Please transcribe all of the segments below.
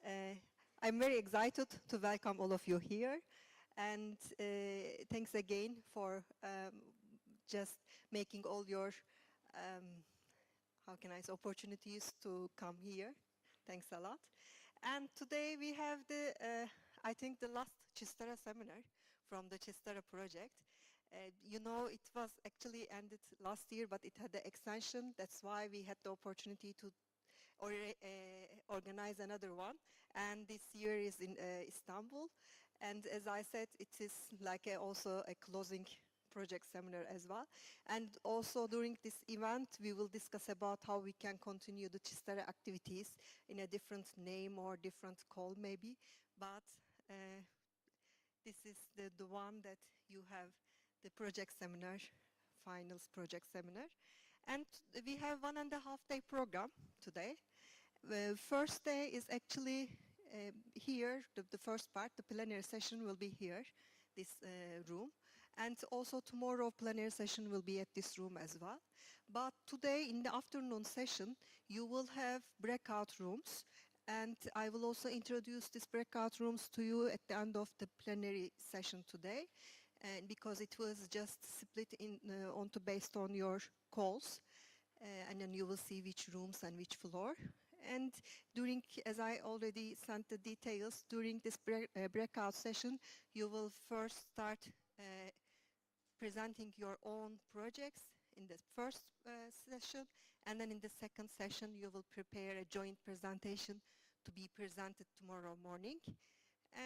Uh, I'm very excited to welcome all of you here, and thanks again for just making all your, how can I say, opportunities to come here. Thanks a lot. And today we have the, I think the last CHIST-ERA seminar from the CHIST-ERA project. You know, it was actually ended last year, but it had the extension. That's why we had the opportunity to organize another one, and this year is in Istanbul. And as I said, it is like also a closing project seminar as well. And also during this event, we will discuss about how we can continue the CHIST-ERA activities in a different name or different call maybe. But this is the one that you have, the project seminar, finals project seminar. And we have 1.5 day program today. The first day is actually here, the first part, the plenary session will be here, this room. And also tomorrow plenary session will be at this room as well. But today in the afternoon session, you will have breakout rooms. And I will also introduce these breakout rooms to you at the end of the plenary session today. And because it was just split in onto based on your calls, and then you will see which rooms and which floor. And during, as I already sent the details, during this breakout session, you will first start presenting your own projects in the first session, and then in the second session, you will prepare a joint presentation to be presented tomorrow morning.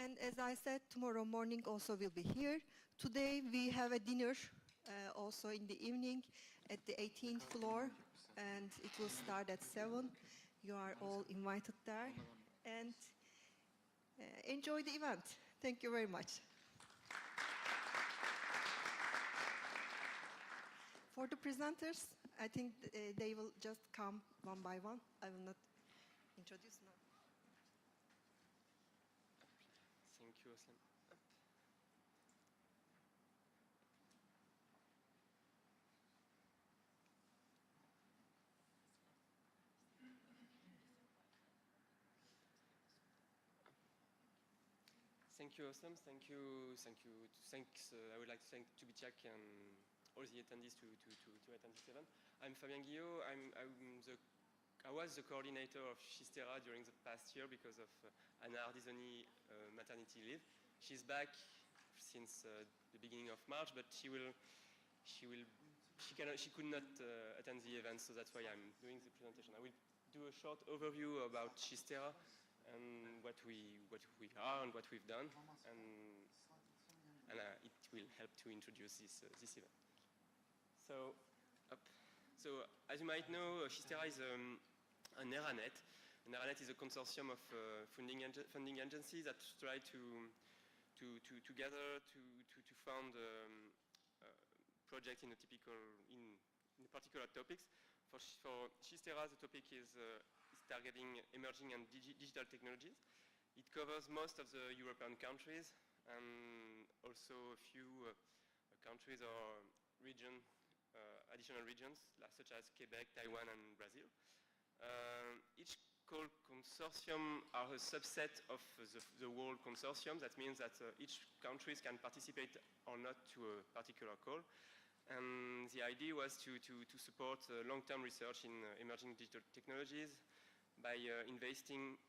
And as I said, tomorrow morning also will be here. Today we have a dinner also in the evening at the 18th floor, and it will start at 7. You are all invited there, and enjoy the event. Thank you very much. For the presenters, I think they will just come one by one. I will not introduce now. Thank you, Aslan. Thank you, Osam. Thank you. Thanks. I would like to thank Tubichak and all the attendees to attend this event. I'm Fabien Guillot. I was the coordinator of CHIST-ERA during the past year because of Anna Ardizoni maternity leave. She's back since the beginning of March, but she could not attend the event, so that's why I'm doing the presentation. I will do a short overview about CHIST-ERA and what we are and what we've done, and it will help to introduce this event. So as you might know, CHIST-ERA is an ERA-net. An ERA-net is a consortium of funding agencies that try to gather to fund projects in particular topics. For CHIST-ERA, the topic is targeting emerging and digital technologies. It covers most of the European countries and also a few countries or additional regions, such as Quebec, Taiwan, and Brazil. Each call consortium are a subset of the world consortium. That means that each country can participate or not to a particular call. And the idea was to support long-term research in emerging digital technologies by investing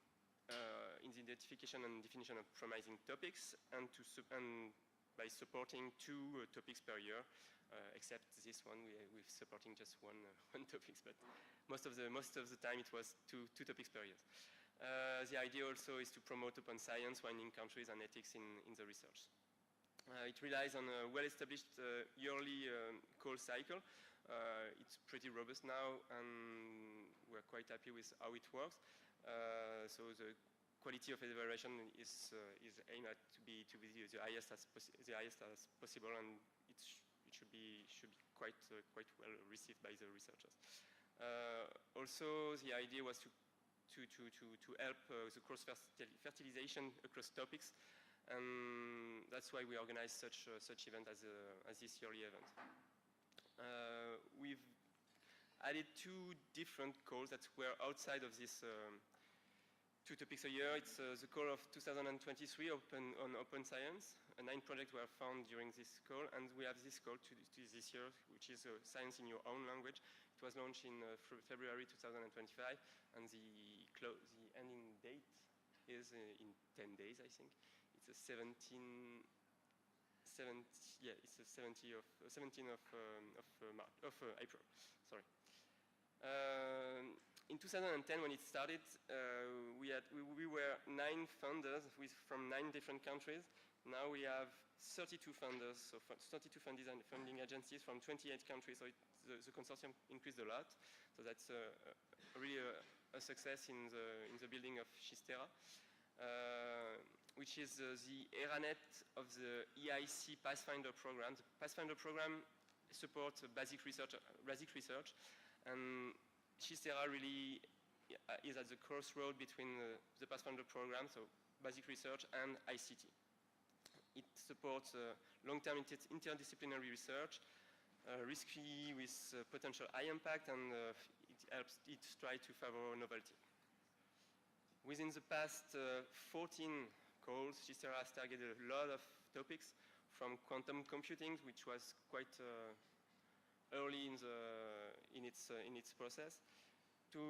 in the identification and definition of promising topics, and by supporting 2 topics per year, except this one, we're supporting just one topics, but most of the time it was two topics per year. The idea also is to promote open science, finding countries and ethics in the research. It relies on a well-established yearly call cycle. It's pretty robust now, and we're quite happy with how it works. So the quality of evaluation is aimed at to be the highest as possible, and it should be quite well received by the researchers. Also, the idea was to help the cross-fertilization across topics, and that's why we organize such event as this yearly event. We've added 2 different calls that were outside of this 2 topics a year. It's the call of 2023 on open science. 9 projects were found during this call, and we have this call to this year, which is Science in Your Own Language. It was launched in February 2025, and the ending date is in 10 days, I think. It's a 17th of April. Sorry. In 2010, when it started, we were 9 funders from 9 different countries. Now we have 32 funders, so 32 funding agencies from 28 countries. So the consortium increased a lot. So that's really a success in the building of CHIST-ERA, which is the ERANet of the EIC Pathfinder program. The Pathfinder program supports basic research, and CHIST-ERA really is at the crossroad between the Pathfinder program, so basic research, and ICT. It supports long-term interdisciplinary research, risky with potential high impact, and it tries to favor novelty. Within the past 14 calls, CHIST-ERA has targeted a lot of topics, from quantum computing, which was quite early in its process, to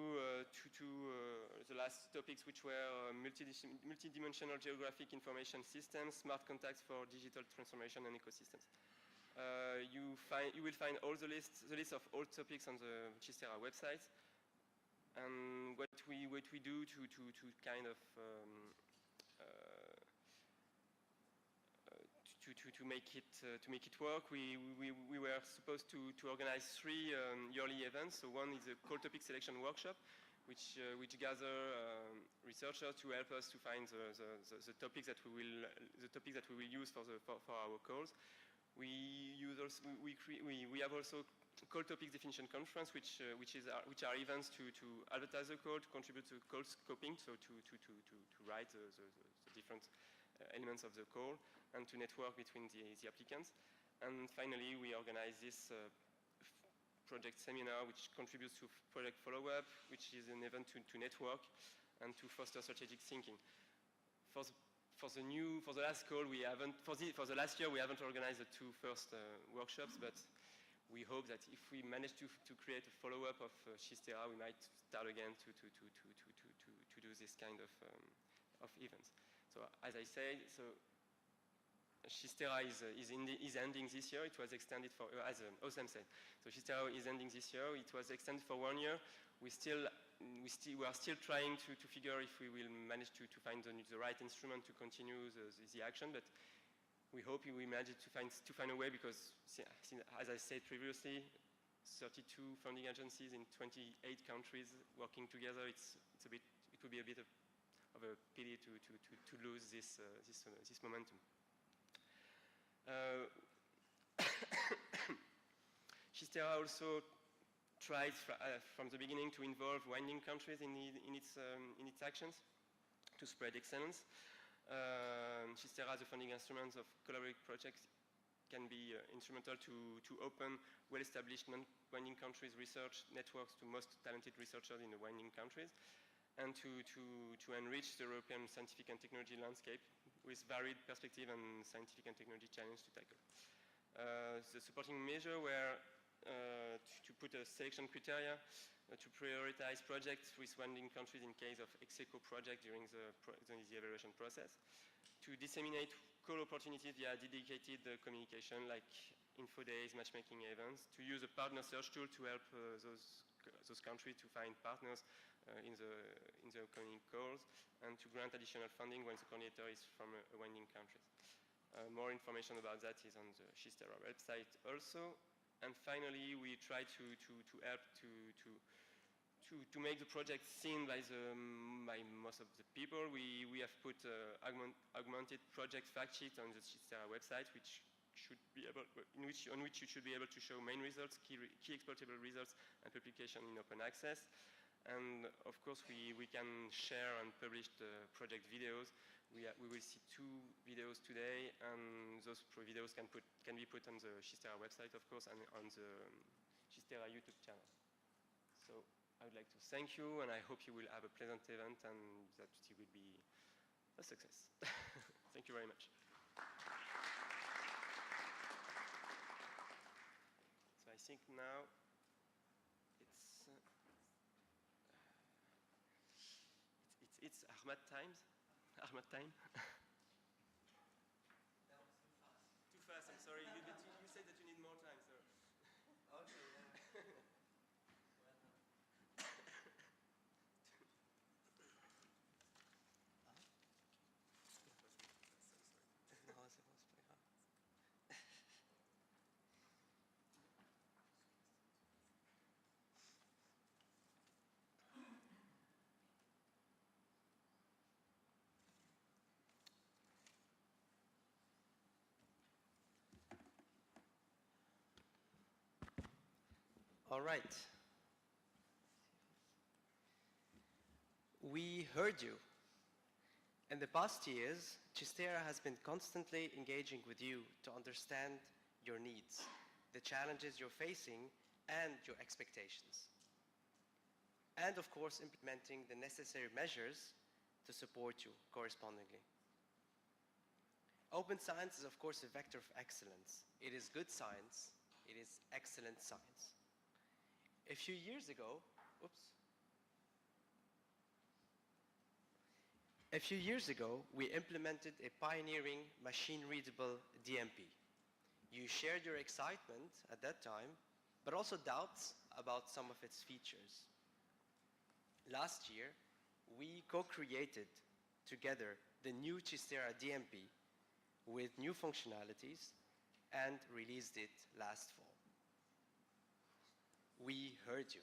the last topics, which were multidimensional geographic information systems, smart contacts for digital transformation and ecosystems. You will find all the list of all topics on the CHIST-ERA website. And what we do to kind of to make it work, we were supposed to organize 3 yearly events. So one is a call topic selection workshop, which gather researchers to help us to find the topics that we will use for our calls. We have also call topics definition conference, which are events to advertise the call, to contribute to call scoping, so to write the different elements of the call, and to network between the applicants. And finally, we organize this project seminar, which contributes to project follow-up, which is an event to network and to foster strategic thinking. For the last call, for the last year, we haven't organized the 2 first workshops, but we hope that if we manage to create a follow-up of CHIST-ERA, we might start again to do this kind of events. So as I said, CHIST-ERA is ending this year. It was extended for, as Osam said, so CHIST-ERA is ending this year. It was extended for 1 year. We are still trying to figure if we will manage to find the right instrument to continue the action, but we hope we manage to find a way, because as I said previously, 32 funding agencies in 28 countries working together. It would be a bit of a pity to lose this momentum. CHIST-ERA also tried from the beginning to involve winding countries in its actions to spread excellence. CHIST-ERA, the funding instruments of collaborative projects, can be instrumental to open well-established non-winding countries research networks to most talented researchers in the winding countries, and to enrich the European scientific and technology landscape with varied perspective and scientific and technology challenges to tackle. The supporting measure were to put a selection criteria to prioritize projects with winding countries in case of ex-aequo project during the evaluation process, to disseminate call opportunities via dedicated communication like info days, matchmaking events, to use a partner search tool to help those countries to find partners in the upcoming calls, and to grant additional funding when the coordinator is from a winding country. More information about that is on the CHIST-ERA website also. And finally, we try to help to make the project seen by most of the people. We have put augmented project fact sheet on the CHIST-ERA website, which should be able, on which you should be able to show main results, key exploitable results, and publication in open access. And of course, we can share and publish the project videos. We will see 2 videos today, and those videos can be put on the CHIST-ERA website, of course, and on the CHIST-ERA YouTube channel. So I would like to thank you, and I hope you will have a pleasant event and that it will be a success. Thank you very much. So I think now it's Ahmad times. Ahmad time. That was too fast. Too fast. I'm sorry. You said that you need more time, so. Okay. All right. We heard you. In the past years, CHIST-ERA has been constantly engaging with you to understand your needs, the challenges you're facing, and your expectations. And of course, implementing the necessary measures to support you correspondingly. Open science is of course a vector of excellence. It is good science. It is excellent science. A few years ago, we implemented a pioneering machine-readable DMP. You shared your excitement at that time, but also doubts about some of its features. Last year, we co-created together the new CHIST-ERA DMP with new functionalities and released it last fall. We heard you.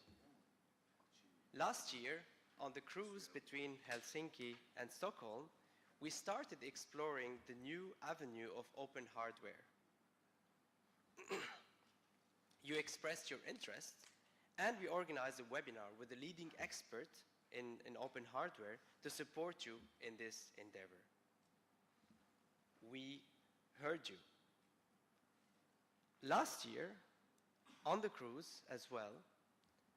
Last year, on the cruise between Helsinki and Stockholm, we started exploring the new avenue of open hardware. You expressed your interest, and we organized a webinar with a leading expert in open hardware to support you in this endeavor. We heard you. Last year, on the cruise as well,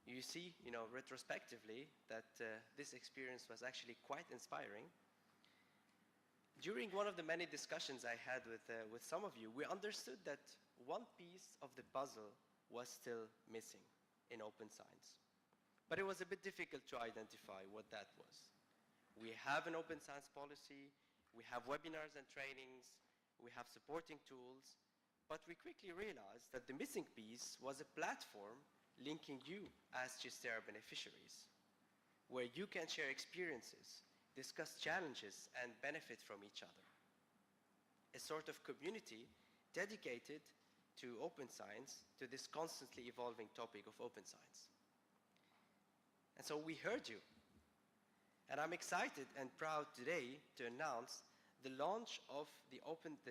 you see, retrospectively, that this experience was actually quite inspiring. During one of the many discussions I had with some of you, we understood that one piece of the puzzle was still missing in open science. But it was a bit difficult to identify what that was. We have an open science policy, we have webinars and trainings, we have supporting tools, but we quickly realized that the missing piece was a platform linking you as CHIST-ERA beneficiaries, where you can share experiences, discuss challenges, and benefit from each other. A sort of community dedicated to open science, to this constantly evolving topic of open science. And so we heard you. And I'm excited and proud today to announce the launch of the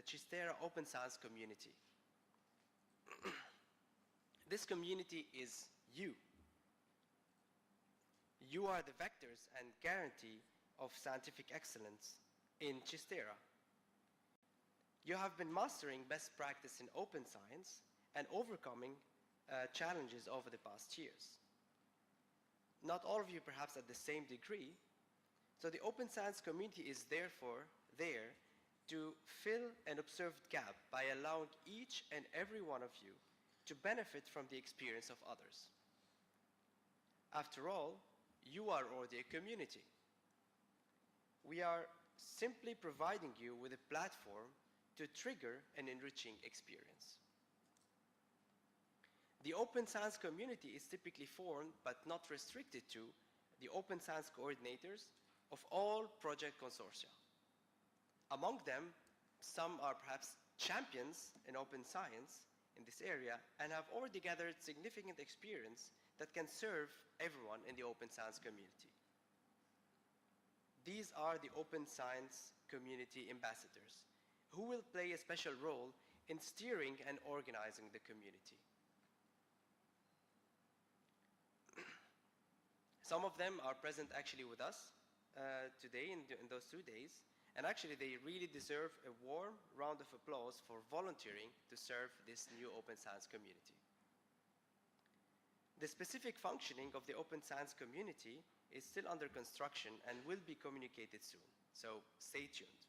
CHIST-ERA Open Science Community. This community is you. You are the vectors and guarantee of scientific excellence in CHIST-ERA. You have been mastering best practice in open science and overcoming challenges over the past years. Not all of you perhaps at the same degree, so the open science community is therefore there to fill an observed gap by allowing each and every one of you to benefit from the experience of others. After all, you are already a community. We are simply providing you with a platform to trigger an enriching experience. The open science community is typically formed, but not restricted to, the open science coordinators of all project consortia. Among them, some are perhaps champions in open science in this area and have already gathered significant experience that can serve everyone in the open science community. These are the open science community ambassadors, who will play a special role in steering and organizing the community. Some of them are present actually with us today in those 2 days, and actually they really deserve a warm round of applause for volunteering to serve this new open science community. The specific functioning of the open science community is still under construction and will be communicated soon, so stay tuned.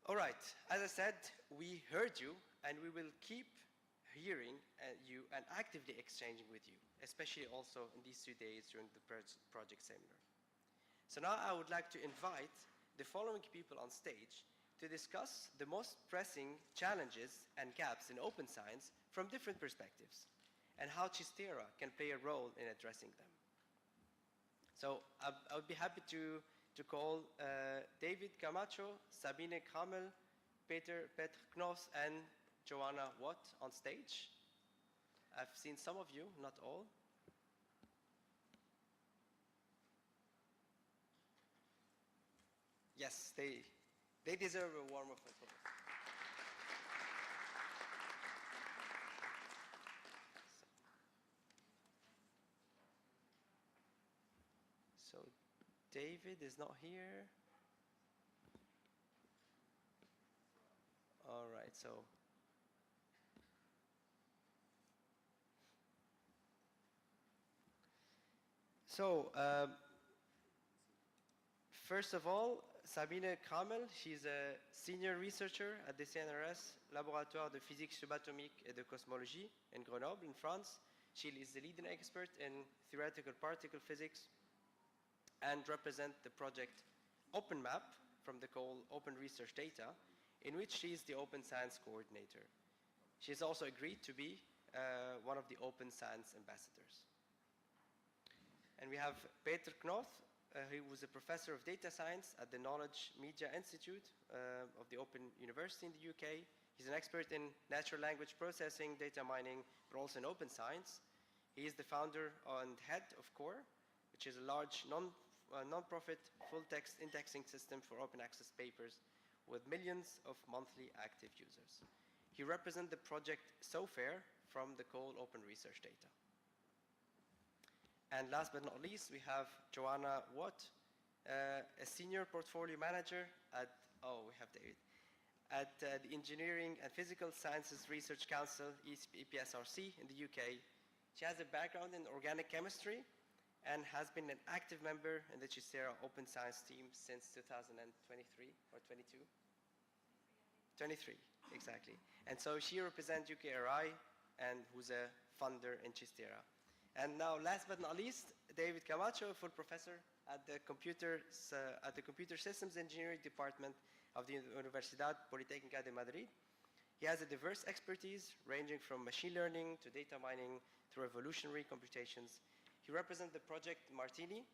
All right, as I said, we heard you and we will keep hearing you and actively exchanging with you, especially also in these 2 days during the project seminar. So now I would like to invite the following people on stage to discuss the most pressing challenges and gaps in open science from different perspectives and how CHIST-ERA can play a role in addressing them. So I would be happy to call David Camacho, Sabine Kramel, Peter Knoss, and Joanna Watt on stage. I've seen some of you, not all. Yes, they deserve a warm applause. So David is not here. All right, so first of all, Sabine Kramel, she's a senior researcher at the CNRS Laboratoire de Physique Subatomique et de Cosmologie in Grenoble, in France. She is the leading expert in theoretical particle physics and represents the project OpenMap from the call Open Research Data, in which she is the Open Science Coordinator. She has also agreed to be one of the Open Science Ambassadors. And we have Peter Knoth, who was a professor of data science at the Knowledge Media Institute of the Open University in the UK. He's an expert in natural language processing, data mining, but also in open science. He is the founder and head of CORE, which is a large non-profit full-text indexing system for open access papers with millions of monthly active users. He represents the project SOFAIR from the call Open Research Data. And last but not least, we have Joanna Watt, a senior portfolio manager at, we have David, at the Engineering and Physical Sciences Research Council, EPSRC, in the UK. She has a background in organic chemistry and has been an active member in the CHIST-ERA Open Science team since 2023 or 22? 23, exactly. And so she represents UKRI and who's a funder in CHIST-ERA. And now, last but not least, David Camacho, a full professor at the Computer Systems Engineering Department of the Universidad Politécnica de Madrid. He has a diverse expertise ranging from machine learning to data mining to revolutionary computations. He represents the project Martini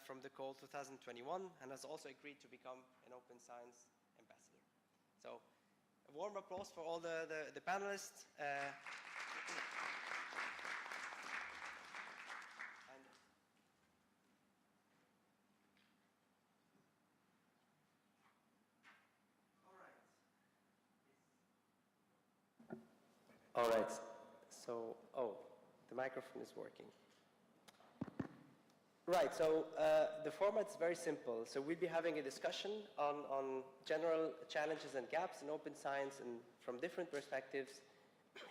from the call 2021 and has also agreed to become an Open Science Ambassador. So, a warm applause for all the panelists. All right, so, the microphone is working. Right, so the format is very simple. So we'll be having a discussion on general challenges and gaps in open science and from different perspectives.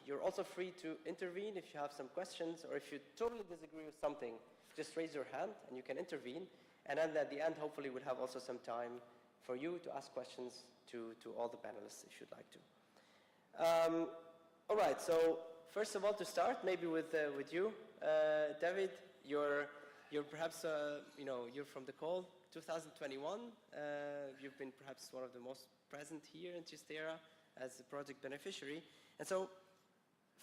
You're also free to intervene if you have some questions or if you totally disagree with something, just raise your hand and you can intervene. And then at the end, hopefully we'll have also some time for you to ask questions to all the panelists if you'd like to. All right, so first of all, to start, maybe with you, David, you're perhaps, you're from the call 2021. You've been perhaps one of the most present here in CHIST-ERA as a project beneficiary. And so,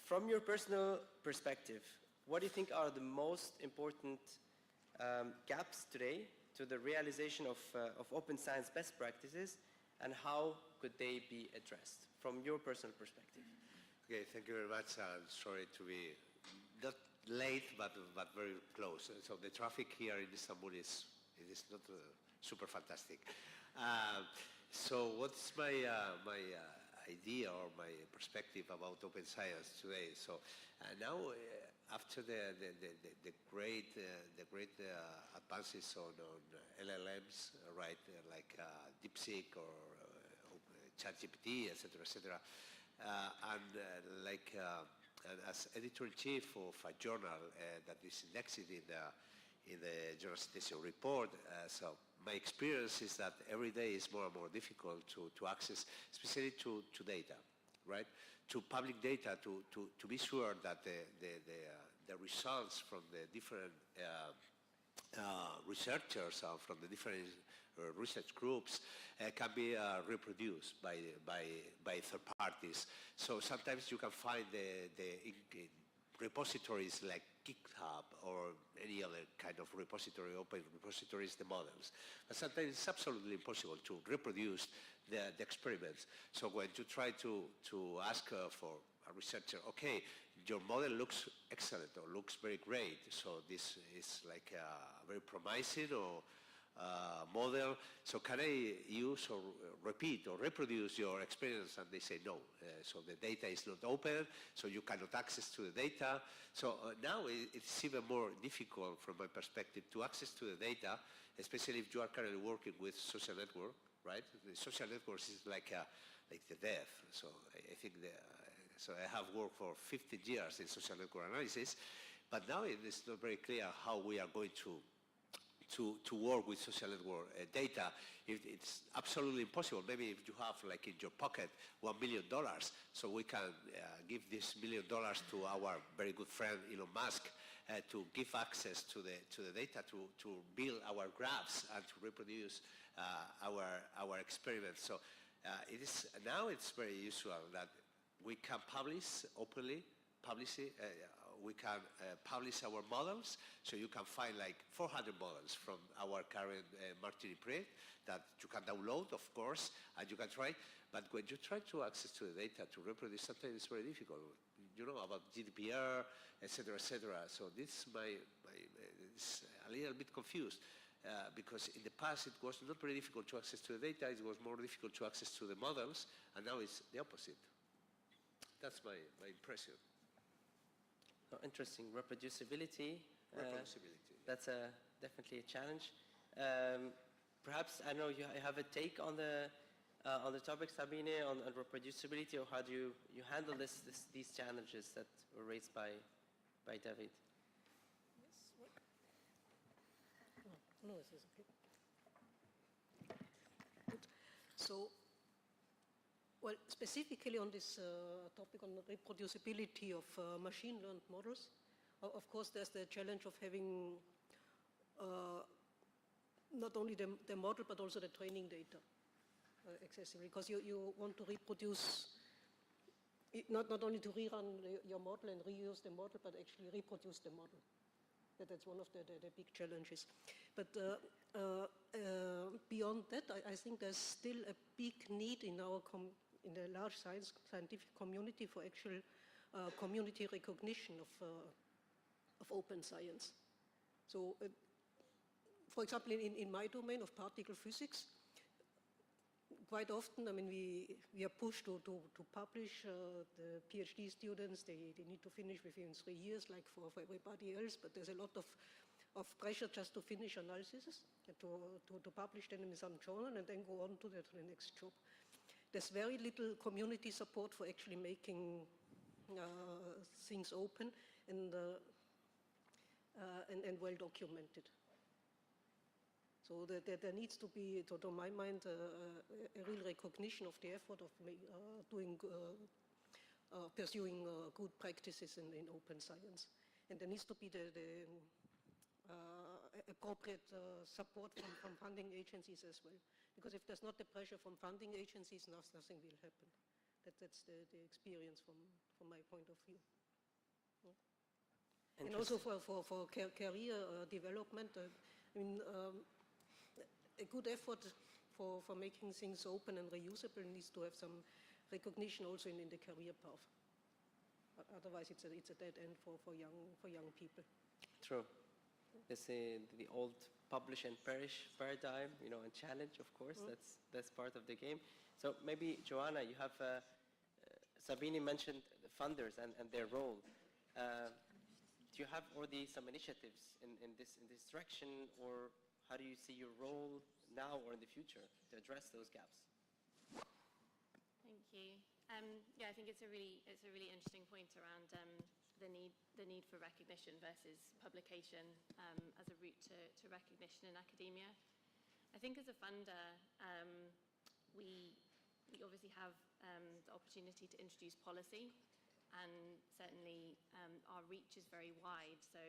from your personal perspective, what do you think are the most important gaps today to the realization of open science best practices, and how could they be addressed from your personal perspective? Okay, thank you very much. Sorry to be not late, but very close. So the traffic here in Istanbul is not super fantastic. So what's my idea or my perspective about open science today? So now, after the great advances on LLMs, right, like DeepSeek or ChatGPT, etc., etc. And as editor-in-chief of a journal that is indexed in the Journal Citation report, so my experience is that every day is more and more difficult to access, especially to data, right? To public data, to be sure that the results from the different researchers from the different research groups can be reproduced by third parties. So sometimes you can find the repositories like GitHub or any other kind of repository, open repositories, the models. But sometimes it's absolutely impossible to reproduce the experiments. So when you try to ask for a researcher, okay, your model looks excellent or looks very great, so this is like very promising or model, so can I use or repeat or reproduce your experience? And they say no. So the data is not open, so you cannot access to the data. So now it's even more difficult from my perspective to access to the data, especially if you are currently working with social network, right? The social networks is like the death. So I think so I have worked for 15 years in social network analysis, but now it is not very clear how we are going to work with social network data. It's absolutely impossible. Maybe if you have like in your pocket $1 million, so we can give this $1 million to our very good friend Elon Musk to give access to the data to build our graphs and to reproduce our experiments. So now it's very usual that we can publish openly, we can publish our models, so you can find like 400 models from our current Martini project that you can download, of course, and you can try. But when you try to access to the data to reproduce, sometimes it's very difficult. You know about GDPR, etc., etc. So this is a little bit confused because in the past it was not very difficult to access to the data. It was more difficult to access to the models, and now it's the opposite. That's my impression. Oh, interesting. Reproducibility. That's definitely a challenge. Perhaps, I know you have a take on the topic, Sabine, on reproducibility, or how do you handle these challenges that were raised by David? No, this is okay. Good. So, well, specifically on this topic on reproducibility of machine-learned models, of course, there's the challenge of having not only the model, but also the training data accessible, because you want to reproduce, not only to rerun your model and reuse the model, but actually reproduce the model. That's one of the big challenges. But beyond that, I think there's still a big need in in the large scientific community for actual community recognition of open science. So, for example, in my domain of particle physics, quite often, I mean, we are pushed to publish. The PhD students, they need to finish within 3 years, like for everybody else, but there's a lot of pressure just to finish analysis, to publish them in some journal and then go on to the next job. There's very little community support for actually making things open and well documented. So there needs to be, to my mind, a real recognition of the effort of pursuing good practices in open science. And there needs to be the appropriate support from funding agencies as well. Because if there's not the pressure from funding agencies, nothing will happen. That's the experience from my point of view. Yeah. And also for career development, I mean, a good effort for making things open and reusable needs to have some recognition also in the career path. Otherwise, it's a dead end for young people. True. There's the old publish and perish paradigm, and challenge, of course. That's part of the game. So maybe, Joanna, you have Sabine mentioned the funders and their role. Do you have already some initiatives in this direction, or how do you see your role now or in the future to address those gaps? Thank you. Yeah, I think it's a really interesting point around the need for recognition versus publication as a route to recognition in academia. I think as a funder, we obviously have the opportunity to introduce policy, and certainly our reach is very wide. So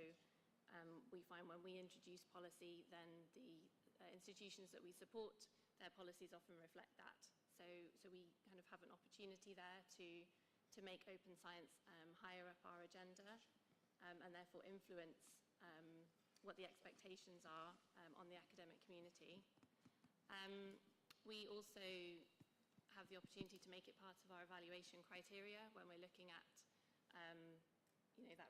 we find when we introduce policy, then the institutions that we support, their policies often reflect that. So we kind of have an opportunity there to make open science higher up our agenda and therefore influence what the expectations are on the academic community. We also have the opportunity to make it part of our evaluation criteria when we're looking at that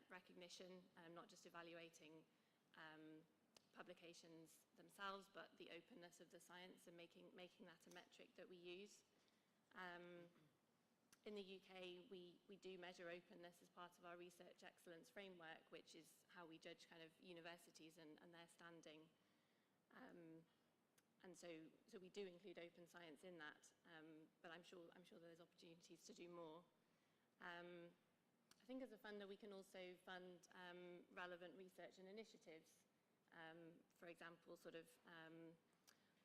recognition, not just evaluating publications themselves, but the openness of the science and making that a metric that we use. In the UK, we do measure openness as part of our research excellence framework, which is how we judge kind of universities and their standing. And so we do include open science in that, but I'm sure there's opportunities to do more. I think as a funder, we can also fund relevant research and initiatives. For example, sort of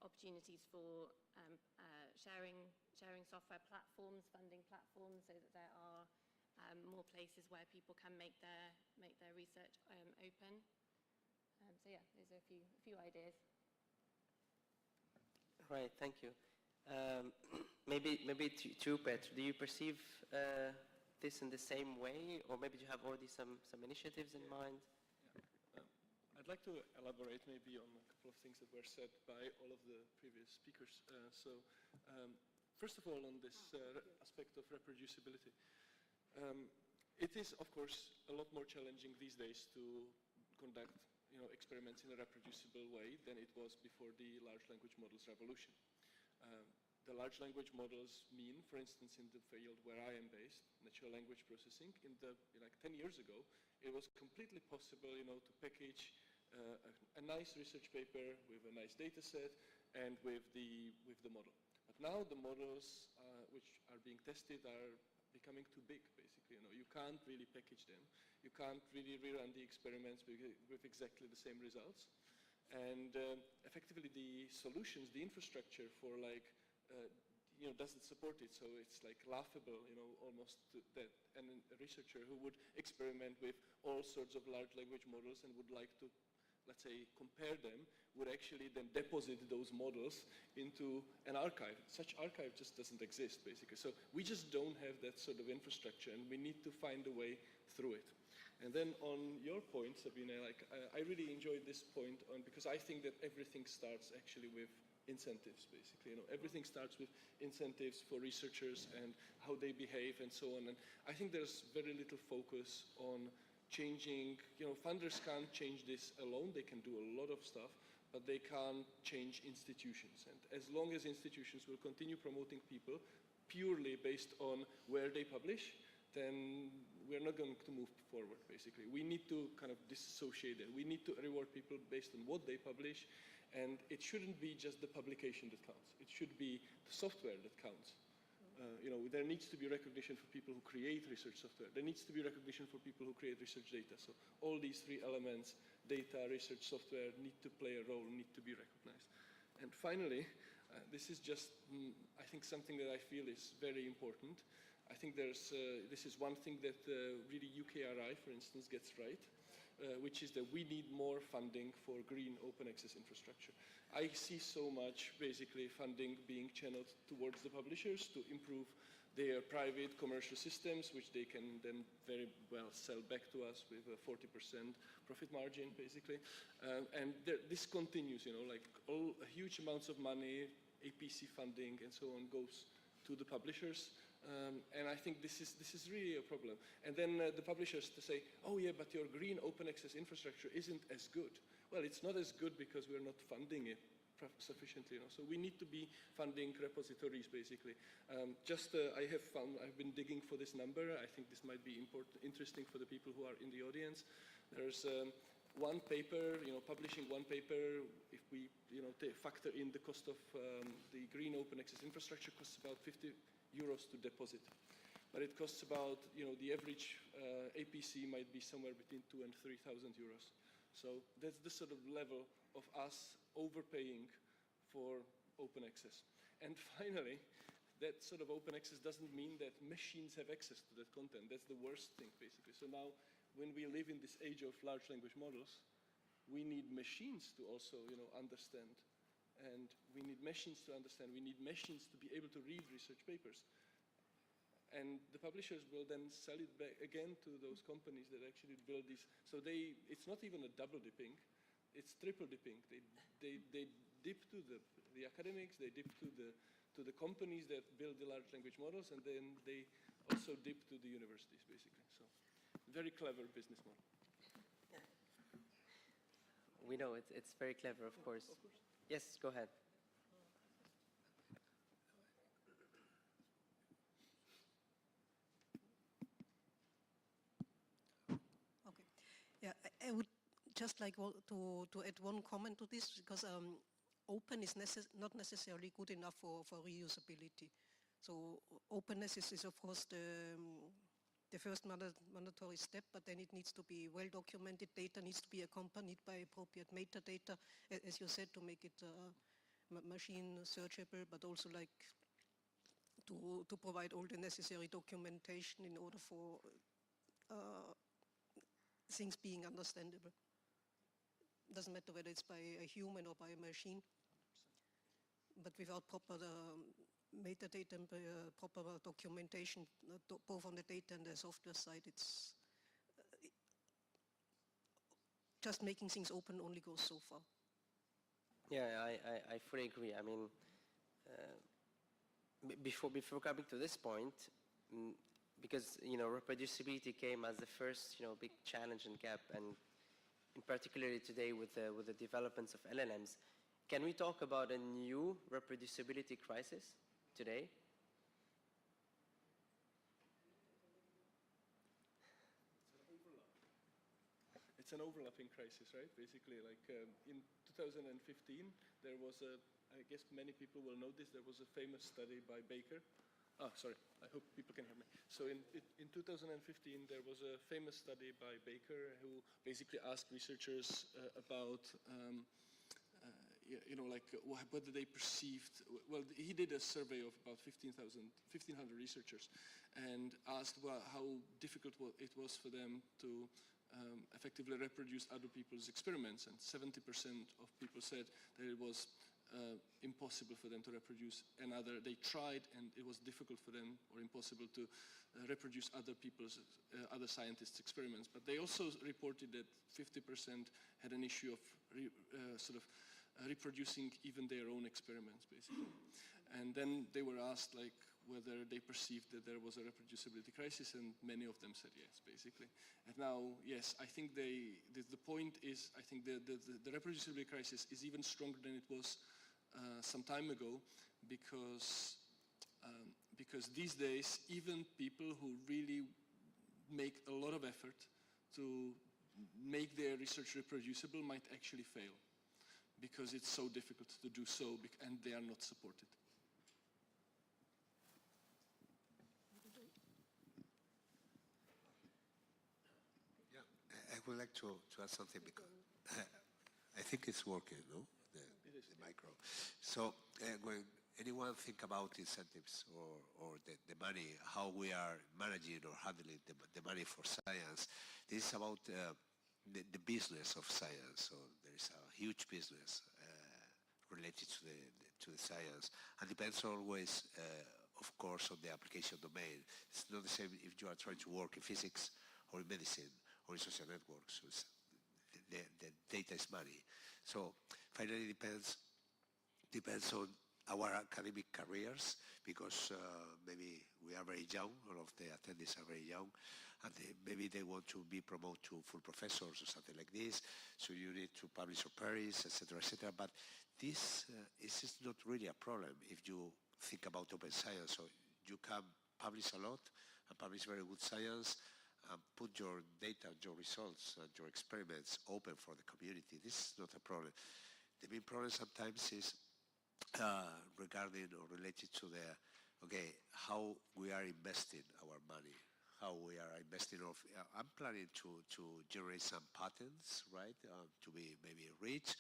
opportunities for sharing software platforms, funding platforms, so that there are more places where people can make their research open. So yeah, those are a few ideas. Right, thank you. Maybe to Petr, do you perceive this in the same way, or maybe you have already some initiatives in mind? I'd like to elaborate maybe on a couple of things that were said by all of the previous speakers. First of all, on this aspect of reproducibility, it is, of course, a lot more challenging these days to conduct experiments in a reproducible way than it was before the large language models revolution. The large language models mean, for instance, in the field where I am based, natural language processing, like 10 years ago, it was completely possible, to package a nice research paper with a nice data set and with the model. But now the models which are being tested are becoming too big, basically. You can't really package them. You can't really rerun the experiments with exactly the same results. And effectively the solutions, the infrastructure for doesn't support it. So it's like laughable, almost that a researcher who would experiment with all sorts of large language models and would like to, let's say, compare them, would actually then deposit those models into an archive. Such archive just doesn't exist, basically. So we just don't have that sort of infrastructure, and we need to find a way through it. And then on your point, Sabine, I really enjoyed this point because I think that everything starts actually with incentives, basically. Everything starts with incentives for researchers and how they behave and so on. And I think there's very little focus on changing, funders can't change this alone. They can do a lot of stuff, but they can't change institutions. And as long as institutions will continue promoting people purely based on where they publish, then we're not going to move forward, basically. We need to kind of dissociate it. We need to reward people based on what they publish, and it shouldn't be just the publication that counts. It should be the software that counts. There needs to be recognition for people who create research software. There needs to be recognition for people who create research data. So all these three elements, data, research software, need to play a role, need to be recognized. And finally, this is just, I think, something that I feel is very important. I think this is one thing that really UKRI, for instance, gets right, which is that we need more funding for green open access infrastructure. I see so much, basically, funding being channeled towards the publishers to improve their private commercial systems, which they can then very well sell back to us with a 40% profit margin, basically. And this continues, huge amounts of money, APC funding, and so on goes to the publishers. And I think this is really a problem. And then the publishers to say, oh yeah, but your green open access infrastructure isn't as good. Well, it's not as good because we're not funding it sufficiently. So we need to be funding repositories, basically. I've been digging for this number. I think this might be interesting for the people who are in the audience. There's one paper, publishing one paper, if we, factor in the cost of the green open access infrastructure, costs about 50 euros to deposit. But it costs about, the average APC might be somewhere between 2,000 and 3,000 euros. So that's the sort of level of us overpaying for open access. And finally, that sort of open access doesn't mean that machines have access to that content. That's the worst thing, basically. So now, when we live in this age of large language models, we need machines to also, understand. And we need machines to understand. We need machines to be able to read research papers. And the publishers will then sell it back again to those companies that actually build these. So it's not even a double dipping, it's triple dipping. They dip to the academics, they dip to the companies that build the large language models, and then they also dip to the universities, basically. So very clever business model. We know it's very clever, of course. Yes, go ahead. Yeah, I would just like to add one comment to this, because open is not necessarily good enough for reusability. So openness is of course the first mandatory step, but then it needs to be well documented. Data needs to be accompanied by appropriate metadata, as you said, to make it machine searchable, but also like to provide all the necessary documentation in order for things being understandable. Doesn't matter whether it's by a human or by a machine, but without proper metadata and proper documentation, both on the data and the software side, it's just making things open only goes so far. Yeah, I fully agree. I mean, before coming to this point, because reproducibility came as the first big challenge and gap, and in particularly today with the developments of LLMs, can we talk about a new reproducibility crisis today? It's an overlapping crisis, right? Basically, like in 2015, there was I guess many people will know this, there was a famous study by Baker. Sorry, I hope people can hear me. So in 2015, there was a famous study by Baker who basically asked researchers about, whether they perceived, well, he did a survey of about 1,500 researchers and asked how difficult it was for them to effectively reproduce other people's experiments, and 70% of people said that it was impossible for them to reproduce another. They tried, and it was difficult for them, or impossible to reproduce other scientists' experiments. But they also reported that 50% had an issue of reproducing even their own experiments, basically. And then they were asked, whether they perceived that there was a reproducibility crisis, and many of them said yes, basically. And now, yes, I think the point is, I think the reproducibility crisis is even stronger than it was some time ago, because these days, even people who really make a lot of effort to make their research reproducible might actually fail, because it's so difficult to do so, and they are not supported. I would like to add something, because I think it's working, no? The micro. So when anyone think about incentives or the money, how we are managing or handling the money for science, this is about the business of science. So there is a huge business related to the science, and depends always, of course, on the application domain. It's not the same if you are trying to work in physics or in medicine or in social networks. So the data is money. So finally, depends on our academic careers, because maybe we are very young, all of the attendees are very young, and maybe they want to be promoted to full professors or something like this, so you need to publish your papers, etc., etc. But this is not really a problem if you think about open science. So you can publish a lot and publish very good science, and put your data, your results, and your experiments open for the community. This is not a problem. The main problem sometimes is regarding or related to the okay, how we are investing our money, how we are investing of, I'm planning to generate some patents, right, to be maybe rich,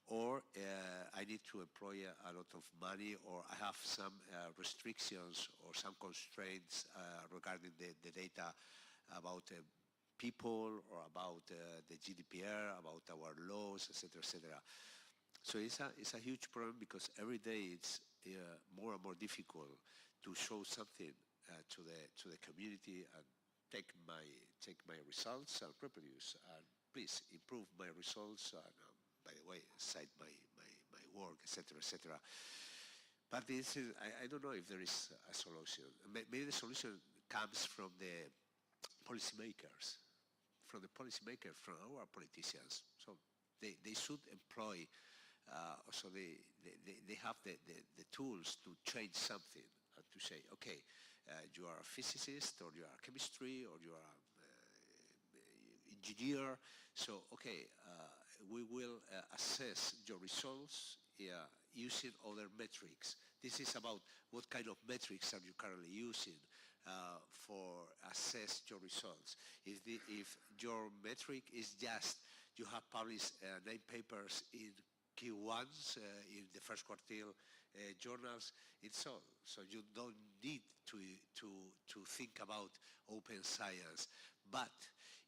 or I need to employ a lot of money, or I have some restrictions or some constraints regarding the data about people or about the GDPR, about our laws, etc., etc. So it's a huge problem because every day it's more and more difficult to show something to the community and take my results and reproduce and please improve my results and by the way cite my work, etc., etc. But this is, I don't know if there is a solution. Maybe the solution comes from the policymakers, from our politicians. So they should employ, so they have the tools to change something and to say, okay, you are a physicist or you are a chemistry or you are an engineer. So, okay, we will assess your results using other metrics. This is about what kind of metrics are you currently using for assess your results. If your metric is just you have published 9 papers in Q1s in the first quartile journals, it's all. So you don't need to think about open science. But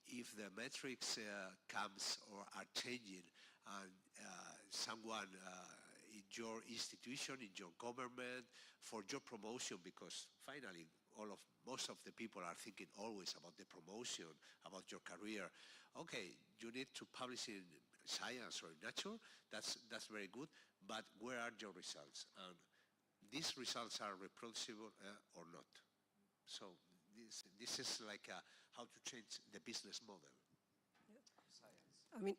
if the metrics comes or are changing and someone in your institution, in your government, for your promotion, because finally most of the people are thinking always about the promotion, about your career. Okay, you need to publish in science or in nature, that's very good, but where are your results? And these results are reproducible or not. So this is like how to change the business model. I mean,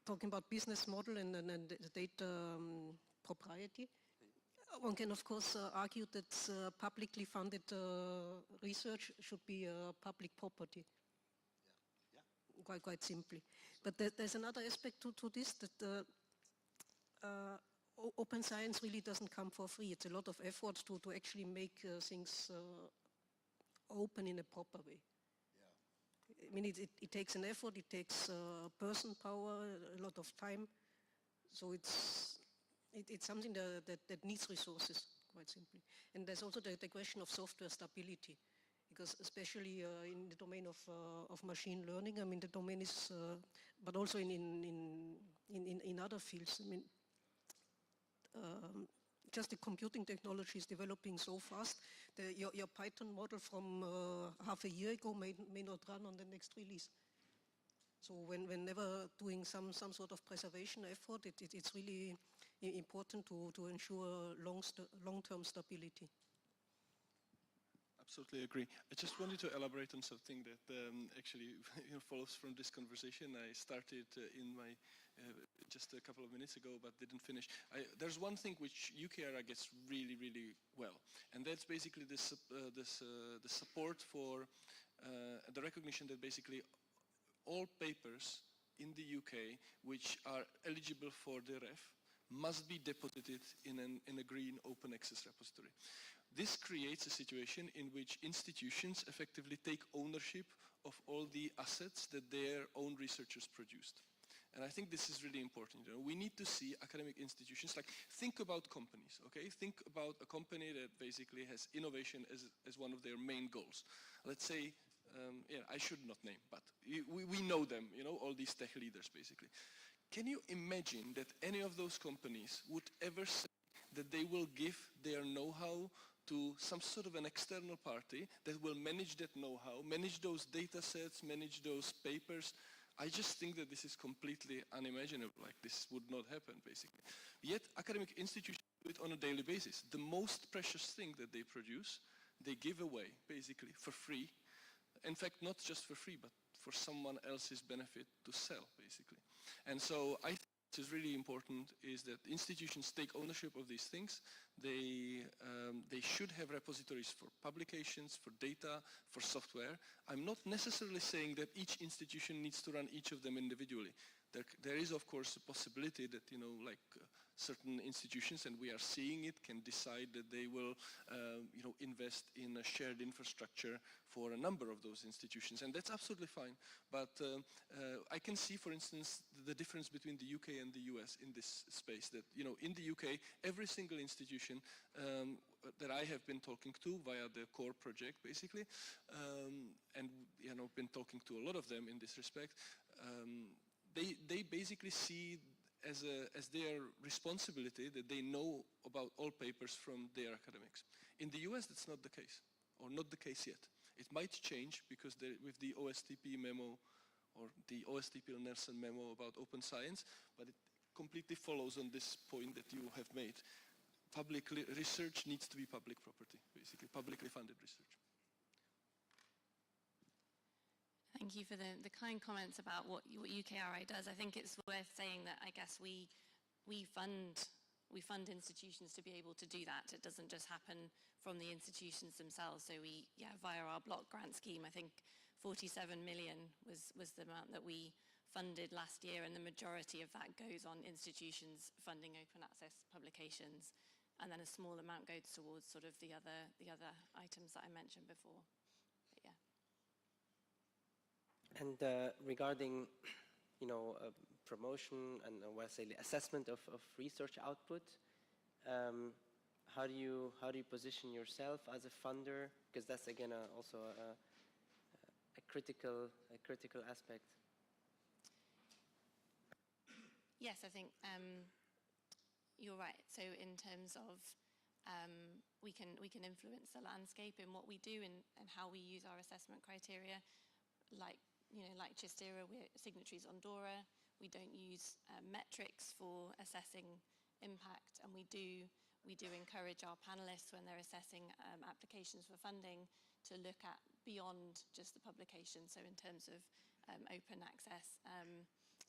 talking about business model and the data propriety, one can of course argue that publicly funded research should be public property. Quite simply. But there's another aspect to this, that open science really doesn't come for free. It's a lot of effort to actually make things open in a proper way. Yeah. I mean, it takes an effort, it takes person power, a lot of time. So it's something that needs resources, quite simply. And there's also the question of software stability. Because especially in the domain of machine learning, I mean, the domain is, but also in other fields. I mean, just the computing technology is developing so fast that your Python model from half a year ago may not run on the next release. So whenever doing some sort of preservation effort, it's really important to ensure long-term stability. Absolutely agree. I just wanted to elaborate on something that actually follows from this conversation. I started in my just a couple of minutes ago, but didn't finish. There's one thing which CHIST-ERA gets really, really well, and that's basically the support for the recognition that basically all papers in the UK which are eligible for the REF must be deposited in a green open access repository. This creates a situation in which institutions effectively take ownership of all the assets that their own researchers produced. And I think this is really important. You know, we need to see academic institutions, like think about companies, okay? Think about a company that basically has innovation as one of their main goals. Let's say, yeah, I should not name, but we know them, you know, all these tech leaders basically. Can you imagine that any of those companies would ever say that they will give their know-how to some sort of an external party that will manage that know-how, manage those data sets, manage those papers? I just think that this is completely unimaginable. Like, this would not happen, basically. Yet academic institutions do it on a daily basis. The most precious thing that they produce, they give away, basically, for free. In fact, not just for free, but for someone else's benefit to sell, basically. And so I think is really important is that institutions take ownership of these things. They should have repositories for publications, for data, for software. I'm not necessarily saying that each institution needs to run each of them individually. There is, of course, a possibility that, certain institutions, and we are seeing it, can decide that they will, invest in a shared infrastructure for a number of those institutions, and that's absolutely fine. But I can see, for instance, the difference between the UK and the US in this space. That, in the UK, every single institution that I have been talking to via the core project, basically, and been talking to a lot of them in this respect. They basically see as their responsibility that they know about all papers from their academics. In the US, that's not the case, or not the case yet. It might change because with the OSTP memo, or the OSTP-Nelson memo about open science, but it completely follows on this point that you have made. Public research needs to be public property, basically, publicly funded research. Thank you for the kind comments about what UKRI does. I think it's worth saying that I guess we fund institutions to be able to do that. It doesn't just happen from the institutions themselves. So via our block grant scheme, I think 47 million was the amount that we funded last year, and the majority of that goes on institutions funding open access publications, and then a small amount goes towards sort of the other items that I mentioned before. But yeah. And regarding, promotion and the assessment of research output, how do you position yourself as a funder? Because that's again also a critical aspect. Yes, I think you're right. So in terms of we can influence the landscape in what we do and how we use our assessment criteria, like CHIST-ERA, we're signatories on DORA. We don't use metrics for assessing impact, and we do encourage our panelists when they're assessing applications for funding to look at beyond just the publication. So in terms of open access,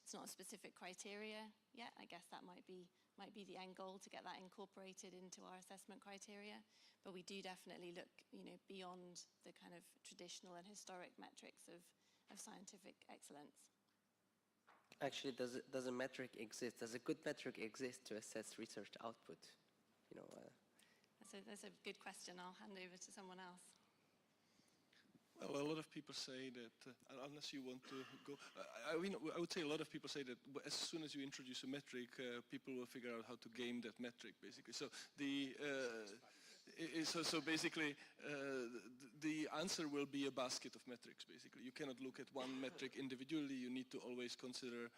it's not a specific criteria yet. I guess that might be the end goal, to get that incorporated into our assessment criteria. But we do definitely look, beyond the kind of traditional and historic metrics of scientific excellence. Actually, does a metric exist? Does a good metric exist to assess research output? That's a good question. I'll hand over to someone else. Well, a lot of people say that, unless you want to go, I would say a lot of people say that as soon as you introduce a metric, people will figure out how to game that metric, basically. So so basically, the answer will be a basket of metrics, basically. You cannot look at one metric individually. You need to always consider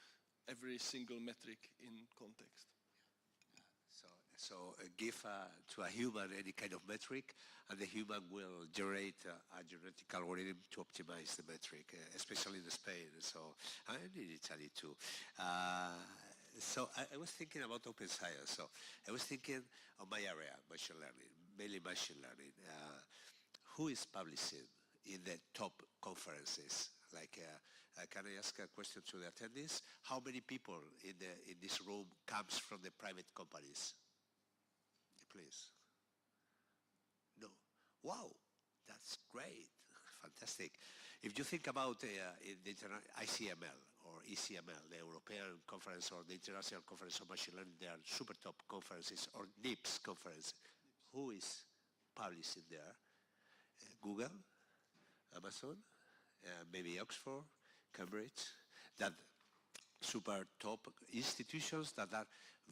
every single metric in context. So give to a human any kind of metric, and the human will generate a genetic algorithm to optimize the metric, especially in Spain, and in Italy too. So I was thinking about open science. So I was thinking of my area, machine learning, mainly machine learning. Who is publishing in the top conferences? Like, can I ask a question to the attendees? How many people in this room comes from the private companies? Please. No. Wow, that's great. Fantastic. If you think about the ICML or ECML, the European Conference or the International Conference on Machine Learning, they are super top conferences, or NIPS conference. Who is publishing there? Google, Amazon, maybe Oxford, Cambridge, that super top institutions that are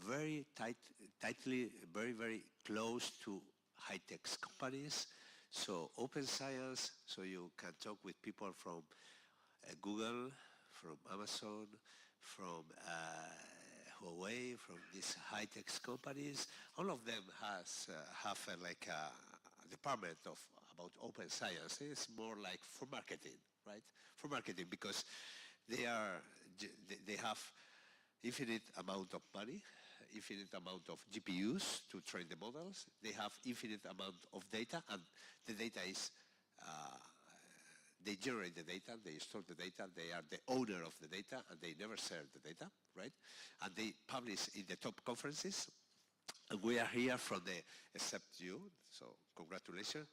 very tightly, very, very close to high-tech companies. So open science, so you can talk with people from Google, from Amazon, from Huawei, from these high-tech companies. All of them have like a department about open science. It's more like for marketing, right? For marketing, because they have infinite amount of money, infinite amount of GPUs to train the models. They have infinite amount of data, and the data is they generate the data, they store the data, they are the owner of the data, and they never share the data, right? And they publish in the top conferences. And we are here from the, except you, so congratulations.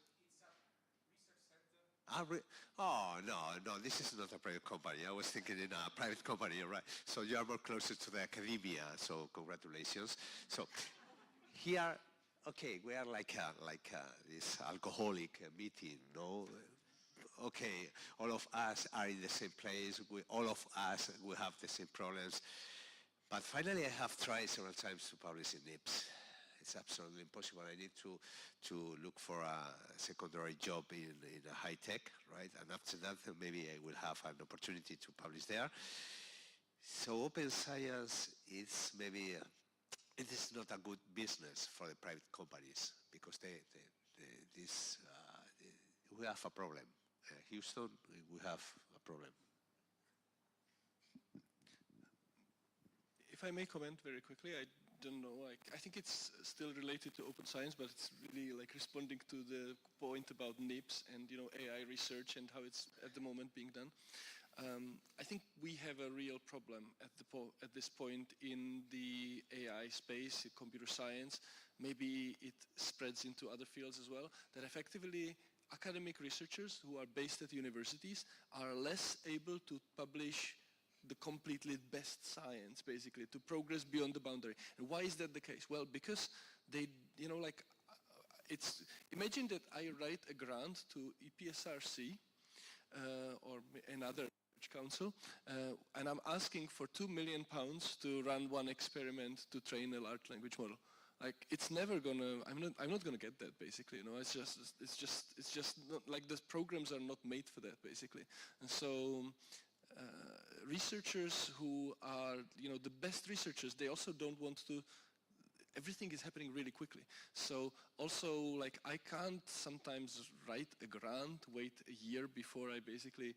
Oh, no, this is not a private company. I was thinking in a private company, right? So you are more closer to the academia, so congratulations. So here, okay, we are like this alcoholic meeting, no? Okay, all of us are in the same place. All of us, we have the same problems. But finally, I have tried several times to publish in NIPS. It's absolutely impossible. I need to look for a secondary job in a high tech, right? And after that, maybe I will have an opportunity to publish there. So open science is maybe, it is not a good business for the private companies because we have a problem. Houston, we have a problem. If I may comment very quickly, I don't know, I think it's still related to open science, but it's really like responding to the point about NIPS and AI research and how it's at the moment being done. I think we have a real problem at this point in the AI space, in computer science. Maybe it spreads into other fields as well, that effectively academic researchers who are based at universities are less able to publish the completely best science, basically, to progress beyond the boundary. And why is that the case? Well, because they, imagine that I write a grant to EPSRC or another research council, and I'm asking for £2 million to run one experiment to train a large language model. Like, it's never gonna, I'm not gonna get that, basically, it's just not, like, the programs are not made for that, basically. And so, researchers who are, the best researchers, they also don't want to, everything is happening really quickly. So also, like, I can't sometimes write a grant, wait a year before I basically,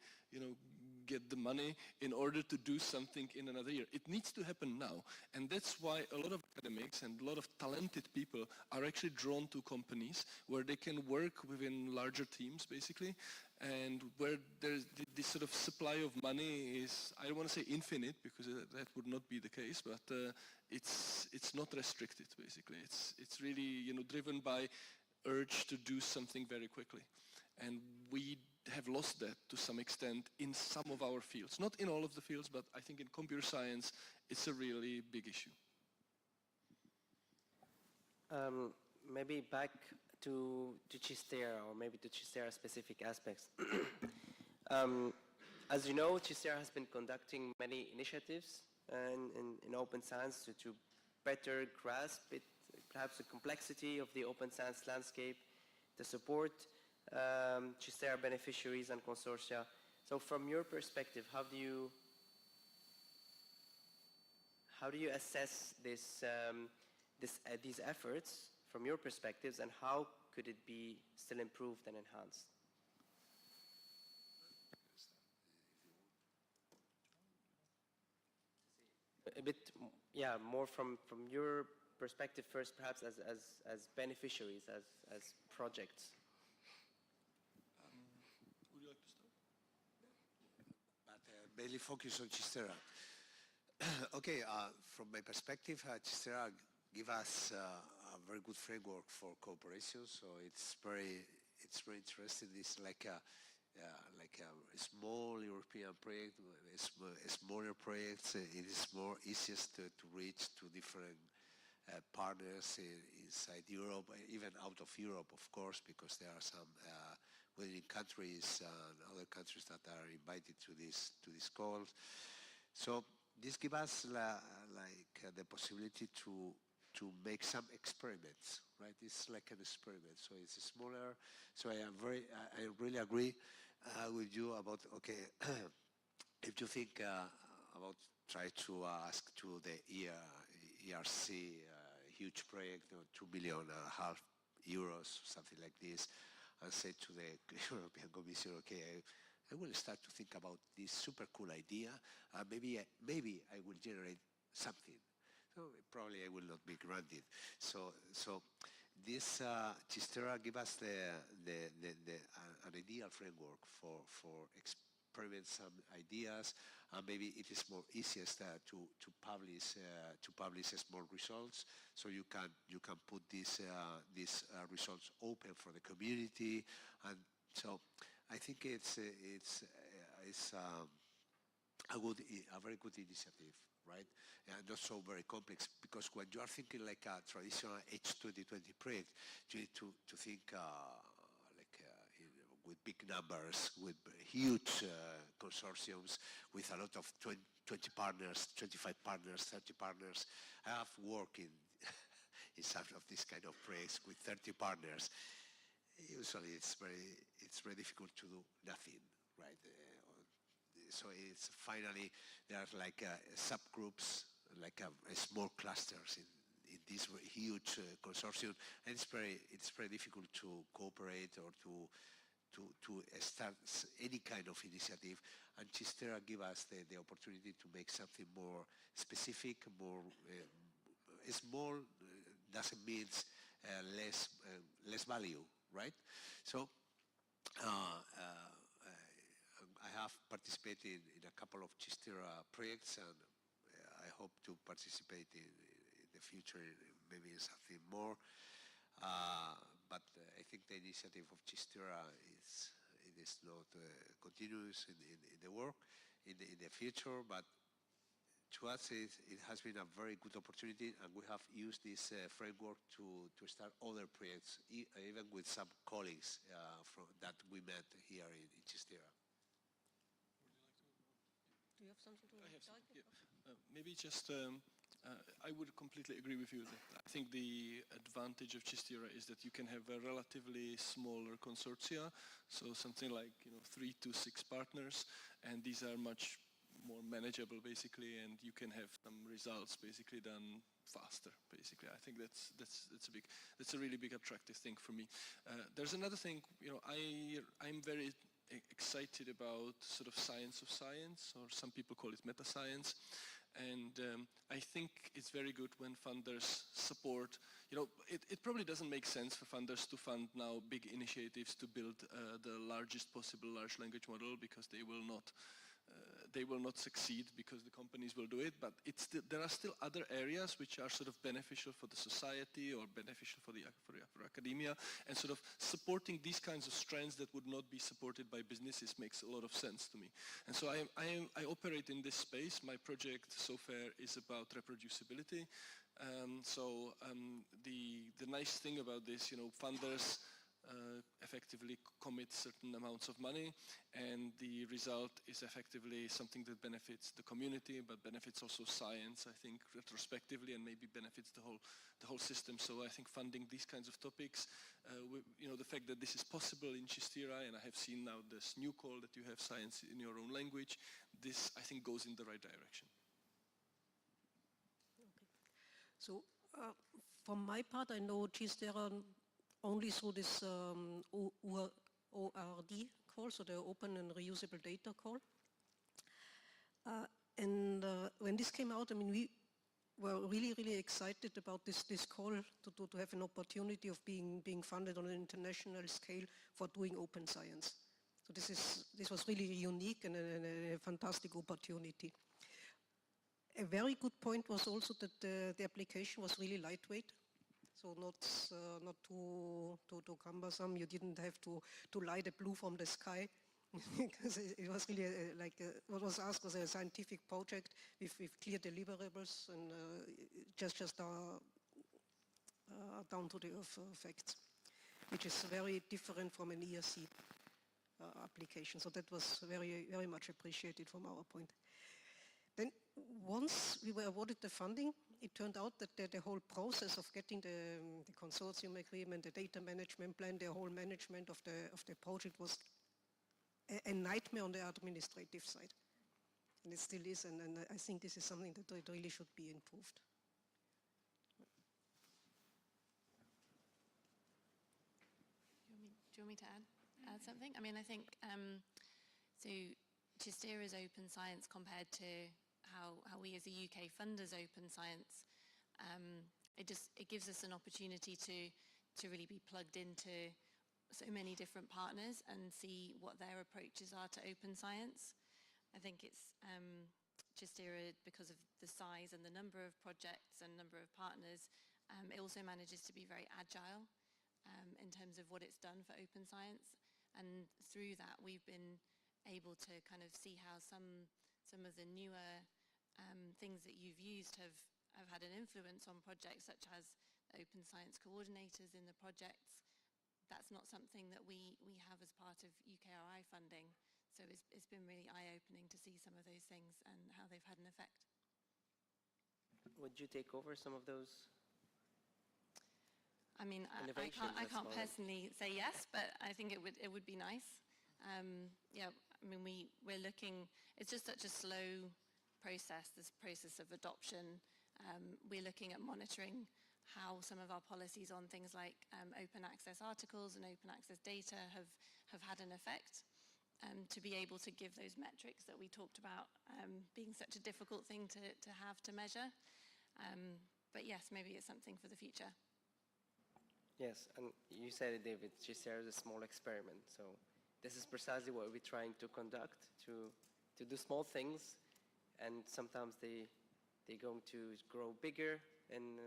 get the money in order to do something in another year. It needs to happen now. And that's why a lot of academics and a lot of talented people are actually drawn to companies where they can work within larger teams, basically, and where there's this sort of supply of money is, I don't want to say infinite, because that would not be the case, but it's not restricted, basically. It's really, driven by urge to do something very quickly. And we have lost that to some extent in some of our fields. Not in all of the fields, but I think in computer science, it's a really big issue. Maybe back to CHIST-ERA, or maybe to CHIST-ERA specific aspects. As you know, CHIST-ERA has been conducting many initiatives in open science to better grasp it, perhaps the complexity of the open science landscape, to support CHIST-ERA beneficiaries and consortia. So from your perspective, how do you assess these efforts from your perspectives, and how could it be still improved and enhanced? A bit, yeah, more from your perspective first, perhaps as beneficiaries, as projects. Would you like to start? But mainly focus on CHIST-ERA. Okay, from my perspective, CHIST-ERA give us a very good framework for cooperation. So it's very interesting. It's like a small European project, smaller projects. It is more easiest to reach to different partners inside Europe, even out of Europe, of course, because there are some within countries and other countries that are invited to this call. So this gives us the possibility to make some experiments, right? It's like an experiment, so it's smaller. So I really agree with you about, okay, if you think about try to ask to the ERC, huge project, €2.5 billion, something like this, and say to the European Commission, okay, I will start to think about this super cool idea, maybe I will generate something. So probably I will not be granted. So this CHIST-ERA give us an ideal framework for experiment some ideas, and maybe it is more easiest to publish small results, so you can put these results open for the community, and so I think it's a very good initiative, right? And not so very complex, because when you are thinking like a traditional H2020 project, you need to think with big numbers, with huge consortiums, with a lot of 20 partners, 25 partners, 30 partners. I have worked in some of these kind of projects with 30 partners. Usually it's very difficult to do nothing, right? So it's finally, there are like subgroups, like small clusters in this huge consortium, and it's very difficult to cooperate or to start any kind of initiative. And CHIST-ERA give us the opportunity to make something more specific, more small. Doesn't mean less value, right? So. I have participated in a couple of CHIST-ERA projects, and I hope to participate in the future maybe in something more. But I think the initiative of CHIST-ERA is not continuous in the work in the future, but to us it has been a very good opportunity, and we have used this framework to start other projects, even with some colleagues that we met here in CHIST-ERA. Do you have something to I have add? something, yeah. Maybe just, I would completely agree with you. That I think the advantage of CHIST-ERA is that you can have a relatively smaller consortia, so something like 3 to 6 partners, and these are much more manageable basically, and you can have some results basically done faster basically. I think that's a really big attractive thing for me. There's another thing, I'm very excited about sort of science of science, or some people call it meta science, and I think it's very good when funders support. It probably doesn't make sense for funders to fund now big initiatives to build the largest possible large language model, because they will not succeed, because the companies will do it, but there are still other areas which are sort of beneficial for the society or beneficial for academia, and sort of supporting these kinds of strands that would not be supported by businesses makes a lot of sense to me. And so I operate in this space. My project so far is about reproducibility. The nice thing about this, funders effectively commit certain amounts of money, and the result is effectively something that benefits the community, but benefits also science, I think, retrospectively, and maybe benefits the whole system. So I think funding these kinds of topics, the fact that this is possible in CHIST-ERA, and I have seen now this new call that you have science in your own language, this I think goes in the right direction. Okay. So from my part, I know CHIST-ERA only through this ORD call, so the Open and Reusable Data call. And when this came out, I mean, we were really, really excited about this call to have an opportunity of being funded on an international scale for doing open science. So this was really unique and a fantastic opportunity. A very good point was also that the application was really lightweight. So not too cumbersome. You didn't have to light a blue from the sky, because it was really what was asked was a scientific project with clear deliverables and just down to the earth facts, which is very different from an ERC application. So that was very, very much appreciated from our point. Then once we were awarded the funding, it turned out that the whole process of getting the consortium agreement, the data management plan, the whole management of the project was a nightmare on the administrative side. And it still is, and I think this is something that really should be improved. Do you want me to add something? I mean, I think, so CHIST-ERA's open science compared to how we as a UK funders open science, it gives us an opportunity to to really be plugged into so many different partners and see what their approaches are to open science. I think it's CHIST-ERA, because of the size and the number of projects and number of partners, it also manages to be very agile in terms of what it's done for open science. And through that, we've been able to kind of see how some of the newer things that you've used have had an influence on projects, such as open science coordinators in the projects. That's not something that we have as part of UKRI funding. So it's been really eye-opening to see some of those things and how they've had an effect. Would you take over some of those? I mean, I Innovations, can't that's more like- personally say yes, but I think it would be nice. Yeah, I mean, we're looking, it's just such a slow process, this process of adoption. We're looking at monitoring how some of our policies on things like open access articles and open access data have had an effect. To be able to give those metrics that we talked about being such a difficult thing to have to measure. But yes, maybe it's something for the future. Yes, and you said it, David, CHIST-ERA is a small experiment. So this is precisely what we're trying to conduct, to do small things, and sometimes they're going to grow bigger in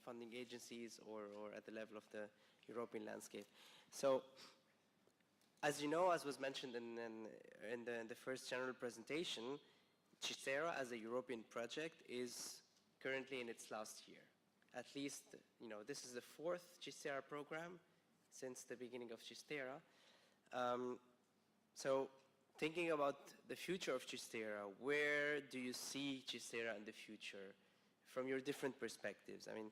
funding agencies or at the level of the European landscape. So, as you know, as was mentioned in the first general presentation, CHIST-ERA as a European project is currently in its last year. At least, you know, this is the 4th CHIST-ERA program since the beginning of CHIST-ERA. So, thinking about the future of CHIST-ERA, where do you see CHIST-ERA in the future from your different perspectives? I mean,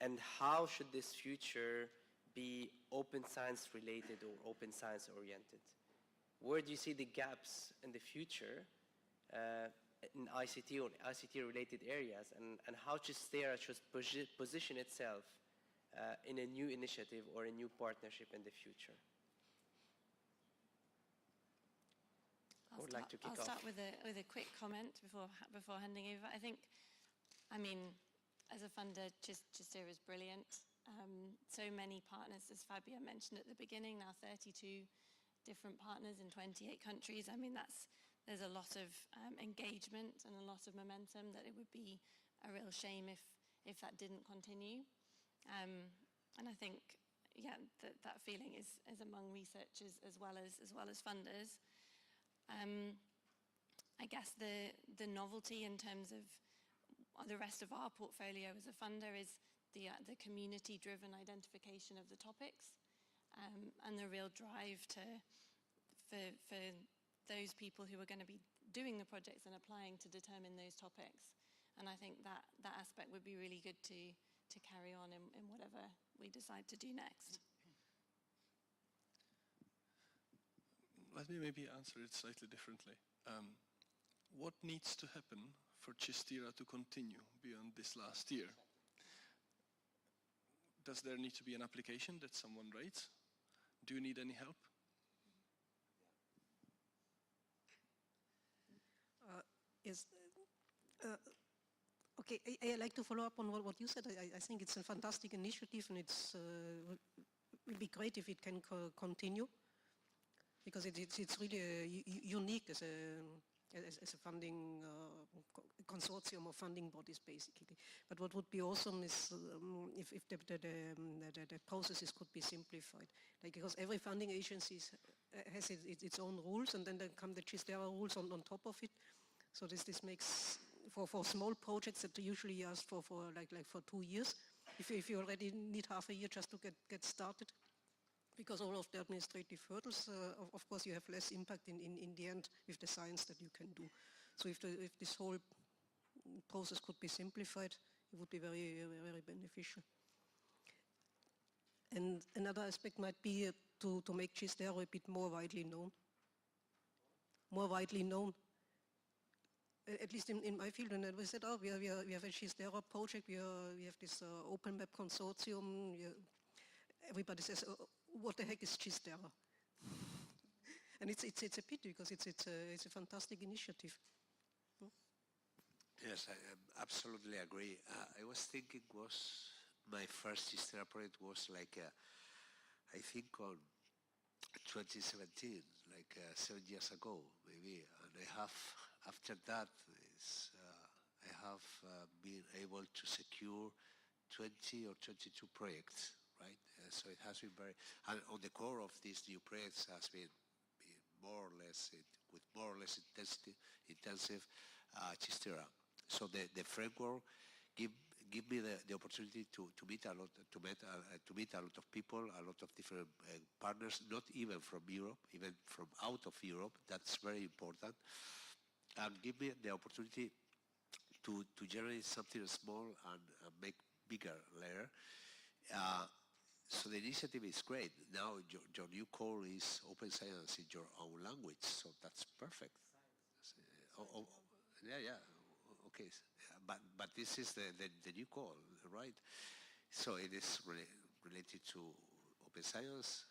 and how should this future be open science related or open science oriented? Where do you see the gaps in the future in ICT or ICT related areas, and how CHIST-ERA should position itself in a new initiative or a new partnership in the future? I'll start with a quick comment before handing over. I think, I mean, as a funder, CHIST-ERA is brilliant. So many partners, as Fabio mentioned at the beginning, now 32 different partners in 28 countries. I mean, there's a lot of engagement and a lot of momentum that it would be a real shame if that didn't continue. And I think, yeah, that feeling is among researchers as well as funders. I guess the novelty in terms of the rest of our portfolio as a funder is the community-driven identification of the topics and the real drive for those people who are going to be doing the projects and applying to determine those topics. And I think that aspect would be really good to carry on in whatever we decide to do next. Let me maybe answer it slightly differently. What needs to happen for CHIST-ERA to continue beyond this last year? Does there need to be an application that someone writes? Do you need any help? Yes. Okay, I like to follow up on what you said. I think it's a fantastic initiative, and it's will be great if it can continue, because it's really unique as a funding consortium of funding bodies, basically. But what would be awesome is if the processes could be simplified, like, because every funding agency has its own rules, and then there come the CHIST-ERA rules on top of it. So this makes for small projects that usually ask for 2 years, if you already need half a year just to get started, because all of the administrative hurdles, of course, you have less impact in the end with the science that you can do. So if this whole process could be simplified, it would be very, very beneficial. And another aspect might be to make CHIST-ERA a bit more widely known. More widely known. At least in my field, and we said, oh, we have a CHIST-ERA project, we have this open web consortium. Everybody says, oh, what the heck is CHIST-ERA? And it's a pity, because it's a fantastic initiative. Yes, I absolutely agree. I was thinking my first CHIST-ERA project was like, I think on 2017, like 7 years ago, maybe. And I have, after that, I have been able to secure 20 or 22 projects, right? So it has been very, and on the core of these new projects has been more or less, with more or less intensive CHIST-ERA. So the framework give me the opportunity to meet a lot of people, a lot of different partners, not even from Europe, even from out of Europe. That's very important, and give me the opportunity to generate something small and make bigger later. So the initiative is great. Now your new call is open science in your own language, so that's perfect. Yeah. Okay, but this is the new call, right? So it is related to open science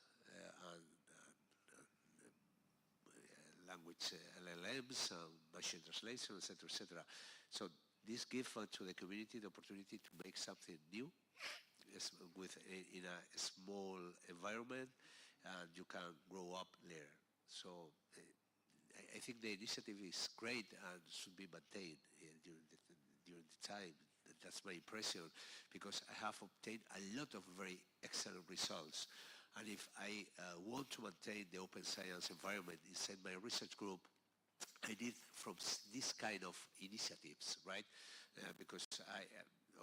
and language LLMs, machine translation, etc., etc. So this gives to the community the opportunity to make something new in a small environment, and you can grow up later. So I think the initiative is great and should be maintained during the time. That's my impression, because I have obtained a lot of very excellent results. And if I want to maintain the open science environment inside my research group, I need from this kind of initiatives, right? Because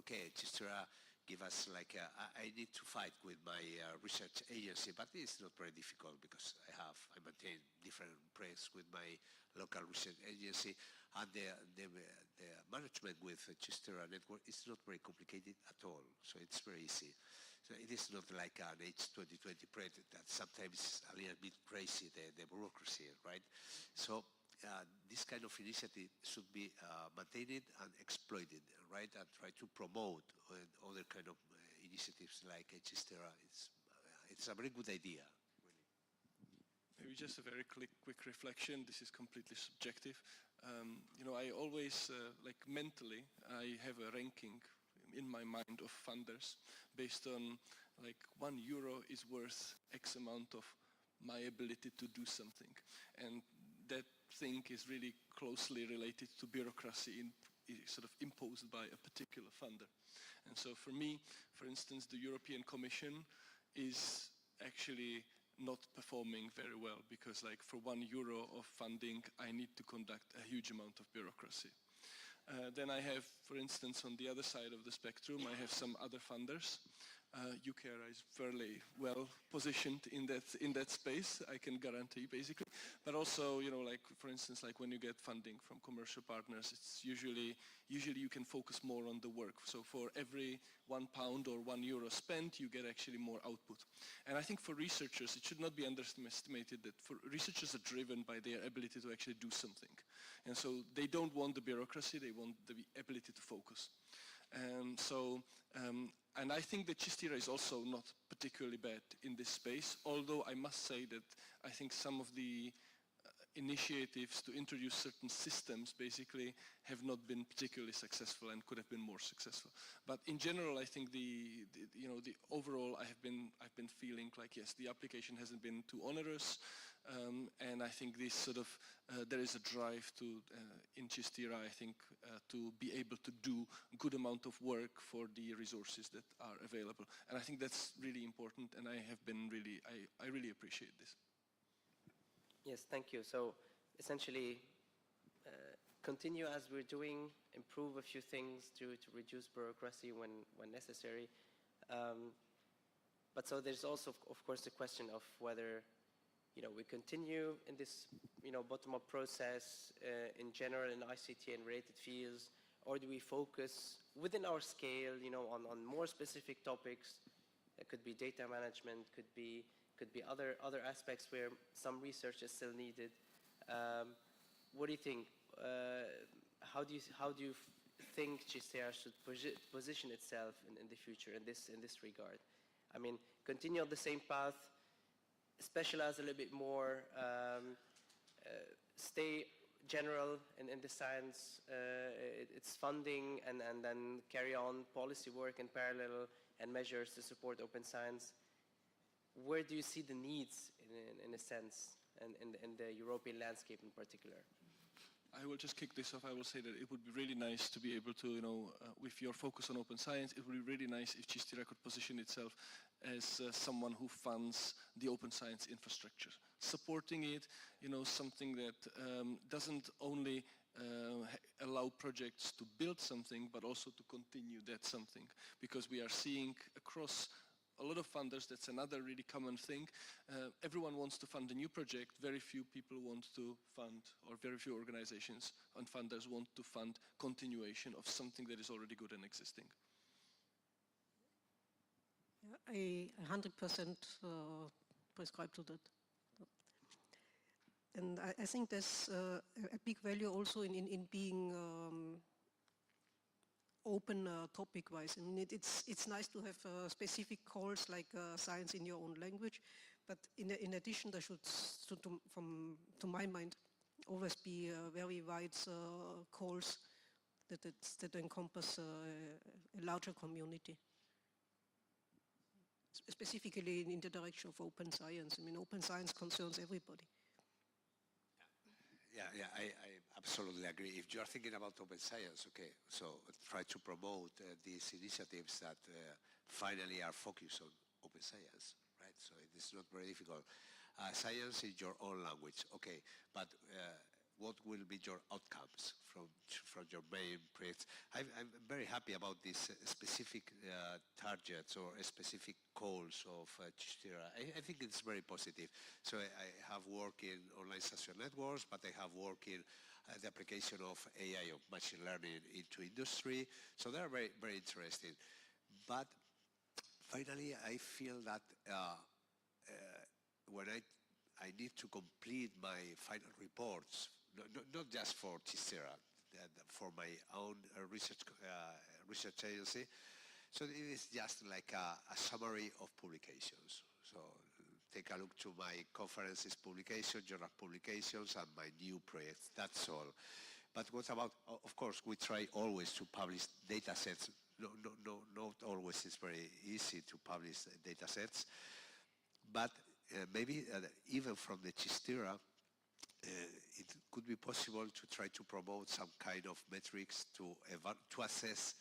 CHIST-ERA give us like, I need to fight with my research agency, but it's not very difficult because I maintain different projects with my local research agency, and the management with CHIST-ERA network is not very complicated at all, so it's very easy. So it is not like an H2020 project that sometimes is a little bit crazy, the bureaucracy, right? So this kind of initiative should be maintained and exploited, right? And try to promote other kind of initiatives like CHIST-ERA. It's a very good idea. Maybe just a very quick reflection. This is completely subjective. I always, like mentally, I have a ranking in my mind of funders based on like €1 is worth X amount of my ability to do something. And that thing is really closely related to bureaucracy sort of imposed by a particular funder. And so for me, for instance, the European Commission is actually not performing very well, because like for €1 of funding, I need to conduct a huge amount of bureaucracy. Then I have, for instance, on the other side of the spectrum, I have some other funders. CHIST-ERA is fairly well positioned in that space, I can guarantee, basically. But also, like for instance, like when you get funding from commercial partners, it's usually you can focus more on the work. So for every £1 or €1 spent, you get actually more output. And I think for researchers, it should not be underestimated that for researchers are driven by their ability to actually do something. And so they don't want the bureaucracy, they want the ability to focus. And I think that CHIST-ERA is also not particularly bad in this space, although I must say that I think some of the initiatives to introduce certain systems basically have not been particularly successful and could have been more successful. But in general, I think the overall I've been feeling like, yes, the application hasn't been too onerous, and I think this sort of there is a drive to in CHIST-ERA, I think, to be able to do a good amount of work for the resources that are available, and I think that's really important, and I really appreciate this. Yes, thank you. So essentially, continue as we're doing, improve a few things to reduce bureaucracy when necessary. But so there's also, of course, the question of whether we continue in this bottom-up process in general in ICT and related fields, or do we focus within our scale, on more specific topics? It could be data management, could be other aspects where some research is still needed. What do you think? How do you think CHIST-ERA should position itself in the future in this regard? I mean, continue on the same path, specialize a little bit more, stay general in the science, its funding, and then carry on policy work in parallel and measures to support open science. Where do you see the needs, in a sense, and in the European landscape in particular? I will just kick this off. I will say that it would be really nice to be able to, with your focus on open science, it would be really nice if CHIST-ERA could position itself as someone who funds the open science infrastructure. Supporting it, something that doesn't only allow projects to build something, but also to continue that something. Because we are seeing across a lot of funders, that's another really common thing. Everyone wants to fund a new project. Very few people want to fund, or very few organizations and funders want to fund continuation of something that is already good and existing. Yeah, I 100% prescribe to that. And I think there's a big value also in being open topic-wise. I mean, it's nice to have specific calls like science in your own language, but in addition, there should, to my mind, always be very wide calls that encompass a larger community. Specifically in the direction of open science. I mean, open science concerns everybody. Yeah, I absolutely agree. If you're thinking about open science, okay, so try to promote these initiatives that finally are focused on open science, right? So it is not very difficult. Science in your own language, okay, but what will be your outcomes from your main projects? I'm very happy about these specific targets or specific calls of CHIST-ERA. I think it's very positive. So I have worked in online social networks, but I have worked in the application of AI, of machine learning into industry. So they're very, very interesting. But finally, I feel that when I need to complete my final reports, not just for CHIST-ERA, for my own research agency. So it is just like a summary of publications. So take a look to my conferences publications, journal publications, and my new projects. That's all. But what about, of course, we try always to publish data sets. Not always it's very easy to publish data sets. But maybe even from the CHIST-ERA, it could be possible to try to promote some kind of metrics to assess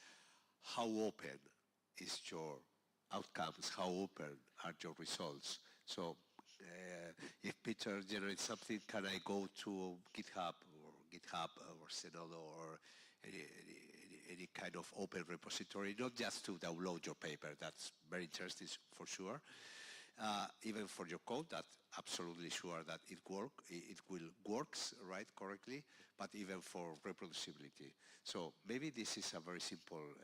how open is your outcomes, how open are your results. So if Peter generates something, can I go to GitHub or Zenodo or any kind of open repository, not just to download your paper, that's very interesting for sure. Even for your code, that's absolutely sure that it will works right correctly, but even for reproducibility. So maybe this is a very simple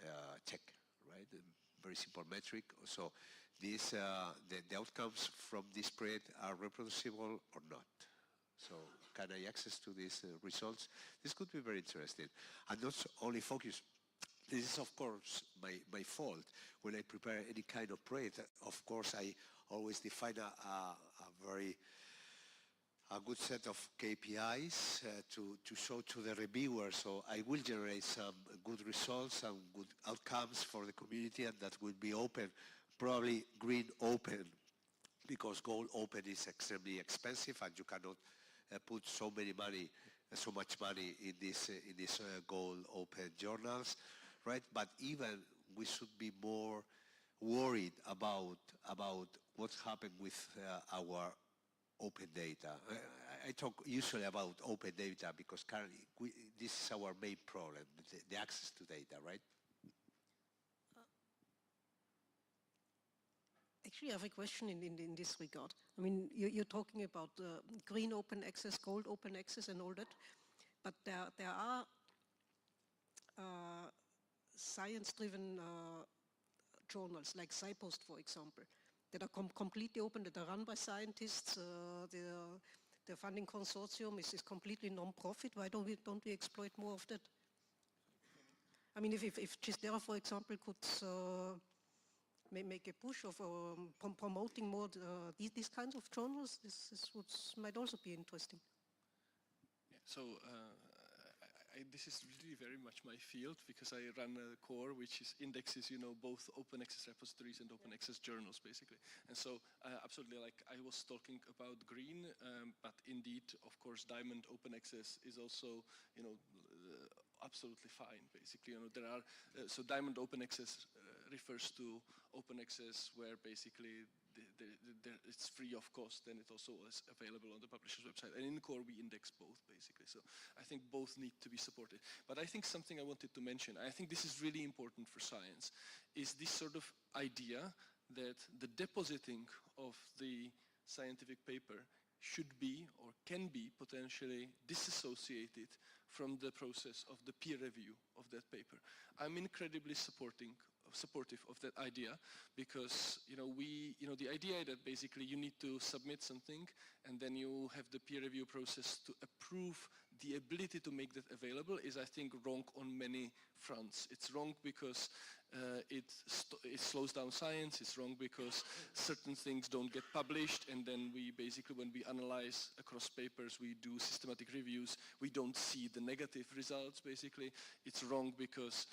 check, right? A very simple metric. So these the outcomes from this project are reproducible or not. So can I access to these results? This could be very interesting. And not only focus. This is, of course, my fault. When I prepare any kind of project, of course, I always define a good set of KPIs to show to the reviewer. So I will generate some good results and good outcomes for the community, and that will be open, probably green open, because gold open is extremely expensive, and you cannot put so much money in this gold open journals, right? But even we should be more worried about what's happened with our open data. I talk usually about open data because currently this is our main problem, the access to data, right? Actually, I have a question in this regard. I mean, you're talking about green open access, gold open access and all that, but there are science-driven journals like SciPost, for example, that are completely open, that are run by scientists. The funding consortium is completely non-profit. Why don't we exploit more of that? I mean, if CHIST-ERA, for example, could make a push of promoting more these kinds of journals, this might also be interesting. So this is really very much my field because I run a core which indexes, both open access repositories and open access journals, basically. And so, absolutely, like I was talking about green, but indeed, of course, Diamond open access is also, absolutely fine. Basically, there are so Diamond open access refers to open access where basically it's free of cost, and it also is available on the publisher's website. And in core, we index both, basically. So I think both need to be supported. But I think something I wanted to mention, I think this is really important for science, is this sort of idea that the depositing of the scientific paper should be or can be potentially disassociated from the process of the peer review of that paper. I'm incredibly supportive of that idea because the idea that basically you need to submit something and then you have the peer review process to approve the ability to make that available is, I think, wrong on many fronts. It's wrong because it slows down science. It's wrong because certain things don't get published, and then we basically, when we analyze across papers, we do systematic reviews, we don't see the negative results, basically. It's wrong because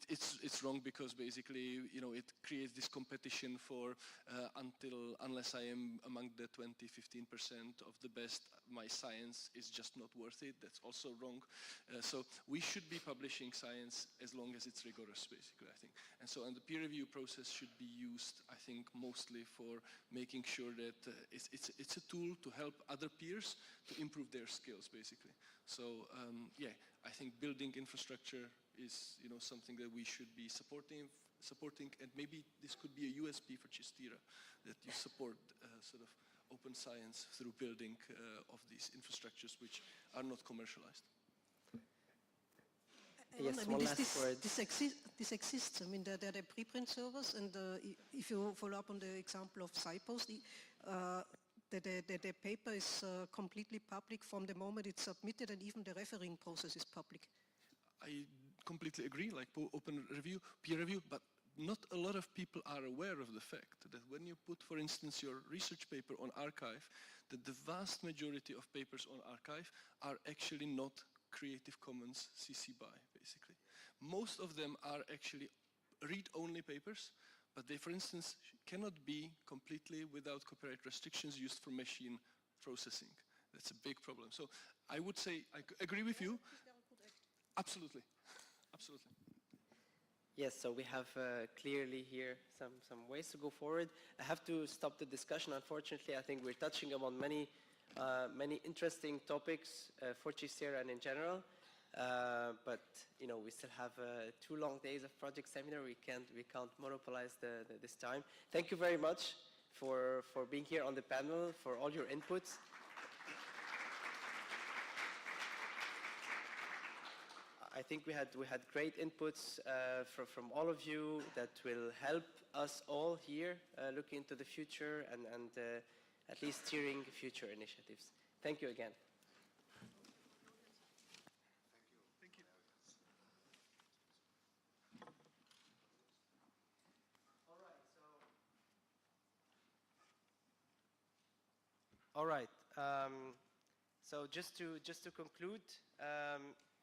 it's wrong because basically, it creates this competition for unless I am among the 20-15% of the best, my science is just not worth it. That's also wrong. So we should be publishing science as long as it's rigorous, basically, I think. And so, the peer review process should be used, I think, mostly for making sure that it's a tool to help other peers to improve their skills, basically. So, yeah, I think building infrastructure is, something that we should be supporting, and maybe this could be a USP for CHIST-ERA, that you support sort of open science through building of these infrastructures which are not commercialized. Yes, I mean, one last word. this exists. I mean, there are preprint servers, and if you follow up on the example of SciPost, the paper is completely public from the moment it's submitted, and even the refereeing process is public. I completely agree, like open review, peer review, but not a lot of people are aware of the fact that when you put, for instance, your research paper on archive, that the vast majority of papers on archive are actually not Creative Commons CC BY, basically. Most of them are actually read-only papers, but they, for instance, cannot be completely without copyright restrictions used for machine processing. That's a big problem. So I would say, I agree with you. Absolutely, absolutely. Yes, so we have clearly here some ways to go forward. I have to stop the discussion, unfortunately. I think we're touching upon many interesting topics for CHIST-ERA and in general. But we still have 2 long days of project seminar. We can't monopolize this time. Thank you very much for being here on the panel, for all your inputs. I think we had great inputs from all of you that will help us all here look into the future and at least steering future initiatives. Thank you again. Thank you. All right. So just to conclude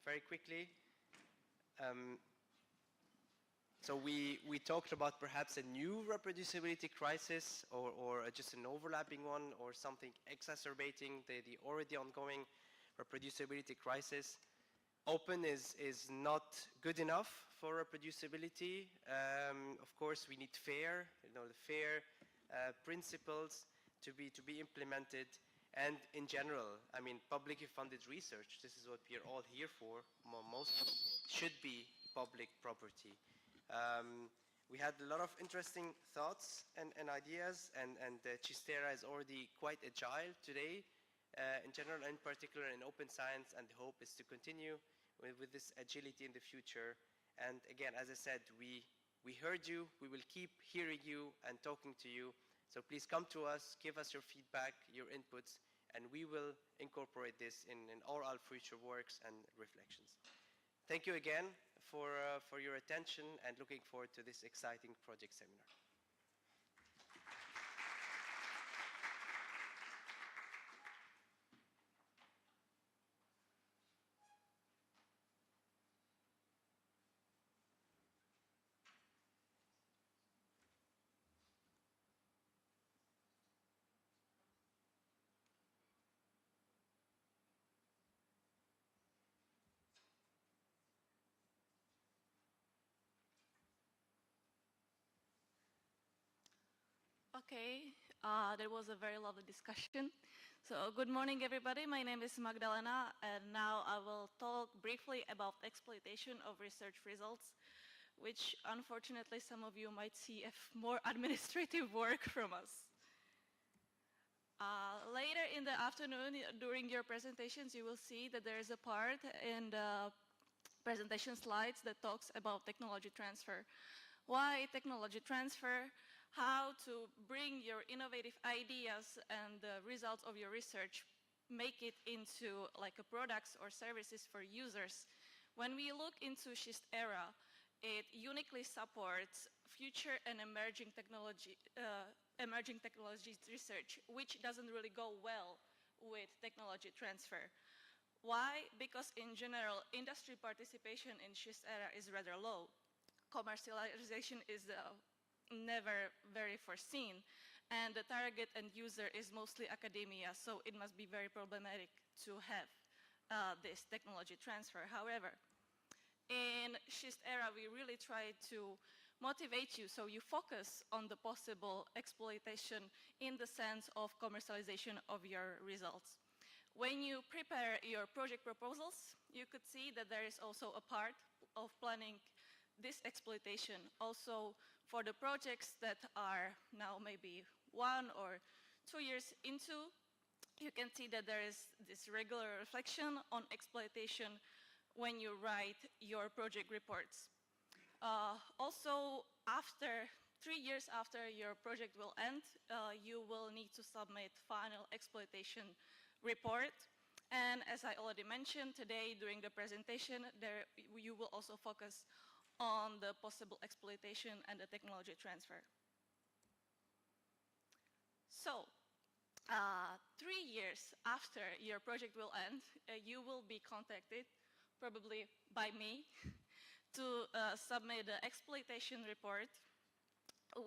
very quickly. So we talked about perhaps a new reproducibility crisis or just an overlapping one or something exacerbating the already ongoing reproducibility crisis. Open is not good enough for reproducibility. Of course, we need fair, the fair principles to be implemented. And in general, I mean, publicly funded research, this is what we are all here for, most should be public property. We had a lot of interesting thoughts and ideas, and CHIST-ERA is already quite agile today, in general, and in particular in open science, and the hope is to continue with this agility in the future. And again, as I said, we heard you, we will keep hearing you and talking to you. So please come to us, give us your feedback, your inputs, and we will incorporate this in all our future works and reflections. Thank you again for your attention, and looking forward to this exciting project seminar. Okay, that was a very lovely discussion. So good morning, everybody. My name is Magdalena, and now I will talk briefly about exploitation of research results, which unfortunately some of you might see as more administrative work from us. Later in the afternoon, during your presentations, you will see that there is a part in the presentation slides that talks about technology transfer. Why technology transfer? How to bring your innovative ideas and the results of your research, make it into like a products or services for users. When we look into CHIST-ERA, it uniquely supports future and emerging technologies research, which doesn't really go well with technology transfer. Why? Because in general, industry participation in CHIST-ERA is rather low. Commercialization is never very foreseen, and the target end user is mostly academia, so it must be very problematic to have this technology transfer. However, in CHIST-ERA, we really try to motivate you so you focus on the possible exploitation in the sense of commercialization of your results. When you prepare your project proposals, you could see that there is also a part of planning this exploitation. Also, for the projects that are now maybe 1 or 2 years into, you can see that there is this regular reflection on exploitation when you write your project reports. Also, after 3 years after your project will end, you will need to submit final exploitation report. And as I already mentioned today during the presentation, you will also focus on the possible exploitation and the technology transfer. So, 3 years after your project will end, you will be contacted, probably by me, to submit the exploitation report,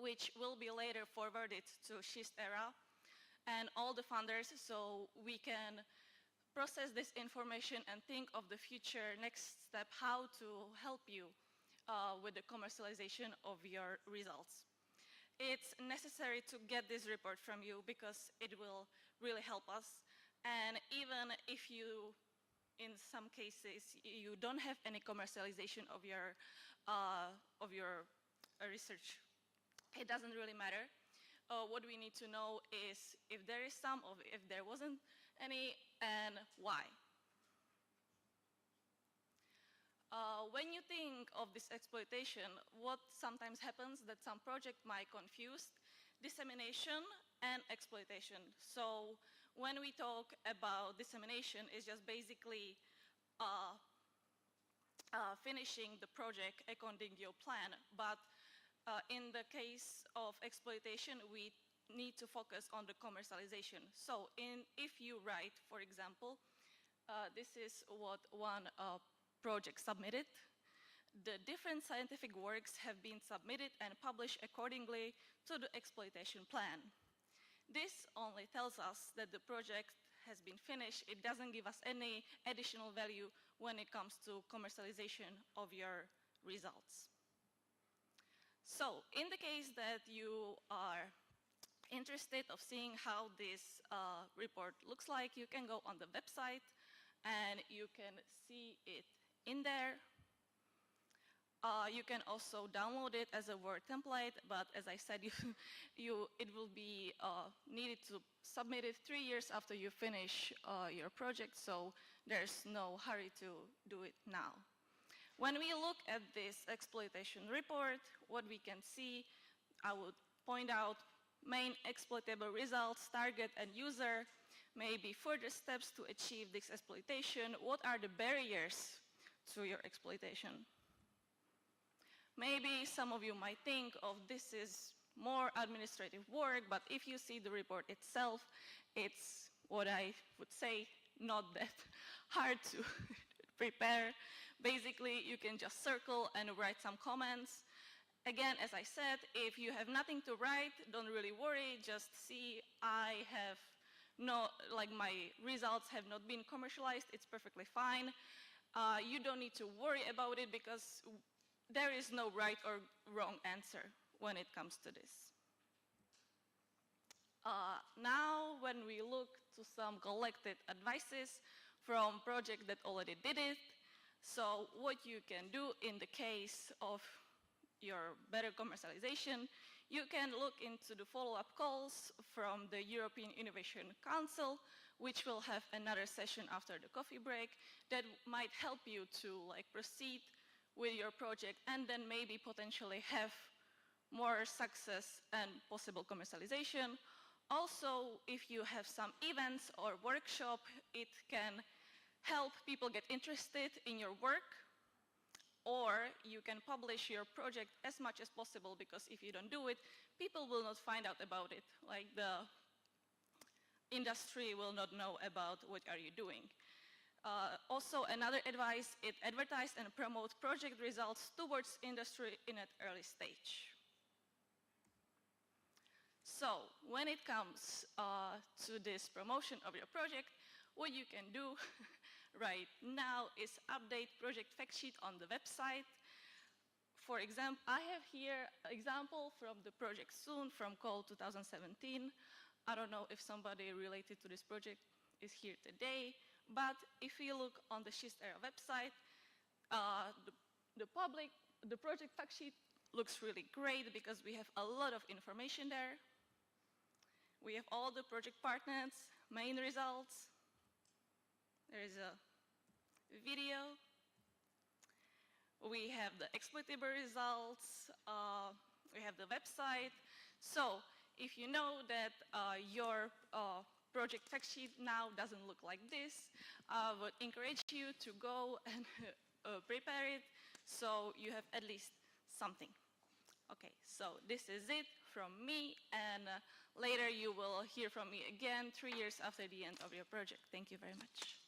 which will be later forwarded to CHIST-ERA and all the funders, so we can process this information and think of the future next step, how to help you with the commercialization of your results. It's necessary to get this report from you because it will really help us. And even if you, in some cases, you don't have any commercialization of your research, it doesn't really matter. What we need to know is if there is some, or if there wasn't any, and why. When you think of this exploitation, what sometimes happens that some projects might confuse dissemination and exploitation. So when we talk about dissemination, it's just basically finishing the project according to your plan. But in the case of exploitation, we need to focus on the commercialization. So if you write, for example, this is what one project submitted. The different scientific works have been submitted and published accordingly to the exploitation plan. This only tells us that the project has been finished. It doesn't give us any additional value when it comes to commercialization of your results. So in the case that you are interested of seeing how this report looks like, you can go on the website and you can see it in there. You can also download it as a Word template, but as I said, it will be needed to submit it 3 years after you finish your project, so there's no hurry to do it now. When we look at this exploitation report, what we can see, I would point out main exploitable results, target and user, maybe further steps to achieve this exploitation. What are the barriers to your exploitation? Maybe some of you might think of this is more administrative work, but if you see the report itself, it's what I would say not that hard to prepare. Basically, you can just circle and write some comments. Again, as I said, if you have nothing to write, don't really worry, just see I have my results have not been commercialized, it's perfectly fine. You don't need to worry about it because there is no right or wrong answer when it comes to this. Now, when we look to some collected advices from projects that already did it, so what you can do in the case of your better commercialization, you can look into the follow-up calls from the European Innovation Council, which will have another session after the coffee break that might help you to proceed with your project and then maybe potentially have more success and possible commercialization. Also, if you have some events or workshop, it can help people get interested in your work, or you can publish your project as much as possible, because if you don't do it, people will not find out about it. Like the industry will not know about what are you doing. Also, another advice is advertise and promote project results towards industry in an early stage. So, when it comes to this promotion of your project, what you can do right now is update project fact sheet on the website. For example, I have here an example from the project Soon from Call 2017. I don't know if somebody related to this project is here today, but if you look on the CHIST-ERA website, the project fact sheet looks really great because we have a lot of information there. We have all the project partners, main results. There is a video. We have the exploitable results. We have the website. So if you know that your project fact sheet now doesn't look like this, I would encourage you to go and prepare it so you have at least something. Okay, so this is it from me, and later you will hear from me again 3 years after the end of your project. Thank you very much.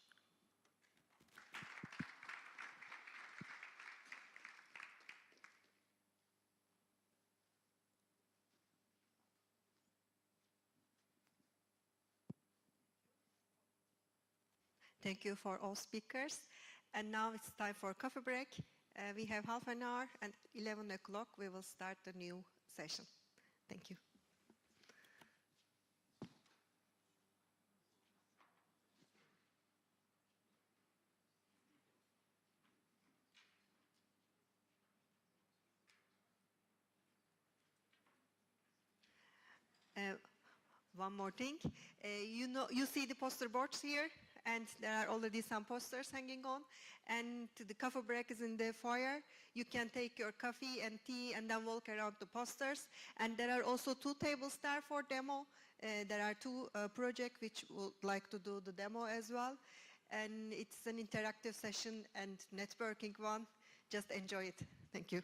Thank you for all speakers. And now it's time for coffee break. We have half an hour, and 11 o'clock we will start the new session. Thank you. One more thing, you see the poster boards here, and there are already some posters hanging on, and the coffee break is in the foyer. You can take your coffee and tea and then walk around the posters, and there are also 2 tables there for demo. There are 2 projects which would like to do the demo as well, and it's an interactive session and networking one. Just enjoy it. Thank you.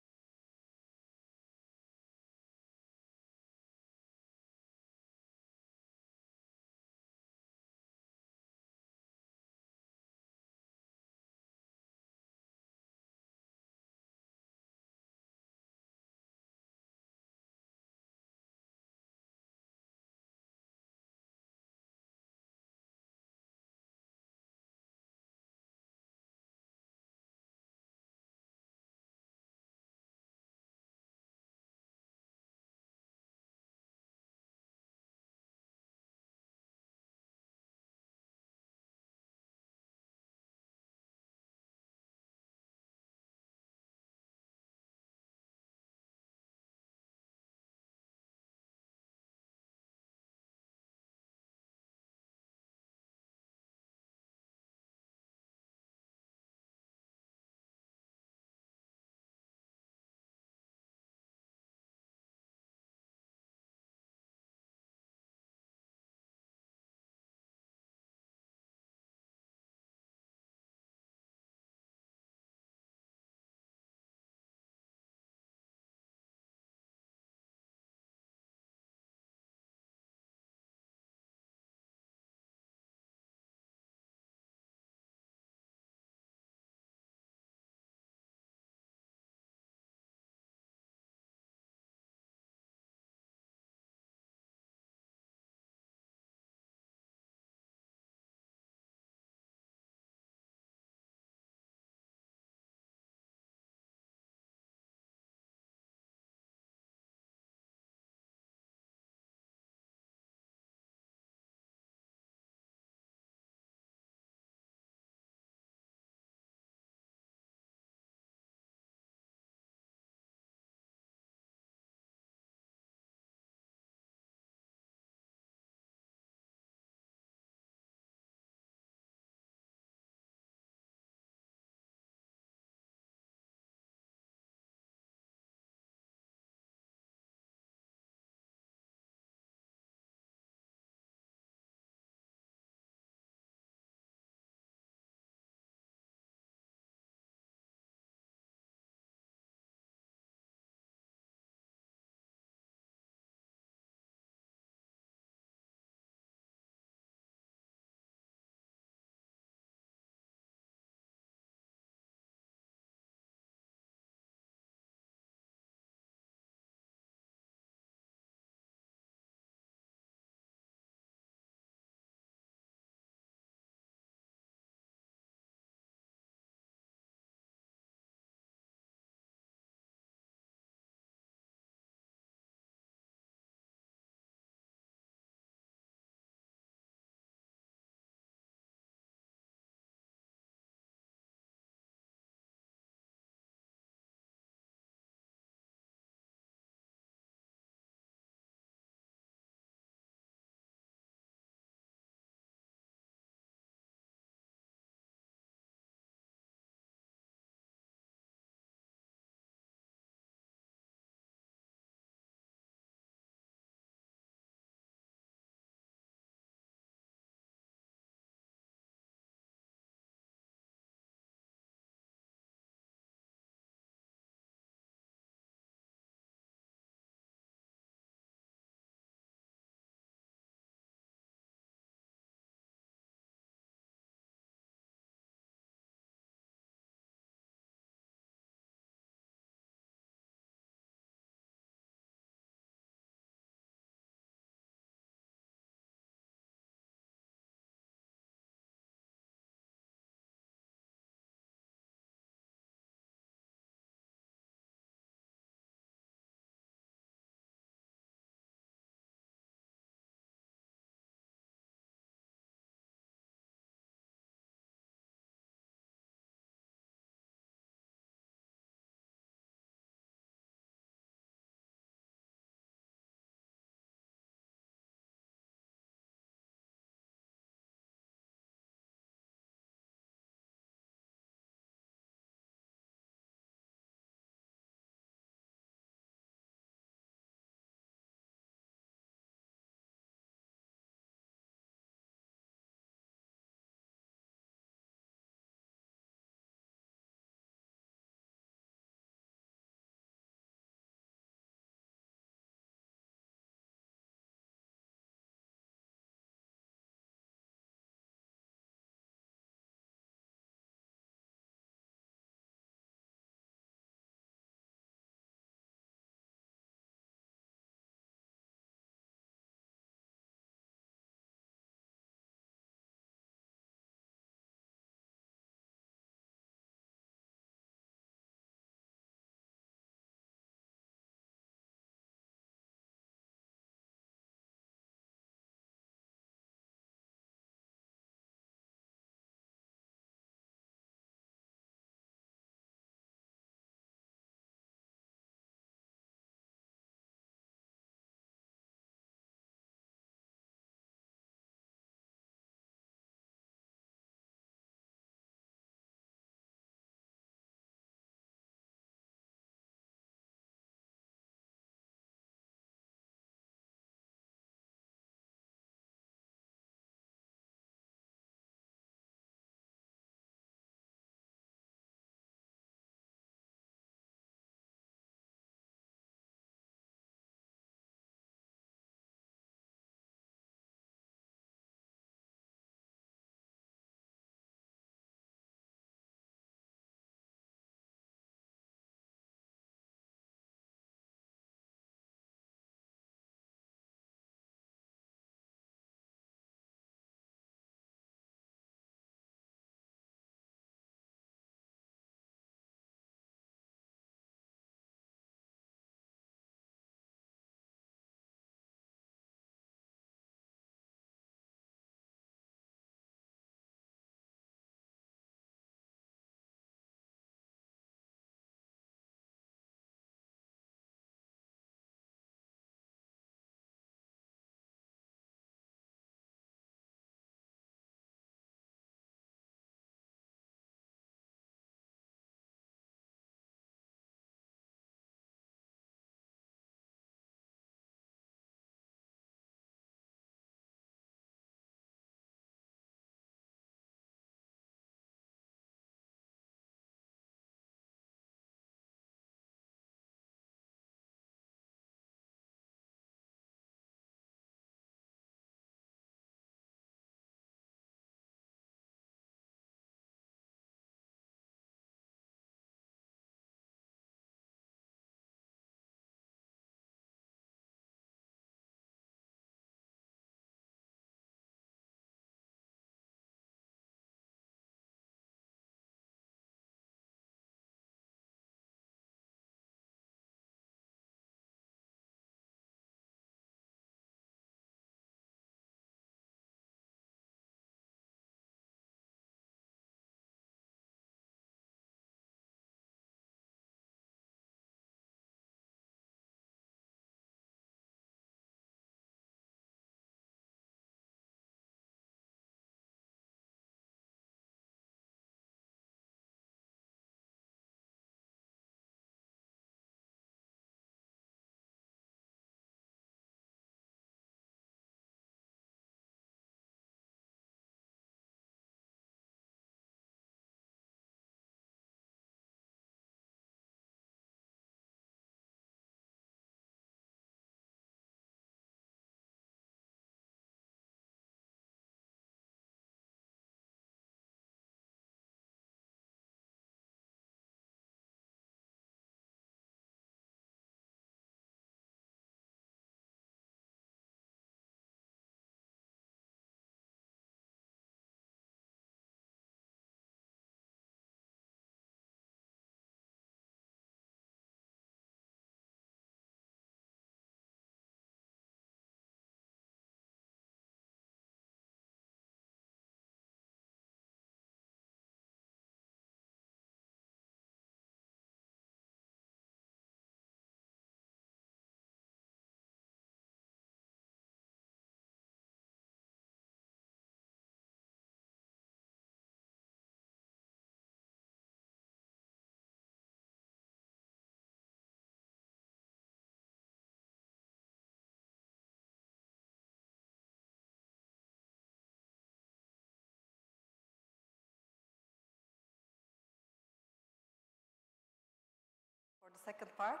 second part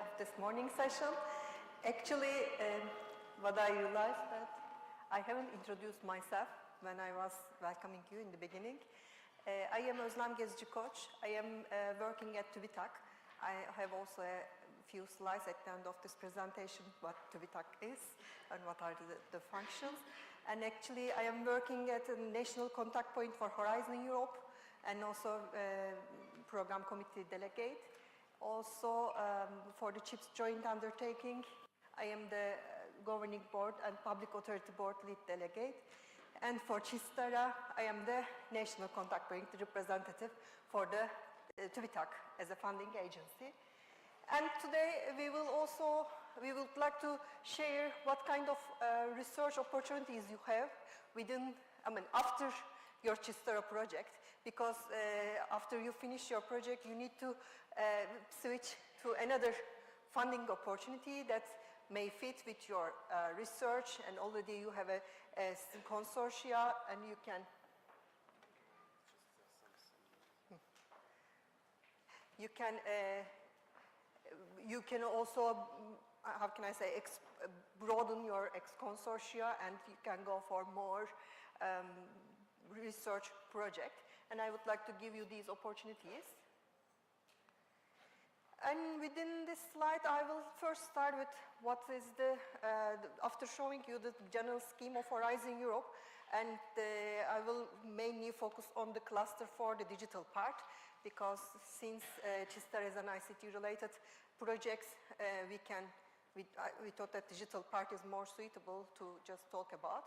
of this morning session. Actually, what I realized that I haven't introduced myself when I was welcoming you in the beginning. I am Özlem Gezici Koç. I am working at TÜBİTAK. I have also a few slides at the end of this presentation what TÜBİTAK is and what are the functions. And actually, I am working at a national contact point for Horizon Europe and also program committee delegate. Also, for the CHIPS joint undertaking, I am the governing board and public authority board lead delegate. And for CHIST-ERA, I am the national contact point representative for the TÜBİTAK as a funding agency. And today we would like to share what kind of research opportunities you have after your CHIST-ERA project, because after you finish your project, you need to switch to another funding opportunity that may fit with your research, and already you have a consortia, and you can also, how can I say, broaden your consortia, and you can go for more research project. And I would like to give you these opportunities. And within this slide, I will first start with what is after showing you the general scheme of Horizon Europe, and I will mainly focus on the cluster for the digital part, because since CHIST-ERA is an ICT-related projects, we thought that digital part is more suitable to just talk about.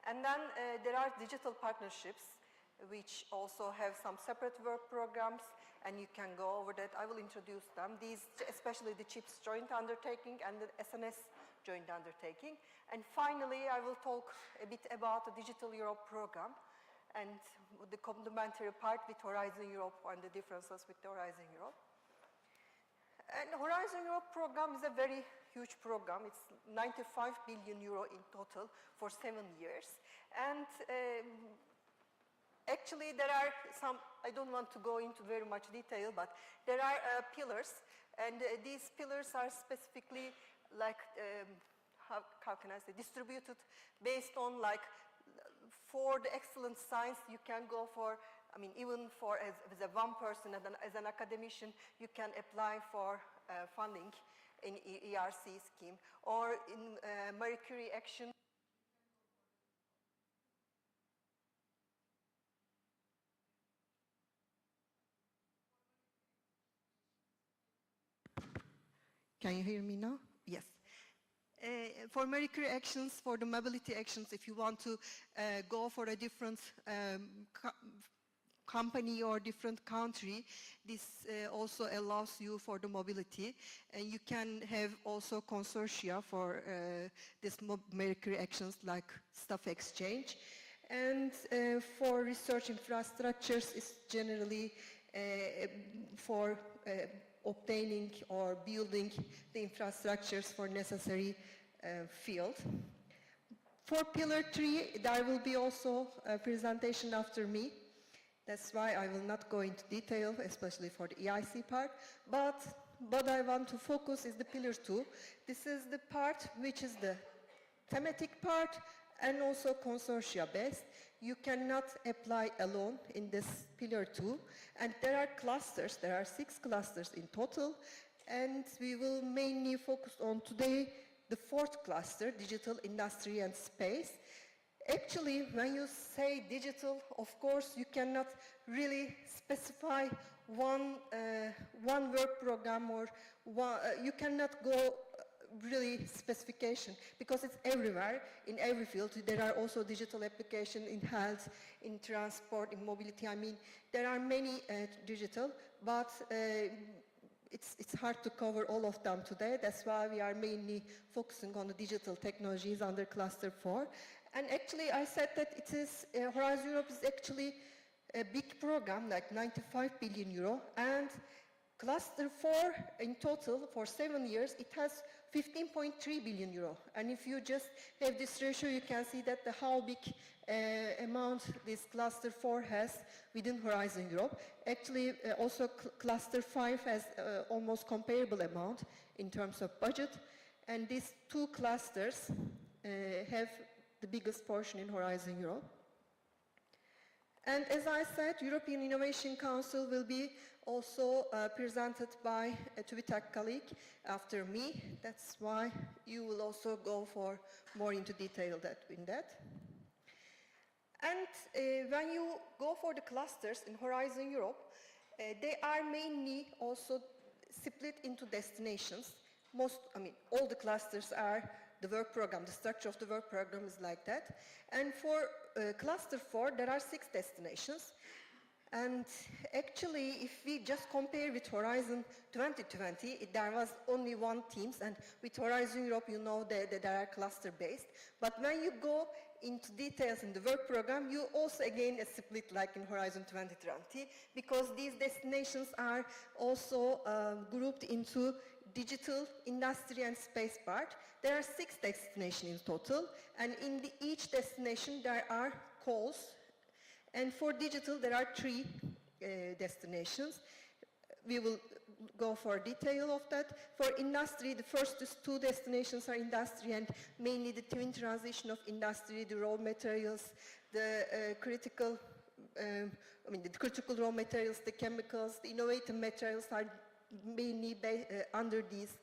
And then there are digital partnerships, which also have some separate work programs, and you can go over that. I will introduce them. These, especially the CHIPS joint undertaking and the SNS joint undertaking. And finally, I will talk a bit about the Digital Europe program and the complementary part with Horizon Europe and the differences with the Horizon Europe. And Horizon Europe program is a very huge program. It's 95 billion euro in total for 7 years. And actually, there are some, I don't want to go into very much detail, but there are pillars, and these pillars are specifically like, how can I say, distributed based on like, for the excellent science, you can go for, even for as a one person, as an academician, you can apply for funding in ERC scheme, or in Marie Curie Action. Can you hear me now? Yes. For Marie Curie actions, for the mobility actions, if you want to go for a different company or different country, this also allows you for the mobility. And you can have also consortia for this Marie Curie actions like staff exchange. And for research infrastructures, it's generally for obtaining or building the infrastructures for necessary field. For Pillar 3, there will be also a presentation after me. That's why I will not go into detail, especially for the EIC part. But what I want to focus is the Pillar 2. This is the part which is the thematic part and also consortia based. You cannot apply alone in this Pillar 2. And there are clusters, there are 6 clusters in total. And we will mainly focus on today the 4th cluster, digital, industry, and space. Actually, when you say digital, of course, you cannot really specify one work program, or you cannot go really specification, because it's everywhere, in every field. There are also digital applications in health, in transport, in mobility. There are many digital, but it's hard to cover all of them today. That's why we are mainly focusing on the digital technologies under Cluster 4. And actually, I said that it is, Horizon Europe is actually a big program, like 95 billion euro, and Cluster 4 in total, for 7 years, it has 15.3 billion euro. And if you just have this ratio, you can see that how big amount this cluster 4 has within Horizon Europe. Actually, also cluster 5 has almost comparable amount in terms of budget. And these two clusters have the biggest portion in Horizon Europe. And as I said, European Innovation Council will be also presented by a TÜBİTAK colleague after me. That's why you will also go for more into detail in that. And when you go for the clusters in Horizon Europe, they are mainly also split into destinations. All the clusters are the work program, the structure of the work program is like that. And for cluster 4, there are 6 destinations. And actually, if we just compare with Horizon 2020, there was only one team, and with Horizon Europe, you know that there are cluster-based. But when you go into details in the work program, you also again split like in Horizon 2020, because these destinations are also grouped into digital, industry, and space part. There are 6 destinations in total, and in each destination there are calls. And for digital, there are 3 destinations. We will go for detail of that. For industry, the first 2 destinations are industry, and mainly the twin transition of industry, the raw materials, the critical raw materials, the chemicals, the innovative materials are mainly under these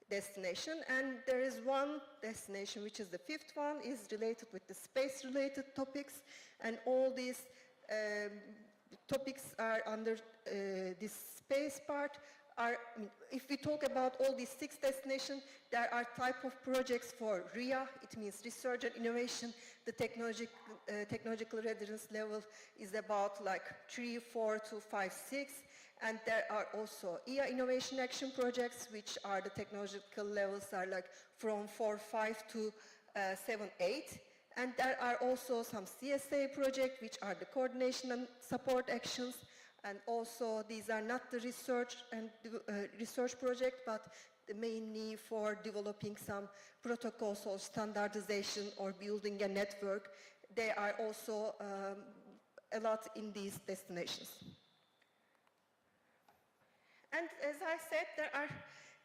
destination. And there is one destination, which is the 5th one, is related with the space-related topics, and all these topics are under this space part. If we talk about all these 6 destinations, there are type of projects for RIA, it means research and innovation. The technological readiness level is about like 3, 4 to 5, 6. And there are also EA innovation action projects, which are the technological levels are like from 4, 5 to 7, 8. And there are also some CSA projects, which are the coordination and support actions. And also these are not the research and research project, but mainly for developing some protocols or standardization or building a network. They are also a lot in these destinations. And as I said, there are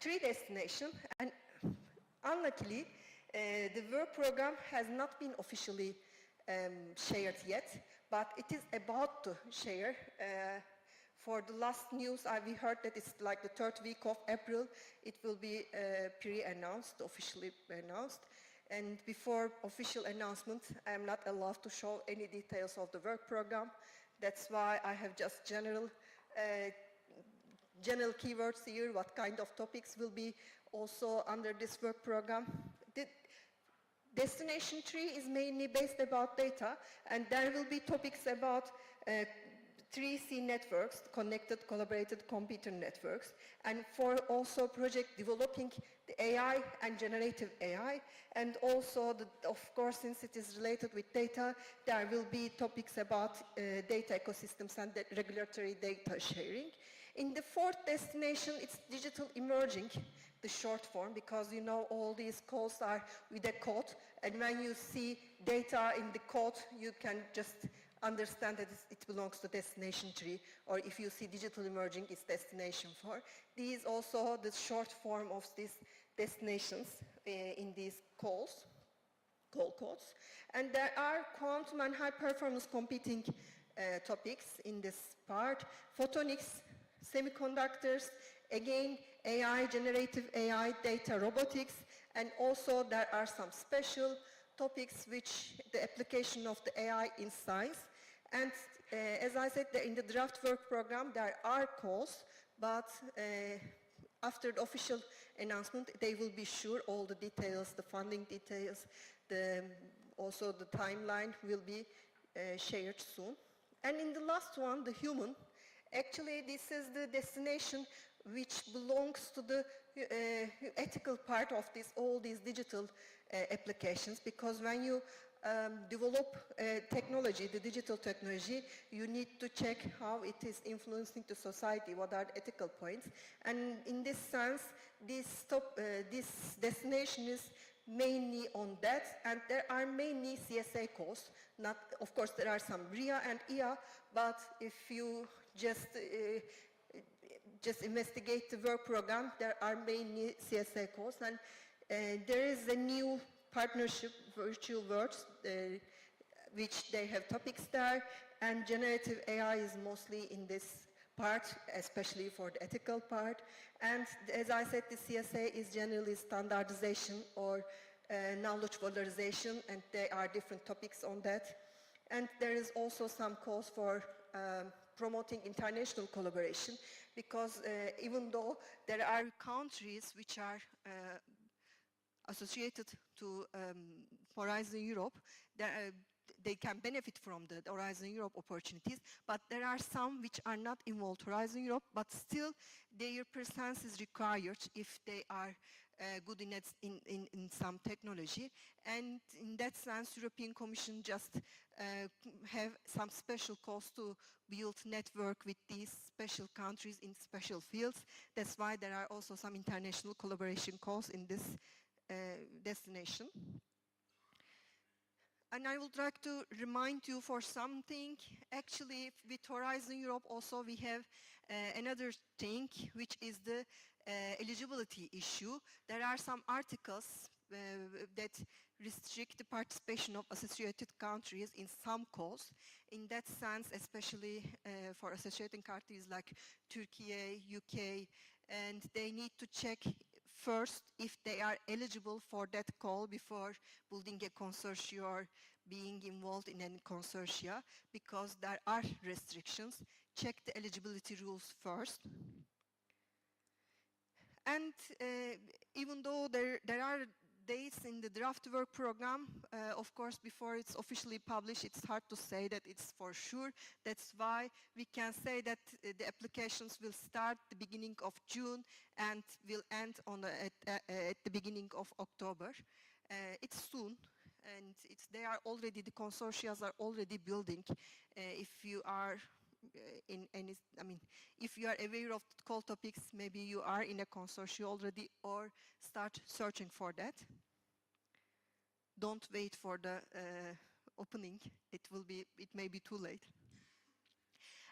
3 destinations, and unluckily, the work program has not been officially shared yet, but it is about to share. For the last news, we heard that it's like the 3rd week of April. It will be pre-announced, officially announced. And before official announcement, I am not allowed to show any details of the work program. That's why I have just general keywords here, what kind of topics will be also under this work program. The destination 3 is mainly based about data, and there will be topics about 3C networks, connected, collaborated computer networks, and for also project developing the AI and generative AI, and also, of course, since it is related with data, there will be topics about data ecosystems and regulatory data sharing. In the 4th destination, it's digital emerging, the short form, because you know all these calls are with a code, and when you see data in the code, you can just understand that it belongs to destination 3, or if you see digital emerging, it's destination 4. These also the short form of these destinations in these call codes. And there are quantum and high performance computing topics in this part. Photonics, semiconductors, again, AI, generative AI, data robotics, and also there are some special topics which the application of the AI in science. And as I said, in the draft work program, there are calls, but after the official announcement, they will be sure all the details, the funding details, also the timeline will be shared soon. And in the last one, the human, actually this is the destination which belongs to the ethical part of all these digital applications, because when you develop technology, the digital technology, you need to check how it is influencing the society, what are the ethical points. And in this sense, this destination is mainly on that, and there are mainly CSA calls. Not, of course, there are some RIA and IA, but if you just investigate the work program, there are mainly CSA calls, and there is a new partnership, Virtual Words, which they have topics there, and generative AI is mostly in this part, especially for the ethical part. And as I said, the CSA is generally standardization or knowledge valorization, and there are different topics on that. And there is also some calls for promoting international collaboration, because even though there are countries which are associated to Horizon Europe, they can benefit from the Horizon Europe opportunities, but there are some which are not involved Horizon Europe, but still their presence is required if they are good in some technology. And in that sense, European Commission just have some special calls to build network with these special countries in special fields. That's why there are also some international collaboration calls in this destination. And I would like to remind you for something. Actually, with Horizon Europe also we have another thing, which is the eligibility issue. There are some articles that restrict the participation of associated countries in some calls. In that sense, especially for associated countries like Turkey, UK, and they need to check first if they are eligible for that call before building a consortium or being involved in any consortia, because there are restrictions. Check the eligibility rules first. And even though there are dates in the draft work program, of course, before it's officially published, it's hard to say that it's for sure. That's why we can say that the applications will start the beginning of June and will end on at the beginning of October. It's soon, and they are already, the consortia are already building. If you are if you are aware of the call topics, maybe you are in a consortium already, or start searching for that. Don't wait for the opening. It may be too late.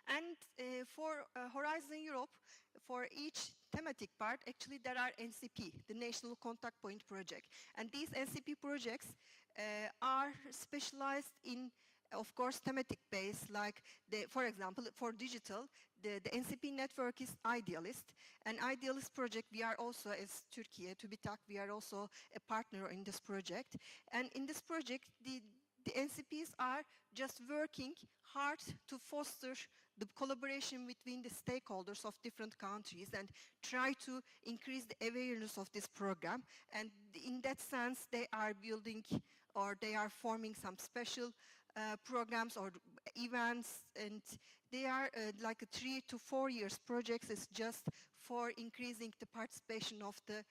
And for Horizon Europe, for each thematic part, actually there are NCP, the National Contact Point Project. And these NCP projects are specialized in, of course, thematic base, like, for example, for digital, the NCP network is Idealist. And Idealist project, we are also, as Turkey, TÜBİTAK, we are also a partner in this project. And in this project, the NCPs are just working hard to foster the collaboration between the stakeholders of different countries and try to increase the awareness of this program. And in that sense, they are building, or they are forming some special programs or events, and they are like a 3 to 4 years projects. Is just for increasing the participation of the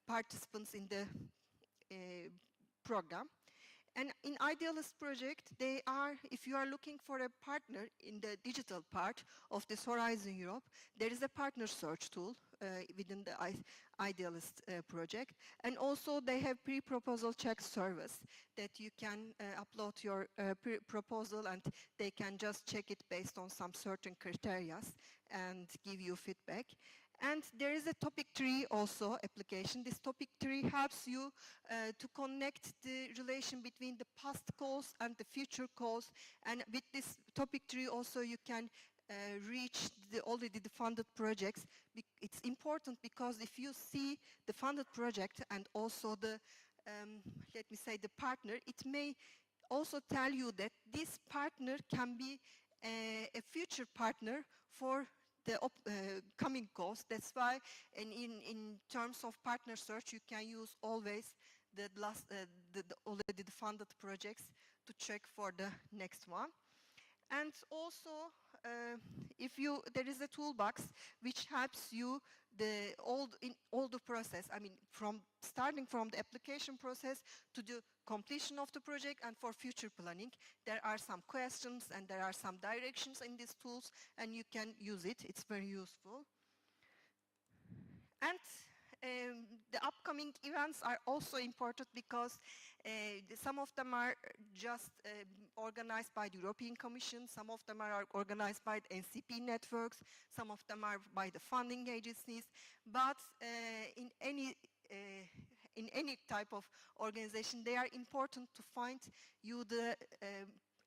participants in the program. And in Idealist project, they are, if you are looking for a partner in the digital part of this Horizon Europe, there is a partner search tool within the Idealist project. And also they have pre-proposal check service that you can upload your proposal, and they can just check it based on some certain criteria and give you feedback. And there is a topic tree also application. This topic tree helps you to connect the relation between the past calls and the future calls. And with this topic tree also you can reach already the funded projects. It's important because if you see the funded project and also the, let me say, the partner, it may also tell you that this partner can be a future partner for the coming calls. That's why in terms of partner search, you can use always the already the funded projects to check for the next one. And also, there is a toolbox which helps you in all the process. I mean, starting from the application process to the completion of the project and for future planning. There are some questions and there are some directions in these tools, and you can use it. It's very useful. And the upcoming events are also important because some of them are just organized by the European Commission, some of them are organized by the NCP networks, some of them are by the funding agencies, but in any type of organization, they are important to find you the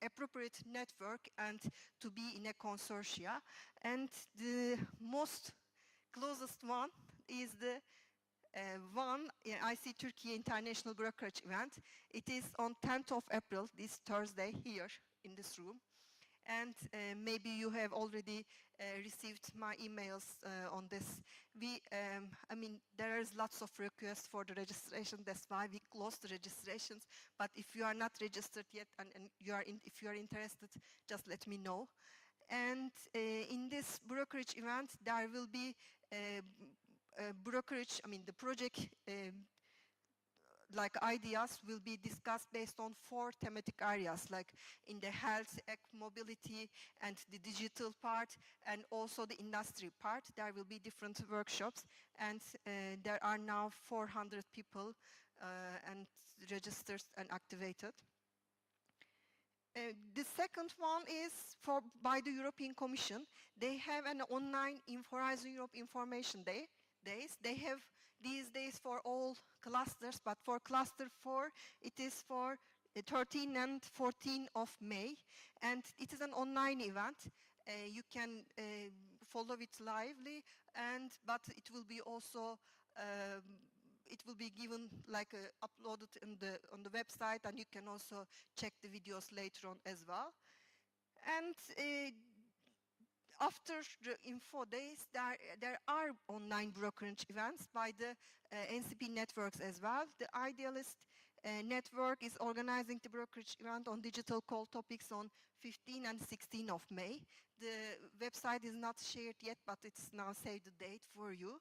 appropriate network and to be in a consortia. And the most closest one is the IC Turkey International Brokerage Event. It is on 10th of April, this Thursday, here in this room. And maybe you have already received my emails on this. I mean, there is lots of requests for the registration. That's why we closed the registrations. But if you are not registered yet and if you are interested, just let me know. And in this brokerage event, there will be brokerage, I mean, the project like ideas will be discussed based on 4 thematic areas, like in the health, mobility, and the digital part, and also the industry part. There will be different workshops, and there are now 400 people and registered and activated. The second one is by the European Commission. They have an online Horizon Europe Information Days. They have these days for all clusters, but for cluster 4, it is for 13 and 14 of May, and it is an online event. You can follow it lively, but it will be also it will be given like uploaded on the website, and you can also check the videos later on as well. And after the info days, there are online brokerage events by the NCP networks as well. The Idealist network is organizing the brokerage event on digital call topics on 15 and 16 of May. The website is not shared yet, but it's now saved the date for you.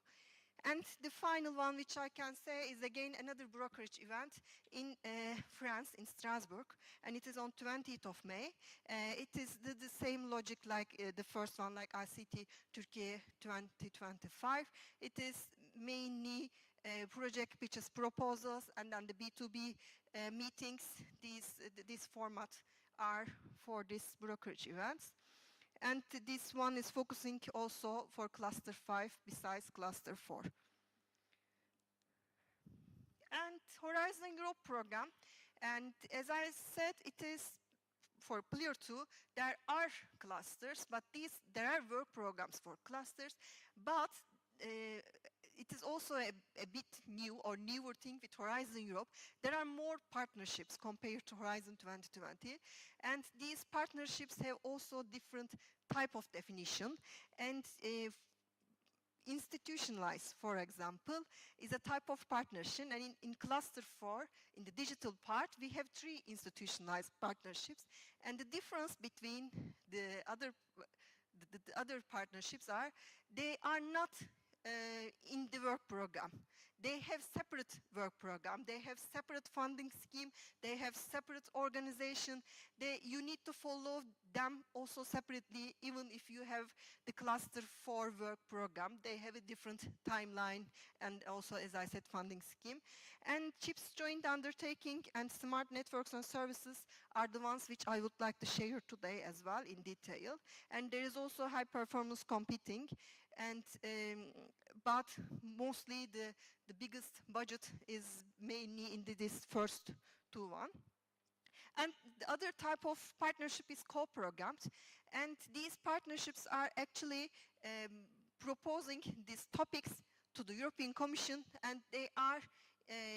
And the final one, which I can say, is again another brokerage event in France, in Strasbourg, and it is on 20th of May. It is the same logic like the first one, like ICT Turkey 2025. It is mainly project pitches, proposals, and then the B2B meetings. These formats are for these brokerage events. And this one is focusing also for cluster 5 besides cluster 4. And Horizon Europe program, and as I said, it is for Player 2, there are clusters, but there are work programs for clusters, but it is also a bit new or newer thing with Horizon Europe. There are more partnerships compared to Horizon 2020, and these partnerships have also different type of definition. And institutionalized, for example, is a type of partnership, and in cluster 4, in the digital part, we have 3 institutionalized partnerships, and the difference between the other partnerships are, they are not in the work program. They have separate work program, they have separate funding scheme, they have separate organization. You need to follow them also separately, even if you have the cluster 4 work program. They have a different timeline and also, as I said, funding scheme. And CHIPS joint undertaking and smart networks and services are the ones which I would like to share today as well in detail. And there is also high performance computing, and but mostly the biggest budget is mainly in this first 2 one. And the other type of partnership is co-programs, and these partnerships are actually proposing these topics to the European Commission, and they are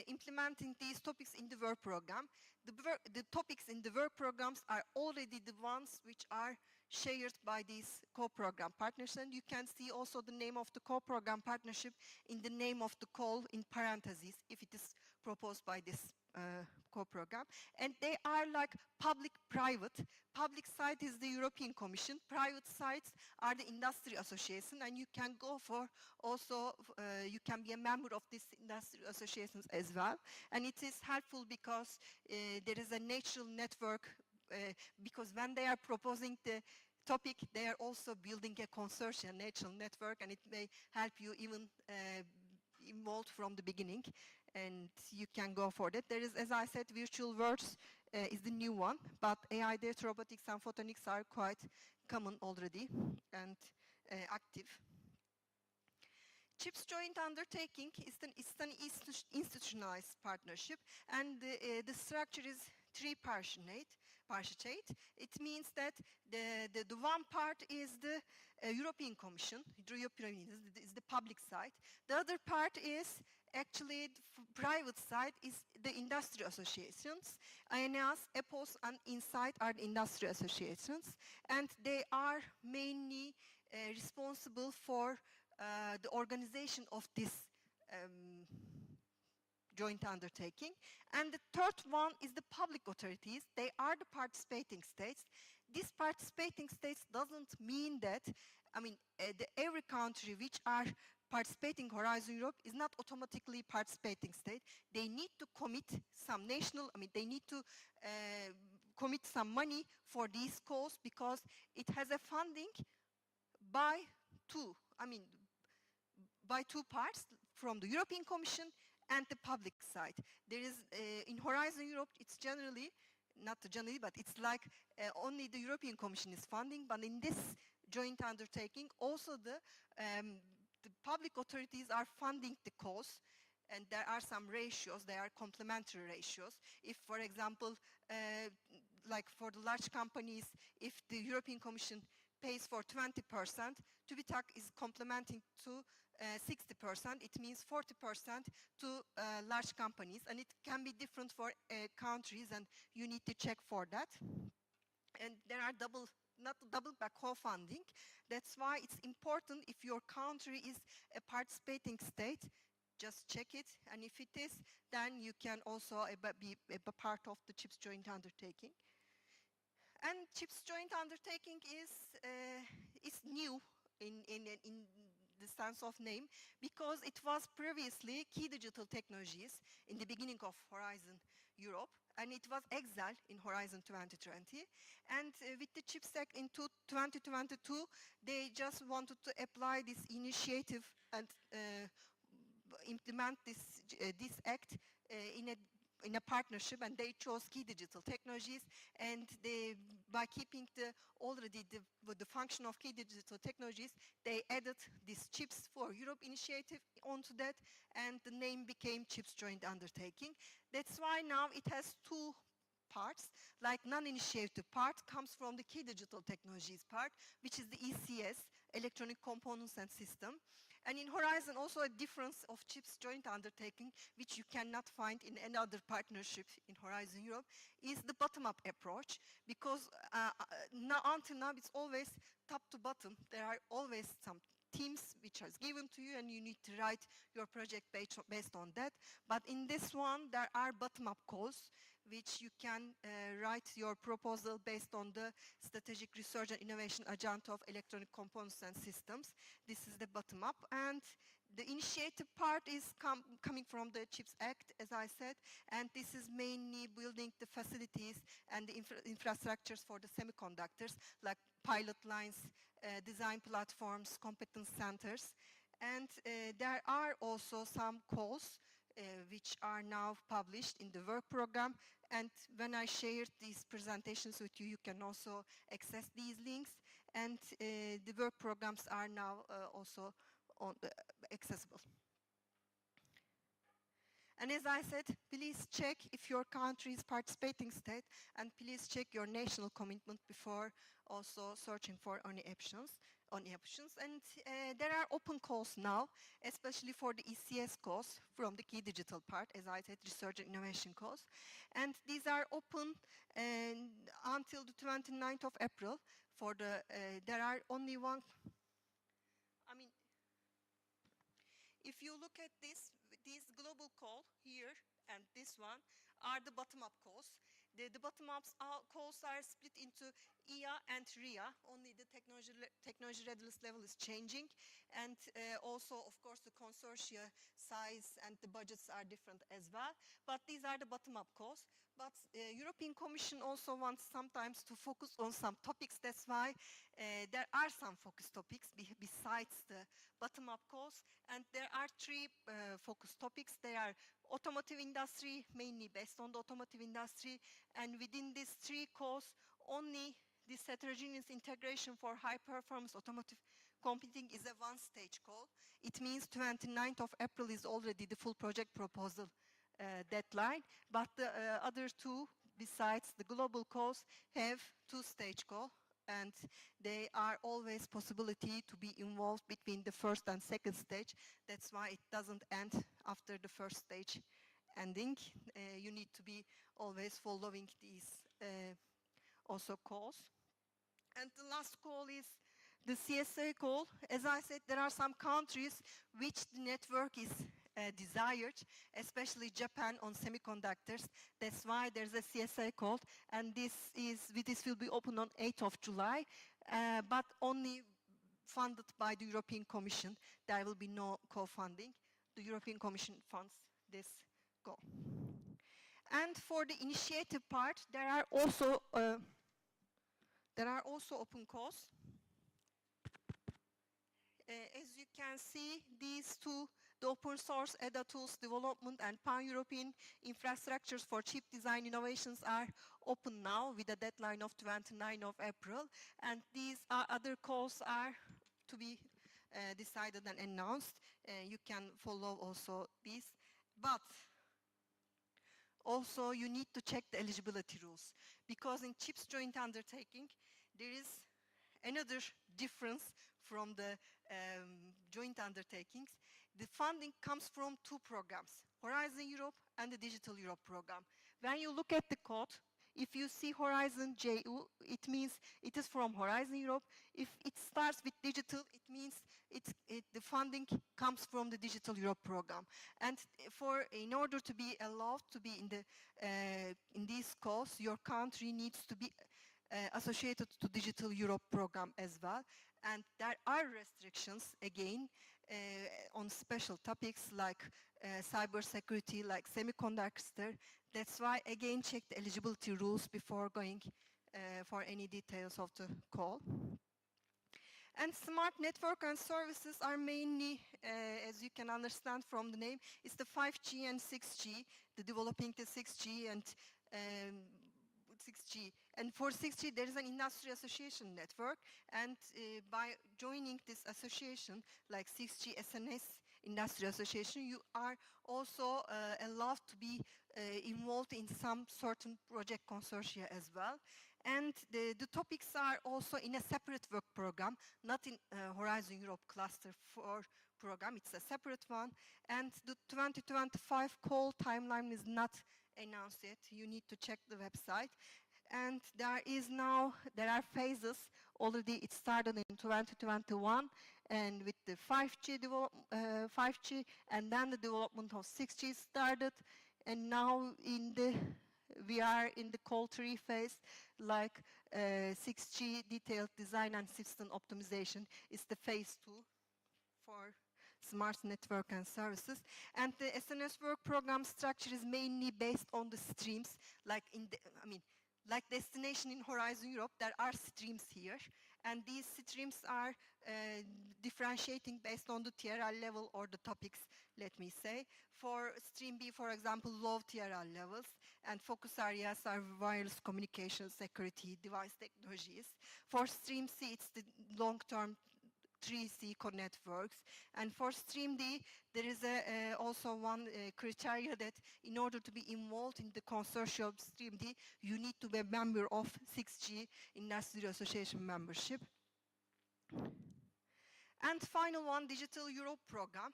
implementing these topics in the work program. The topics in the work programs are already the ones which are shared by these co-program partners, and you can see also the name of the co-program partnership in the name of the call in parentheses if it is proposed by this co-program. And they are like public-private. Public side is the European Commission, private sides are the industry association, and you can go for also, you can be a member of these industry associations as well. And it is helpful because there is a natural network, because when they are proposing the topic, they are also building a consortium, natural network, and it may help you even involved from the beginning, and you can go for that. There is, as I said, virtual worlds is the new one, but AI-based robotics and photonics are quite common already and active. CHIPS joint undertaking is an institutionalized partnership, and the structure is three-partitionate. It means that the one part is the European Commission, is the public side. The other part is actually the private side, is the industry associations. INEAS, EPOS, and INSIGHT are the industry associations, and they are mainly responsible for the organization of this joint undertaking. And the third one is the public authorities. They are the participating states. These participating states doesn't mean that, every country which are participating Horizon Europe is not automatically participating state. They need to commit some they need to commit some money for these calls, because it has a funding by two parts, from the European Commission and the public side. There is, in Horizon Europe, it's but it's like only the European Commission is funding, but in this joint undertaking, also the public authorities are funding the cost, and there are some ratios, they are complementary ratios. If, for example, like for the large companies, if the European Commission pays for 20%, TÜBİTAK is complementing to 60%. It means 40% to large companies, and it can be different for countries, and you need to check for that. And there are not double, but co-funding. That's why it's important, if your country is a participating state, just check it, and if it is, then you can also be a part of the CHIPS joint undertaking. And CHIPS joint undertaking is new in the sense of name, because it was previously Key Digital Technologies in the beginning of Horizon Europe, and it was exiled in Horizon 2020. And with the CHIPS Act in 2022, they just wanted to apply this initiative and implement this act in a partnership, and they chose Key Digital Technologies, and by keeping the function of Key Digital Technologies, they added this CHIPS for Europe initiative onto that, and the name became CHIPS Joint Undertaking. That's why now it has two parts. Like non-initiative part comes from the Key Digital Technologies part, which is the ECS, Electronic Components and System. And in Horizon, also a difference of CHIPS joint undertaking, which you cannot find in any other partnership in Horizon Europe, is the bottom-up approach, because until now it's always top to bottom. There are always some teams which are given to you, and you need to write your project based on that. But in this one, there are bottom-up calls, which you can write your proposal based on the Strategic Research and Innovation Agenda of Electronic Components and Systems. This is the bottom-up, and the initiative part is coming from the CHIPS Act, as I said, and this is mainly building the facilities and the infrastructures for the semiconductors, like pilot lines, design platforms, competence centers. And there are also some calls which are now published in the work program. And when I shared these presentations with you, you can also access these links. And the work programs are now also accessible. And as I said, please check if your country is participating state, and please check your national commitment before also searching for any options. And there are open calls now, especially for the ECS calls from the Key Digital part, as I said, research and innovation calls. And these are open until the 29th of April. There are only one, if you look at this global call here and this one are the bottom-up calls. The bottom-up calls are split into EA and RIA. Only the technology readiness level is changing. And also, of course, the consortia size and the budgets are different as well. But these are the bottom-up calls. but European Commission also wants sometimes to focus on some topics. That's why there are some focus topics besides the bottom-up calls, and there are three focus topics. They are automotive industry, mainly based on the automotive industry, and within these three calls, only this heterogeneous integration for high-performance automotive computing is a one-stage call. It means 29th of April is already the full project proposal deadline, but the other two, besides the global calls, have two-stage call, and they are always possibility to be involved between the first and second stage. That's why it doesn't end after the first stage ending. You need to be always following these also calls. And the last call is the CSA call. As I said, there are some countries which the network is desired, especially Japan on semiconductors. That's why there's a CSA call, and this will be open on 8th of July, but only funded by the European Commission. There will be no co-funding. The European Commission funds this goal. And for the initiative part, there are also open calls. As you can see, these two, the open source EDA tools development and pan-European infrastructures for chip design innovations are open now with a deadline of 29th of April. And these other calls are to be decided and announced. You can follow also these. But also you need to check the eligibility rules, because in CHIPS joint undertaking, there is another difference from the joint undertakings. The funding comes from two programs, Horizon Europe and the Digital Europe program. When you look at the code, if you see Horizon JU, it means it is from Horizon Europe. If it starts with digital, it means the funding comes from the Digital Europe program. And in order to be allowed to be in these calls, your country needs to be associated to Digital Europe program as well. And there are restrictions, again, on special topics like cybersecurity, like semiconductor. That's why, again, check the eligibility rules before going for any details of the call. And smart network and services are mainly, as you can understand from the name, it's the 5G and 6G, the developing the 6G and 6G. And for 6G, there is an industry association network. And by joining this association, like 6G SNS Industry Association, you are also allowed to be involved in some certain project consortia as well. And the topics are also in a separate work program, not in Horizon Europe Cluster 4 program. It's a separate one. And the 2025 call timeline is not announced yet. You need to check the website. And there are phases. Already it started in 2021, and with the 5G, and then the development of 6G started, and now we are in the call 3 phase, like 6G detailed design and system optimization is the phase 2 for smart network and services. And the SNS work program structure is mainly based on the streams, like like destination in Horizon Europe, there are streams here, and these streams are differentiating based on the TRL level or the topics, let me say. For stream B, for example, low TRL levels, and focus areas are wireless communication, security, device technologies. For stream C, it's the long-term 3C networks. And for stream D, there is also one criteria that in order to be involved in the consortium stream D, you need to be a member of 6G Industry Association membership. And final one, Digital Europe program.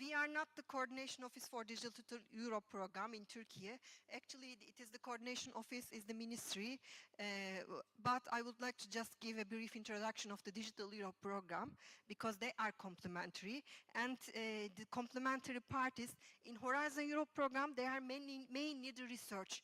We are not the coordination office for Digital Europe program in Turkey. Actually, it is the coordination office is the ministry, but I would like to just give a brief introduction of the Digital Europe program, because they are complementary. And the complementary part is, in Horizon Europe program, they are mainly the research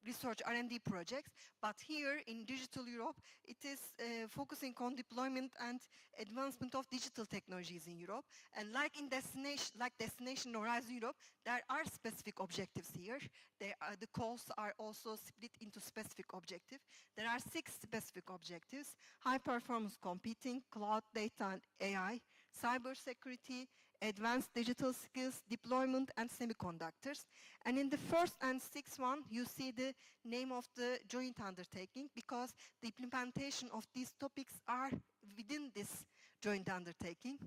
research R&D projects, but here in Digital Europe, it is focusing on deployment and advancement of digital technologies in Europe. And like in Destination Horizon Europe, there are specific objectives here. The calls are also split into specific objectives. There are 6 specific objectives: high performance computing, cloud, data and AI, cybersecurity, advanced digital skills, deployment, and semiconductors. And in the first and 6th one, you see the name of the joint undertaking, because the implementation of these topics are within this joint undertaking.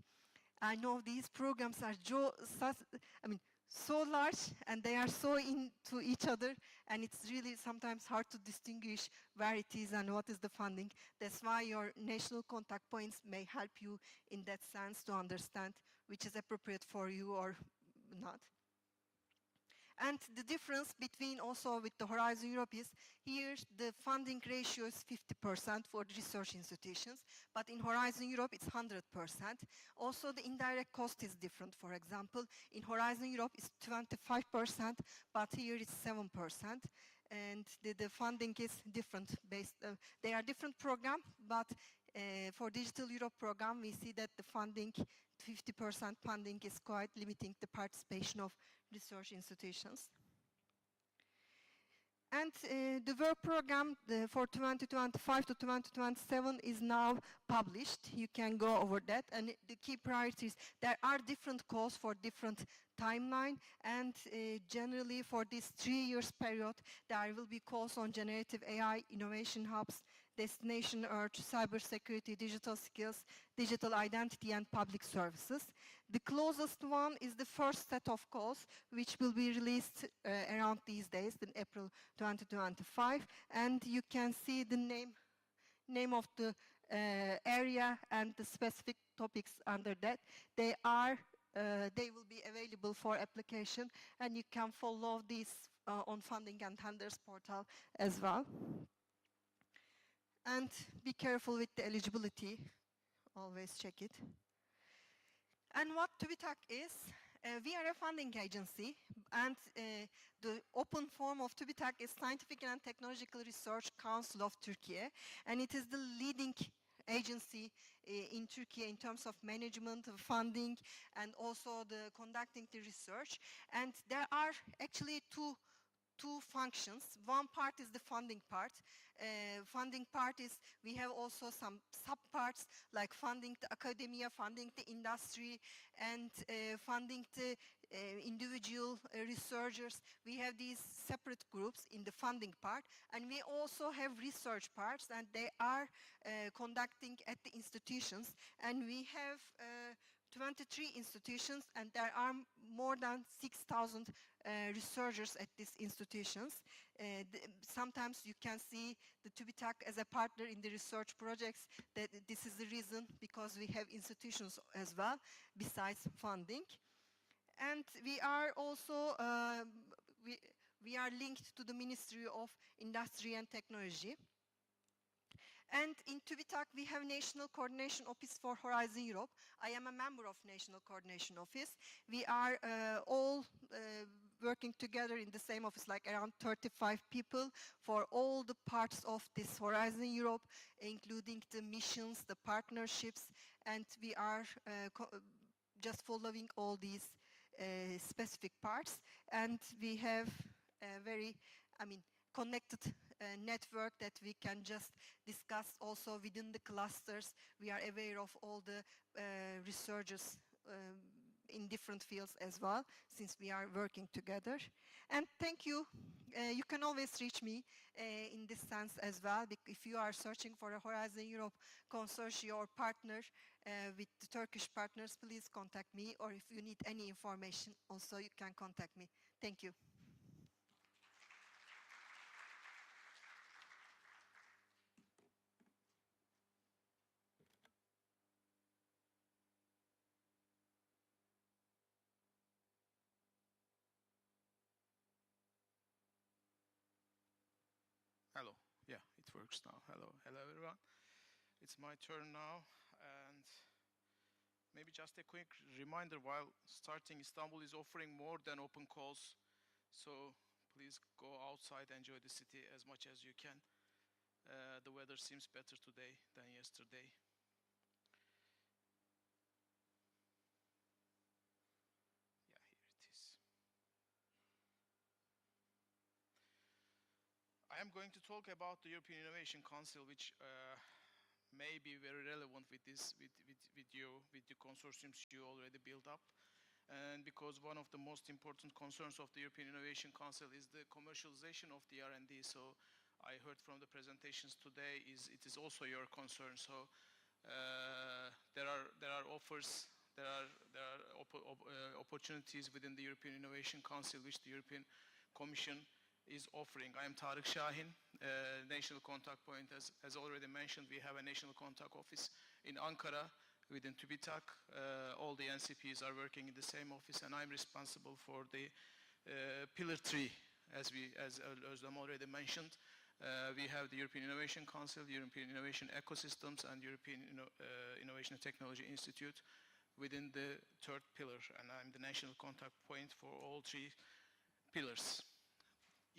I know these programs are so large, and they are so into each other, and it's really sometimes hard to distinguish where it is and what is the funding. That's why your national contact points may help you in that sense to understand which is appropriate for you or not. And the difference between also with the Horizon Europe is, here the funding ratio is 50% for the research institutions, but in Horizon Europe it's 100%. Also the indirect cost is different. For example, in Horizon Europe it's 25%, but here it's 7%. And the funding is different based, they are different programs, but for Digital Europe program, we see that the funding, 50% funding is quite limiting the participation of research institutions. And the work program for 2025 to 2027 is now published. You can go over that. And the key priorities, there are different calls for different timeline, and generally for this 3 years period, there will be calls on generative AI, innovation hubs, Destination Earth, cybersecurity, digital skills, digital identity, and public services. The closest one is the first set of calls, which will be released around these days, in April 2025. And you can see the name of the area and the specific topics under that. They will be available for application, and you can follow these on Funding and Tenders portal as well. And be careful with the eligibility. Always check it. And what TÜBİTAK is, we are a funding agency, and the open form of TÜBİTAK is Scientific and Technological Research Council of Turkey, and it is the leading agency in Turkey in terms of management, of funding, and also the conducting the research. And there are actually two functions. One part is the funding part. Funding part is, we have also some sub-parts, like funding the academia, funding the industry, and funding the individual researchers. We have these separate groups in the funding part, and we also have research parts, and they are conducting at the institutions. And we have 23 institutions, and there are more than 6,000 researchers at these institutions. Sometimes you can see the TÜBİTAK as a partner in the research projects. That this is the reason, because we have institutions as well, besides funding. And we are also, we are linked to the Ministry of Industry and Technology. And in TÜBİTAK, we have National Coordination Office for Horizon Europe. I am a member of National Coordination Office. We are all working together in the same office, like around 35 people for all the parts of this Horizon Europe, including the missions, the partnerships, and we are just following all these specific parts. And we have a very, connected network that we can just discuss also within the clusters. We are aware of all the researchers in different fields as well, since we are working together. And thank you. You can always reach me in this sense as well. If you are searching for a Horizon Europe consortium or partner with the Turkish partners, please contact me. Or if you need any information, also you can contact me. Thank you. Hello. Yeah, it works now. Hello everyone. It's my turn now, and maybe just a quick reminder, while starting, Istanbul is offering more than open calls, so please go outside, enjoy the city as much as you can. The weather seems better today than yesterday. Yeah, here it is. I am going to talk about the European Innovation Council, which may be very relevant with this, with the consortiums you already built up. And because one of the most important concerns of the European Innovation Council is the commercialization of the R&D. So I heard from the presentations today it is also your concern. So there are offers, there are opportunities within the European Innovation Council which the European Commission is offering. I am Tarık Şahin, National Contact Point. As already mentioned, we have a National Contact Office in Ankara within TÜBİTAK. All the NCPs are working in the same office, and I'm responsible for the Pillar 3, as I'm already mentioned. We have the European Innovation Council, European Innovation Ecosystems, and European Innovation and Technology Institute within the third pillar, and I'm the national contact point for all three pillars.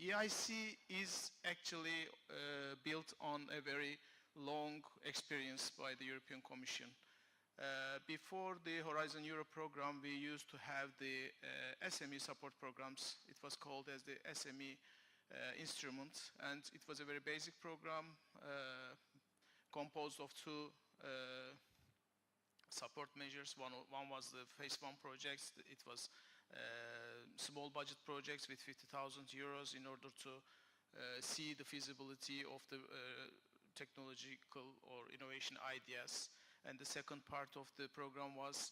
EIC is actually built on a very long experience by the European Commission. Before the Horizon Europe program, we used to have the SME support programs. It was called as the SME instrument, and it was a very basic program composed of two support measures. One was the phase 1 projects. It was small budget projects with 50,000 euros in order to see the feasibility of the technological or innovation ideas. And the second part of the program was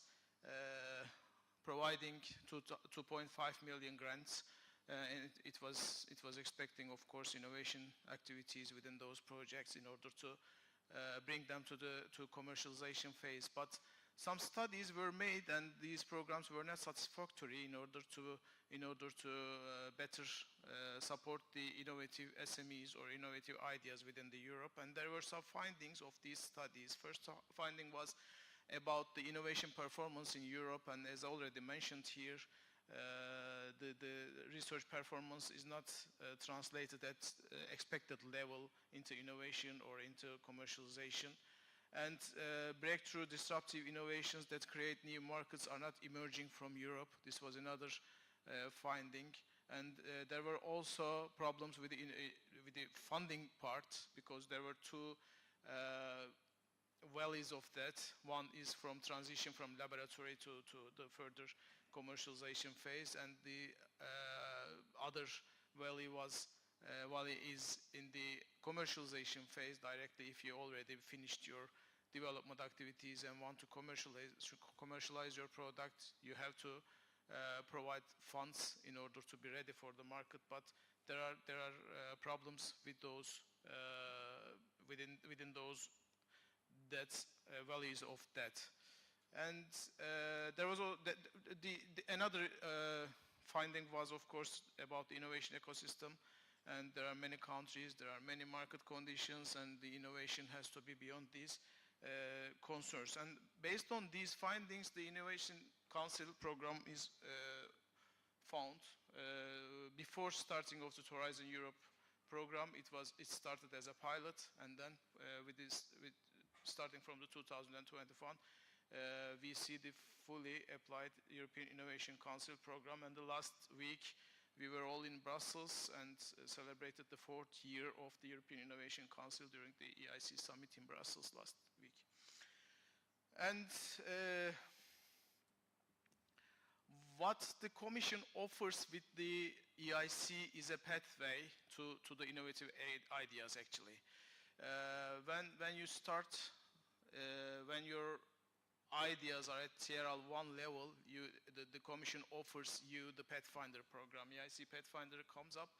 providing 2.5 million grants. And it was expecting, of course, innovation activities within those projects in order to bring them to commercialization phase. But some studies were made, and these programs were not satisfactory in order to better support the innovative SMEs or innovative ideas within the Europe. And there were some findings of these studies. First finding was about the innovation performance in Europe, and as already mentioned here, the research performance is not translated at expected level into innovation or into commercialization. And breakthrough disruptive innovations that create new markets are not emerging from Europe. This was another finding. And there were also problems with the funding part, because there were two valleys of that. One is from transition from laboratory to the further commercialization phase, and the other valley is in the commercialization phase directly. If you already finished your development activities and want to commercialize your product, you have to provide funds in order to be ready for the market. But there are problems with those within those valleys of that. And there was another finding was, of course, about the innovation ecosystem. And there are many countries, there are many market conditions, and the innovation has to be beyond these concerns. And based on these findings, the Innovation Council program is found. Before starting of the Horizon Europe program, it started as a pilot, and then starting from the 2021, we see the fully applied European Innovation Council program. And the last week, we were all in Brussels and celebrated the 4th year of the European Innovation Council during the EIC summit in Brussels last week. And what the Commission offers with the EIC is a pathway to the innovative ideas, actually. When you start, when your ideas are at CHIST-ERA 1 level, the Commission offers you the Pathfinder program. EIC Pathfinder comes up,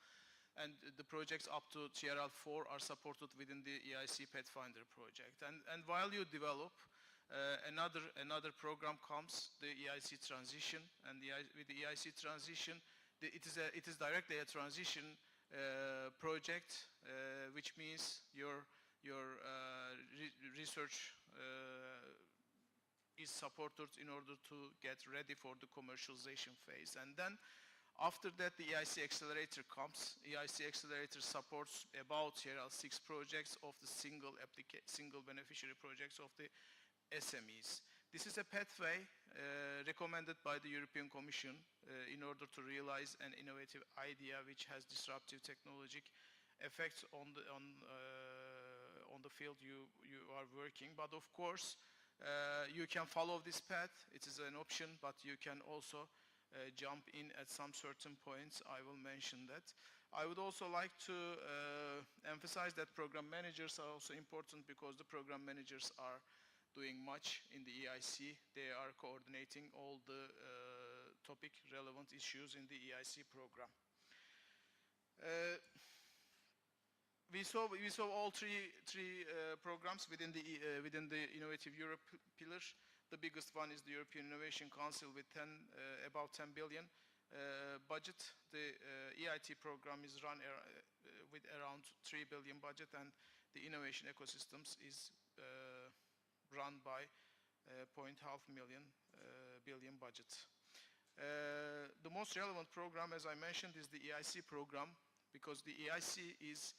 and the projects up to CHIST-ERA 4 are supported within the EIC Pathfinder project. And while you develop, another program comes, the EIC transition. And with the EIC transition, it is directly a transition project, which means your research is supported in order to get ready for the commercialization phase. And then After that, the EIC Accelerator comes. EIC Accelerator supports about 6 projects of the single beneficiary projects of the SMEs. This is a pathway recommended by the European Commission in order to realize an innovative idea which has disruptive technologic effects on the field you are working. But of course, you can follow this path. It is an option, but you can also jump in at some certain points. I will mention that. I would also like to emphasize that program managers are also important, because the program managers are doing much in the EIC. They are coordinating all the topic relevant issues in the EIC program. We saw all three programs within the Innovative Europe pillar. The biggest one is the European Innovation Council with about 10 billion budget. The EIT program is run with around 3 billion budget, and the innovation ecosystems is run by 0.5 billion budget. The most relevant program, as I mentioned, is the EIC program, because the EIC is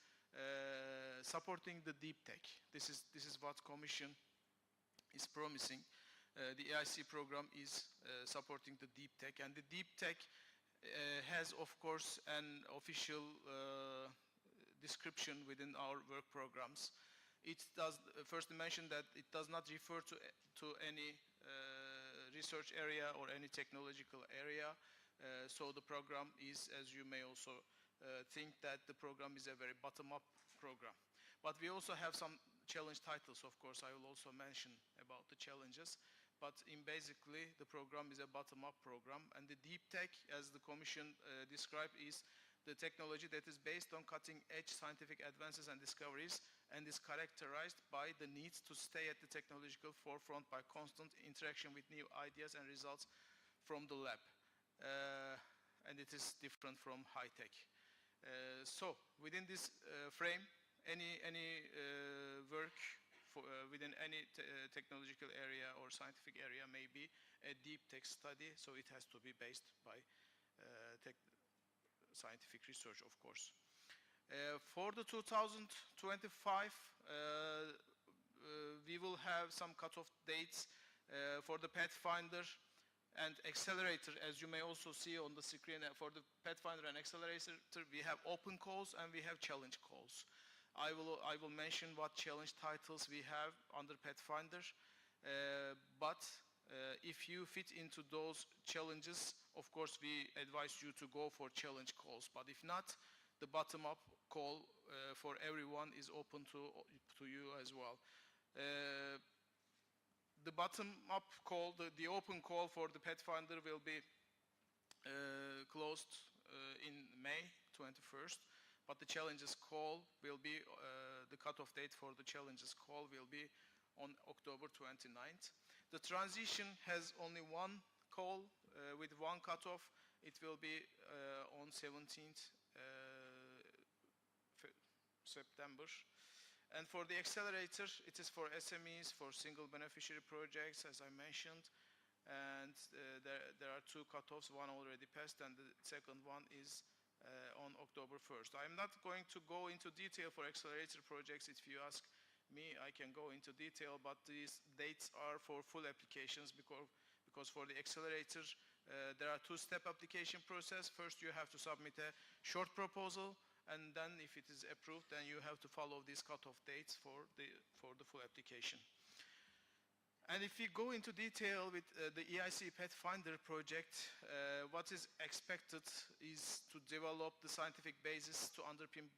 supporting the deep tech. This is what Commission is promising. The EIC program is supporting the deep tech, and the deep tech has, of course, an official description within our work programs. It does first mention that it does not refer to any research area or any technological area. So the program is, as you may also think, that the program is a very bottom-up program. But we also have some challenge titles, of course. I will also mention about the challenges. But basically, the program is a bottom-up program. And the deep tech, as the Commission described, is the technology that is based on cutting-edge scientific advances and discoveries, and is characterized by the needs to stay at the technological forefront by constant interaction with new ideas and results from the lab. And it is different from high-tech. So within this frame, any work within any technological area or scientific area may be a deep tech study, so it has to be based by scientific research, of course. For the 2025, we will have some cutoff dates for the Pathfinder and Accelerator. As you may also see on the screen, for the Pathfinder and Accelerator, we have open calls and we have challenge calls. I will mention what challenge titles we have under Pathfinder, but if you fit into those challenges, of course, we advise you to go for challenge calls. But if not, the bottom-up call for everyone is open to you as well. The bottom-up call, the open call for the Pathfinder will be closed in May 21st, but the challenges call will be, the cutoff date for the challenges call will be on October 29th. The transition has only one call with one cutoff. It will be on 17th September. And for the accelerator, it is for SMEs, for single beneficiary projects, as I mentioned. And there are two cutoffs, one already passed, and the second one is on October 1st. I'm not going to go into detail for accelerator projects. If you ask me, I can go into detail, but these dates are for full applications, because for the accelerator, there are two-step application process. First, you have to submit a short proposal, and then if it is approved, then you have to follow these cutoff dates for the full application. And if we go into detail with the EIC Pathfinder project, what is expected is to develop the scientific basis to underpin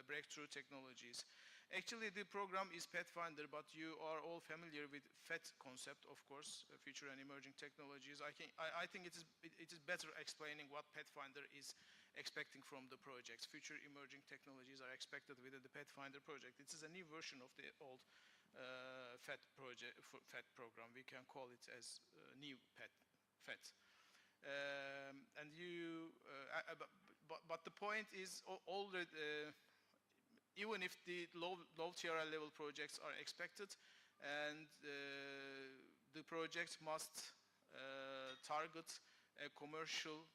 breakthrough technologies. Actually, the program is Pathfinder, but you are all familiar with FET concept, of course, future and emerging technologies. I think it is better explaining what Pathfinder is expecting from the projects. Future emerging technologies are expected within the Pathfinder project. It is a new version of the old FET program. We can call it as new FET. But the point is, already, even if the low CHIST-ERA level projects are expected, and the projects must target a commercial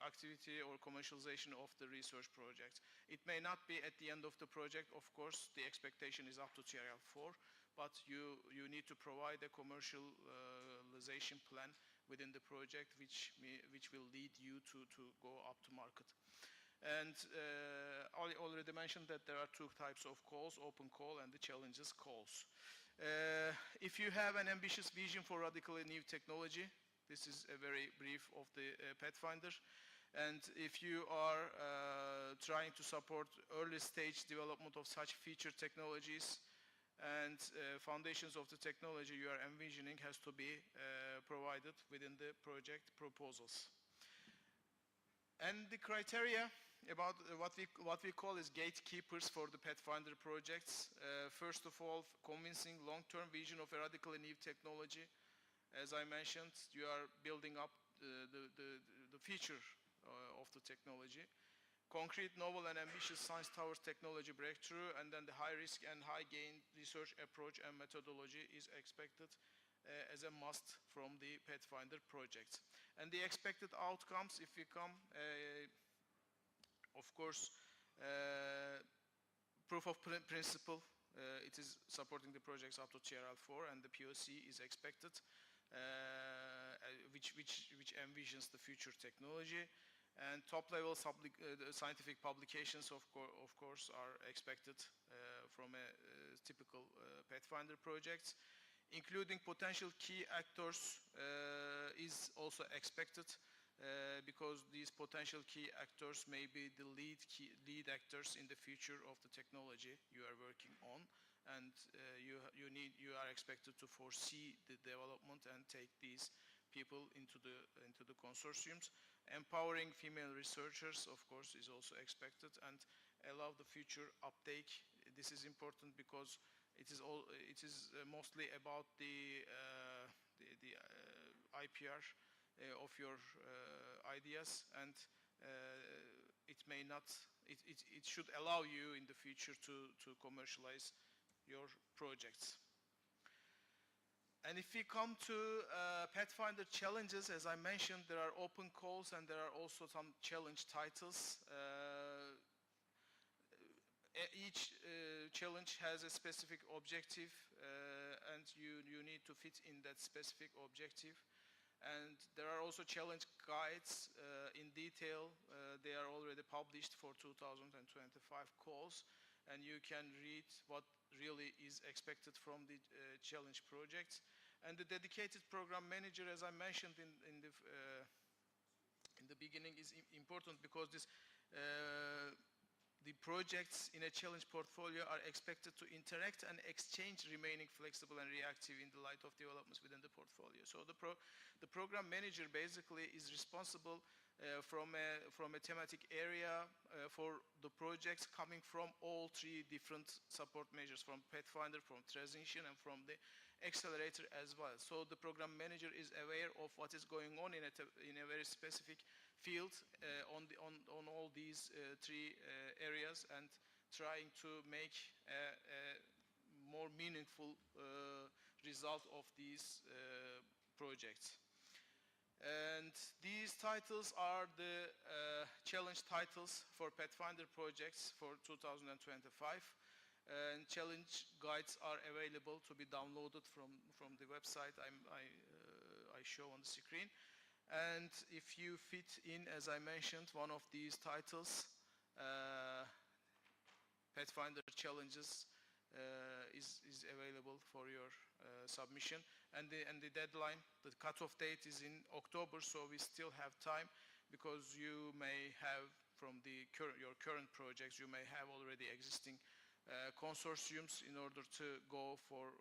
activity or commercialization of the research project. It may not be at the end of the project, of course, the expectation is up to TRL 4, but you need to provide a commercialization plan within the project which will lead you to go up to market. And I already mentioned that there are two types of calls, open call and the challenges calls. If you have an ambitious vision for radically new technology, this is a very brief of the Pathfinder. And if you are trying to support early stage development of such feature technologies, and foundations of the technology you are envisioning has to be provided within the project proposals. And the criteria about what we call as gatekeepers for the Pathfinder projects. First of all, convincing long-term vision of a radically new technology. As I mentioned, you are building up the feature of the technology. Concrete, novel, and ambitious science towards technology breakthrough, and then the high risk and high gain research approach and methodology is expected as a must from the Pathfinder projects. And the expected outcomes, if we come, of course, proof of principle, it is supporting the projects up to TRL 4, and the POC is expected, which envisions the future technology. And top-level scientific publications, of course, are expected from a typical Pathfinder project. Including potential key actors is also expected because these potential key actors may be the lead actors in the future of the technology you are working on, and you are expected to foresee the development and take these people into the consortiums. Empowering female researchers, of course, is also expected, and allow the future uptake. This is important because it is mostly about the IPR of your ideas, and it should allow you in the future to commercialize your projects. And if we come to Pathfinder challenges, as I mentioned, there are open calls and there are also some challenge titles. Each challenge has a specific objective, and you need to fit in that specific objective. And there are also challenge guides in detail. They are already published for 2025 calls, and you can read what really is expected from the challenge projects. And the dedicated program manager, as I mentioned in the beginning, is important because the projects in a challenge portfolio are expected to interact and exchange, remaining flexible and reactive in the light of developments within the portfolio. So the program manager basically is responsible from a thematic area for the projects coming from all three different support measures, from Pathfinder, from transition, and from the accelerator as well. So the program manager is aware of what is going on in a very specific field on all these three areas, and trying to make a more meaningful result of these projects. And these titles are the challenge titles for Pathfinder projects for 2025. And challenge guides are available to be downloaded from the website I show on the screen. And if you fit in, as I mentioned, one of these titles, Pathfinder challenges is available for your submission. And the deadline, the cutoff date is in October, so we still have time, because you may have from your current projects, you may have already existing consortiums in order to go for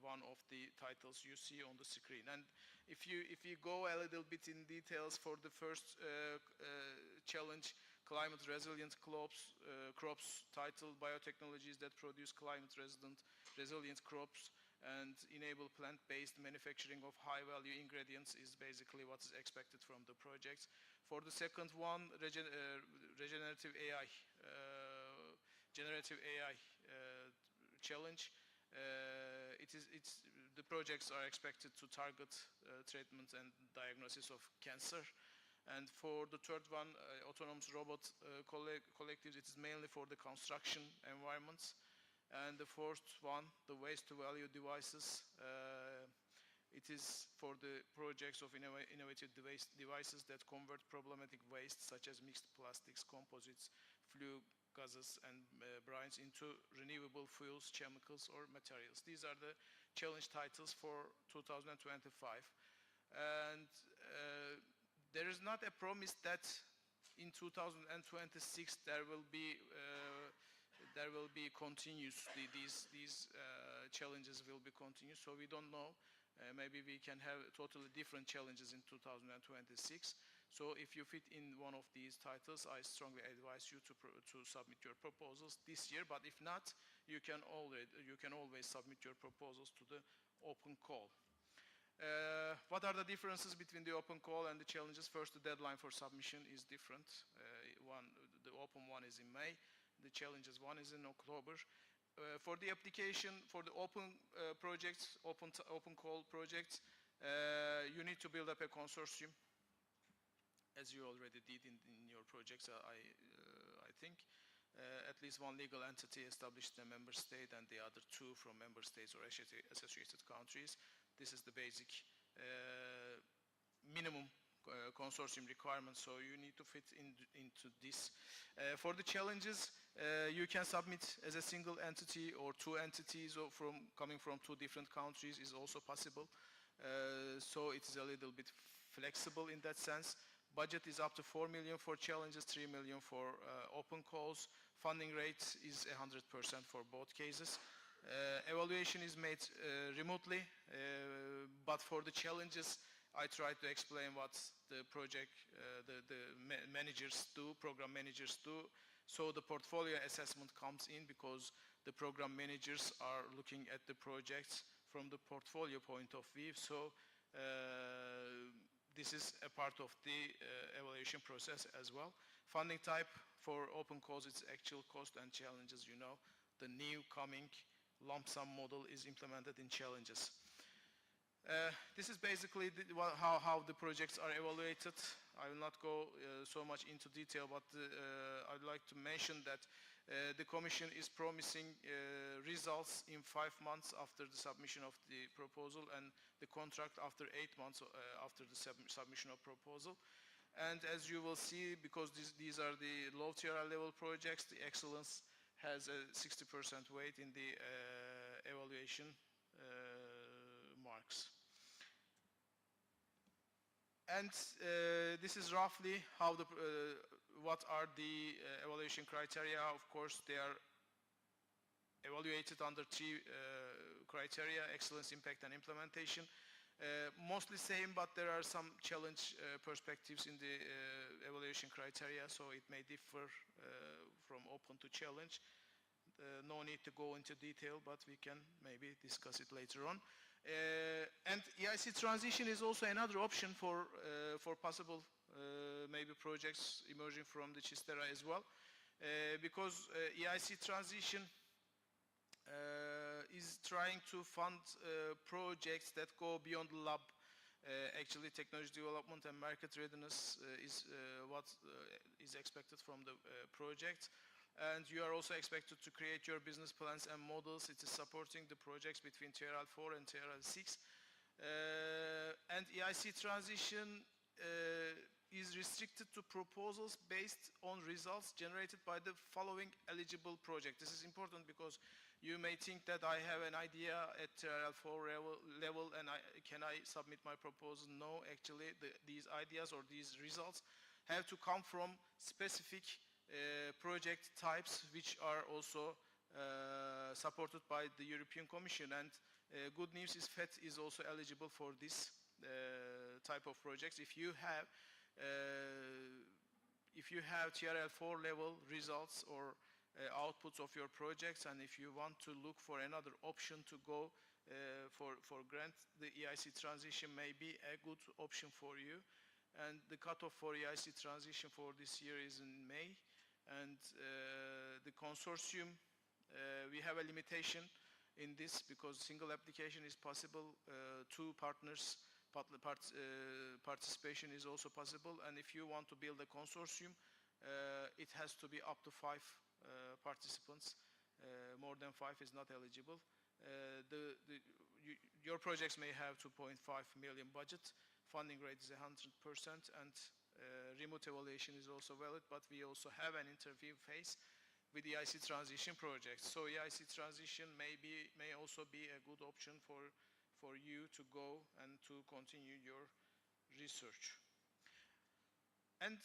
one of the titles you see on the screen. And if you go a little bit in details for the first challenge, climate resilient crops title, biotechnologies that produce climate resilient crops and enable plant-based manufacturing of high-value ingredients, is basically what is expected from the projects. For the second one, generative AI challenge, the projects are expected to target treatment and diagnosis of cancer. And for the third one, autonomous robot collectives, it is mainly for the construction environments. And the fourth one, the waste-to-value devices, it is for the projects of innovative devices that convert problematic waste, such as mixed plastics, composites, flue gases, and brines into renewable fuels, chemicals, or materials. These are the challenge titles for 2025. And there is not a promise that in 2026 there will be continuously these challenges will be continuous. So we don't know. Maybe we can have totally different challenges in 2026. So if you fit in one of these titles, I strongly advise you to submit your proposals this year. But if not, you can always submit your proposals to the open call. What are the differences between the open call and the challenges? First, the deadline for submission is different. The open one is in May. The challenges one is in October. For the application for the open projects, open call projects, you need to build up a consortium, as you already did in your projects. I think at least one legal entity established a member state and the other two from member states or associated countries. This is the basic minimum consortium requirement, so you need to fit into this. For the challenges, you can submit as a single entity or two entities or coming from two different countries is also possible. So it is a little bit flexible in that sense. Budget is up to 4 million for challenges, 3 million for open calls. Funding rate is 100% for both cases. Evaluation is made remotely, but for the challenges, I try to explain what the project, the managers do, program managers do. So the portfolio assessment comes in because the program managers are looking at the projects from the portfolio point of view. So this is a part of the evaluation process as well. Funding type for open calls, it's actual cost and challenges. You know, the new coming lump sum model is implemented in challenges. This is basically how the projects are evaluated. I will not go so much into detail, but I'd like to mention that the Commission is promising results in 5 months after the submission of the proposal and the contract after 8 months after the submission of proposal. And as you will see, because these are the low TRL level projects, the excellence has a 60% weight in the evaluation marks. And this is roughly how what are the evaluation criteria. Of course, they are evaluated under 3 criteria: excellence, impact, and implementation. Mostly same, but there are some challenge perspectives in the evaluation criteria, so it may differ from open to challenge. No need to go into detail, but we can maybe discuss it later on. And EIC transition is also another option for possible maybe projects emerging from the CHIST-ERA as well, because EIC transition is trying to fund projects that go beyond lab. Actually, technology development and market readiness is what is expected from the project. And you are also expected to create your business plans and models. It is supporting the projects between TRL 4 and TRL 6. And EIC transition is restricted to proposals based on results generated by the following eligible project. This is important because you may think that I have an idea at TRL 4 level and can I submit my proposal? No, actually, these ideas or these results have to come from specific project types which are also supported by the European Commission. And good news is FET is also eligible for this type of projects. If you have TRL 4 level results or outputs of your projects, and if you want to look for another option to go for grant, the EIC transition may be a good option for you. And the cutoff for EIC transition for this year is in May. And the consortium, we have a limitation. in this because single application is possible, two partners participation is also possible, and if you want to build a consortium, it has to be up to 5 participants. More than 5 is not eligible. Your projects may have 2.5 million budget, funding rate is 100%, and remote evaluation is also valid, but we also have an interview phase with the EIC transition project. So EIC transition may also be a good option for you to go and to continue your research. And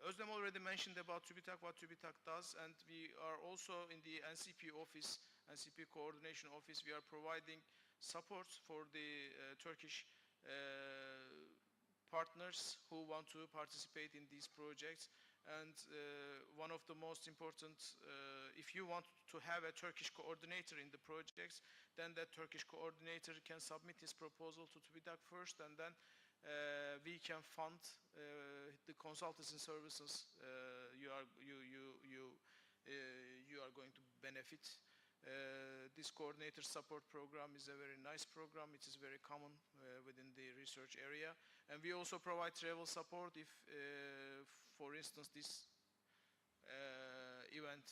Özlem already mentioned about TÜBİTAK, what TÜBİTAK does, and we are also in the NCP office, NCP coordination office, we are providing support for the Turkish partners who want to participate in these projects. And one of the most important, if you want to have a Turkish coordinator in the projects, then that Turkish coordinator can submit his proposal to TÜBİTAK first, and then we can fund the consultancy services you are going to benefit. This coordinator support program is a very nice program. It is very common within the research area. And we also provide travel support if, for instance, this event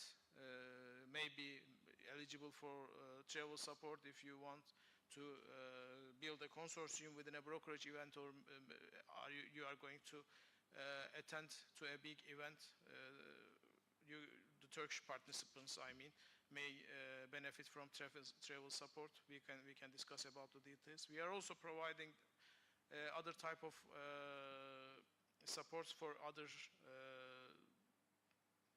may be eligible for travel support if you want to build a consortium within a brokerage event, or you are going to attend to a big event. The Turkish participants, I mean, may benefit from travel support. We can discuss about the details. We are also providing other type of supports for other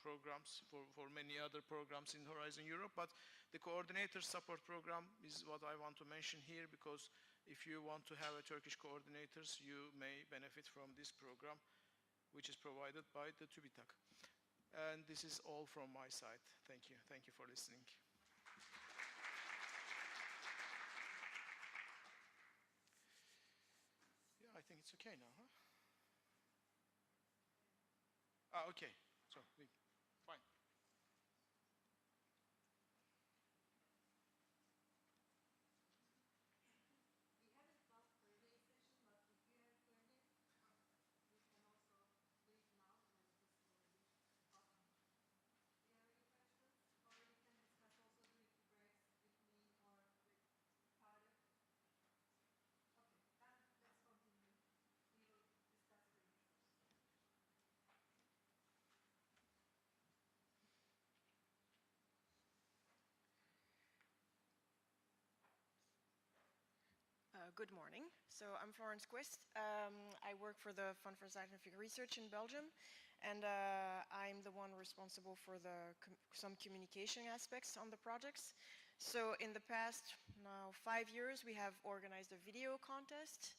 programs, for many other programs in Horizon Europe, but the coordinator support program is what I want to mention here, because if you want to have a Turkish coordinators, you may benefit from this program, which is provided by the TÜBİTAK. And this is all from my side. Thank you. Thank you for listening. Yeah, I think it's okay now, huh? Okay. So, fine. Good morning. So I'm Florence Quist. I work for the Fund for Scientific Research in Belgium, and I'm the one responsible for some communication aspects on the projects. So in the past now 5 years, we have organized a video contest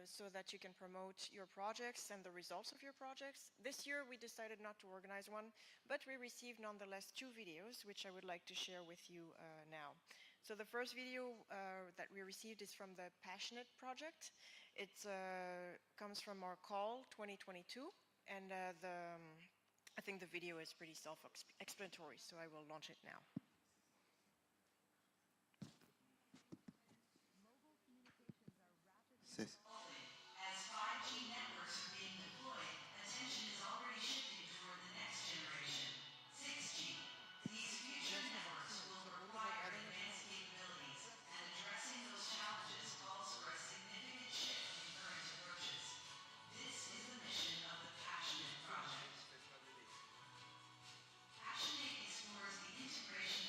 so that you can promote your projects and the results of your projects. This year we decided not to organize one, but we received nonetheless 2 videos, which I would like to share with you now. So the first video that we received is from the Passionate project. It comes from our call 2022, and I think the video is pretty self-explanatory, so I will launch it now. As 5G networks are being deployed, attention is already shifting toward the next generation, 6G. These future networks will require advanced capabilities, and addressing those challenges calls for a significant shift in current approaches. This is the mission of the Passionate project. Passionate explores the integration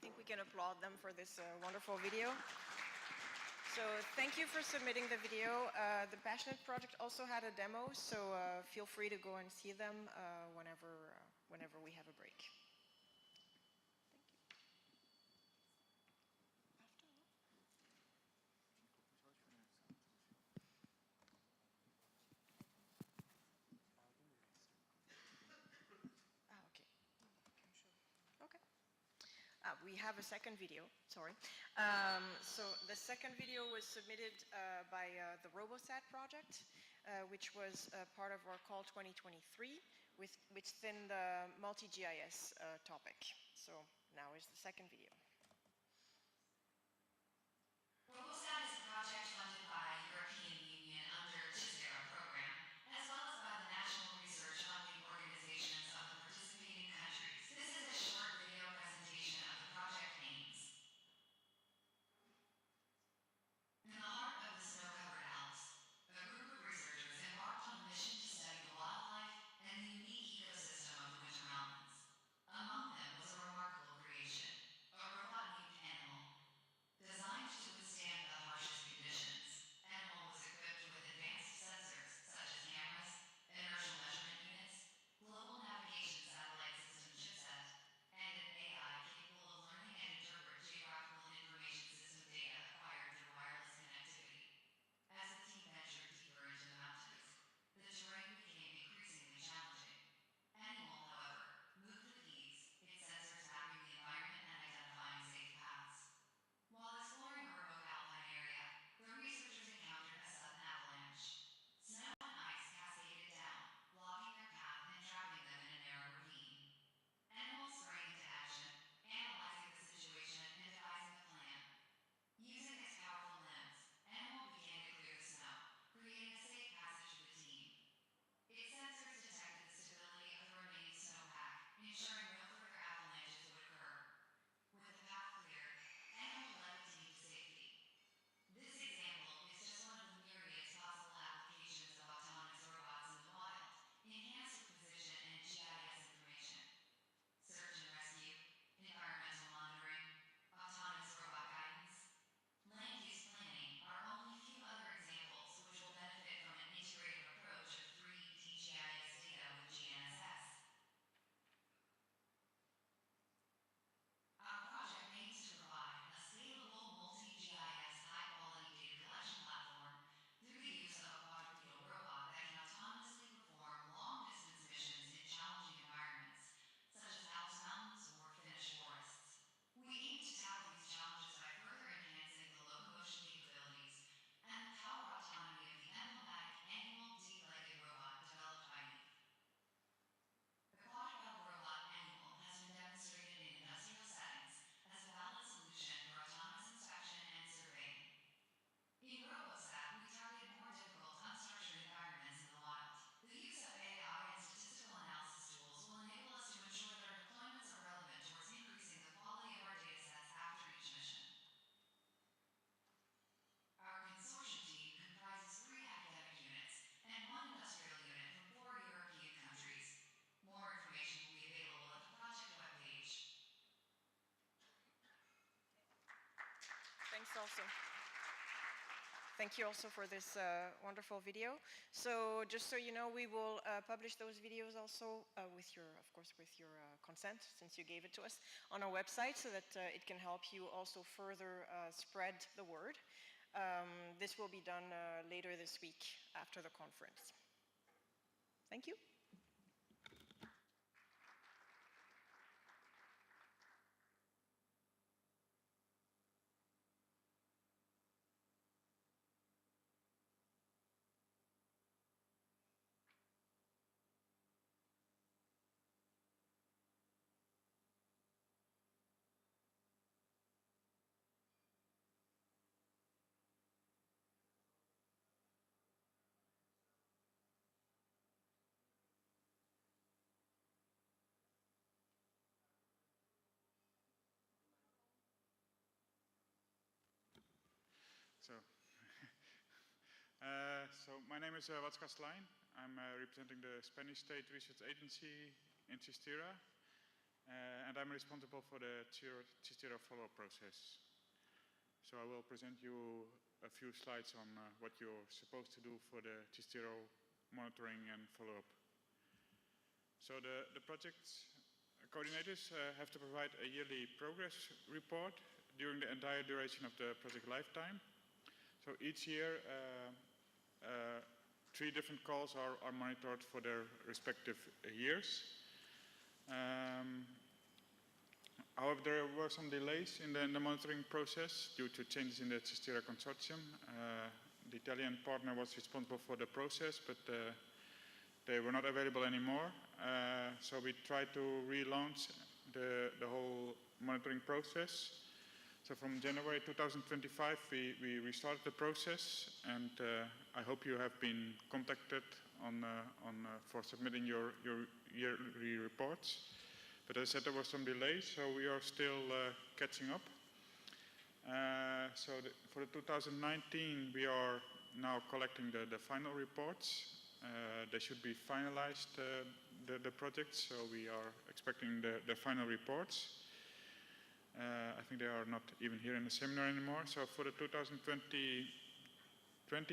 think we can applaud them for this wonderful video. So thank you for submitting the video. The Passionate project also had a demo, so feel free to go and see them whenever we have a break. We have a second video, sorry. So the second video was submitted by the RoboSat project, which was part of our call 2023 within the multi-GIS topic. So now is the second video. RoboSat is a project funded by European Union under CHIST-ERA program, as well as by the national research funding organizations of the participating countries. This is a short video presentation of the project aims. In the heart of the snow-covered Alps, a group of researchers embarked on a mission to study the wildlife and the unique ecosystem of the winter mountains. Among them was a remarkable creation, a robot named Animal. Designed to withstand the harshest conditions, Animal was equipped with advanced sensors such as cameras, inertial measurement units, global navigation satellite system chipset, and an AI capable of learning and interpret geographical information system data acquired through wireless connectivity. As the team ventured deeper into the mountains, the terrain became increasingly challenging. Animal, however, moved with ease, its sensors mapping the environment and identifying safe paths. While exploring a remote alpine area, the researchers encountered a sudden avalanche. Snow and ice cascaded down, blocking their path and trapping them in a narrow ravine. Animal sprang into action, analyzing the situation and devising a plan. Using its powerful limbs, Animal began to clear the snow, creating a safe passage for the team. Its sensors detected the stability of the remaining snowpack, ensuring no further avalanches would occur. With the path cleared, Animal led the team to safety. This example is just one of the myriad possible applications of autonomous robots in the wild, enhanced with precision and GIS information. Search and rescue, environmental monitoring, autonomous robot guidance, land use planning are only a few other examples which will benefit from an integrated approach of 3D GIS data with GNSS. Our project aims to provide a scalable multi-GIS high-quality data collection platform through the use of a quadrupedal robot that can autonomously perform long-distance missions in challenging environments, such as Alps mountains or Finnish forests. We aim to tackle these challenges by further enhancing the locomotion capabilities and the power autonomy of the emblematic Animal D-legged robot developed by me. The quadrupedal robot Animal has been demonstrated in industrial settings as a valid solution for autonomous inspection and surveying. In RoboSat, we target more difficult, unstructured environments in the wild. The use of AI and statistical analysis tools will enable us to ensure that our deployments are relevant towards increasing the quality of our datasets after each mission. Our consortium team comprises 3 academic units and 1 industrial unit from 4 European countries. More information will be available at the project webpage. Thanks also. Thank you also for this wonderful video. So just so you know, we will publish those videos also with your, of course, with your consent, since you gave it to us, on our website so that it can help you also further spread the word. This will be done later this week after the conference. Thank you. So my name is Václav Slein. I'm representing the Spanish State Research Agency in CHIST-ERA. and I'm responsible for the CHIST-ERA follow-up process. So I will present you a few slides on what you're supposed to do for the CHIST-ERA monitoring and follow-up. So the project coordinators have to provide a yearly progress report during the entire duration of the project lifetime. So each year, 3 different calls are monitored for their respective years. However, there were some delays in the monitoring process due to changes in the CHIST-ERA consortium. The Italian partner was responsible for the process, but they were not available anymore. So we tried to relaunch the whole monitoring process. So from January 2025, we restarted the process, and I hope you have been contacted for submitting your yearly reports. But as I said, there were some delays, so we are still catching up. For the 2019, we are now collecting the final reports. They should be finalized, the projects, so we are expecting the final reports. I think they are not even here in the seminar anymore. So for the 2020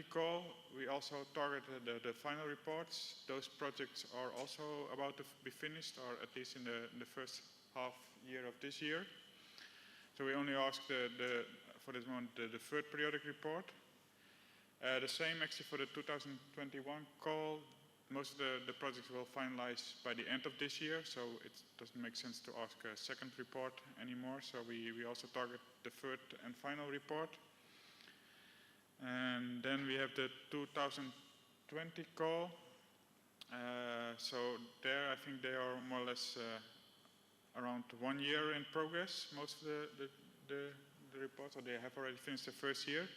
call, we also targeted the final reports. Those projects are also about to be finished, or at least in the first half year of this year. So we only asked for this moment the third periodic report. The same actually for the 2021 call. Most of the projects will finalize by the end of this year, so it doesn't make sense to ask a second report anymore. So we also target the third and final report. And then we have the 2020 call. So there I think they are more or less around 1 year in progress, most of the reports, or they have already finished the first year.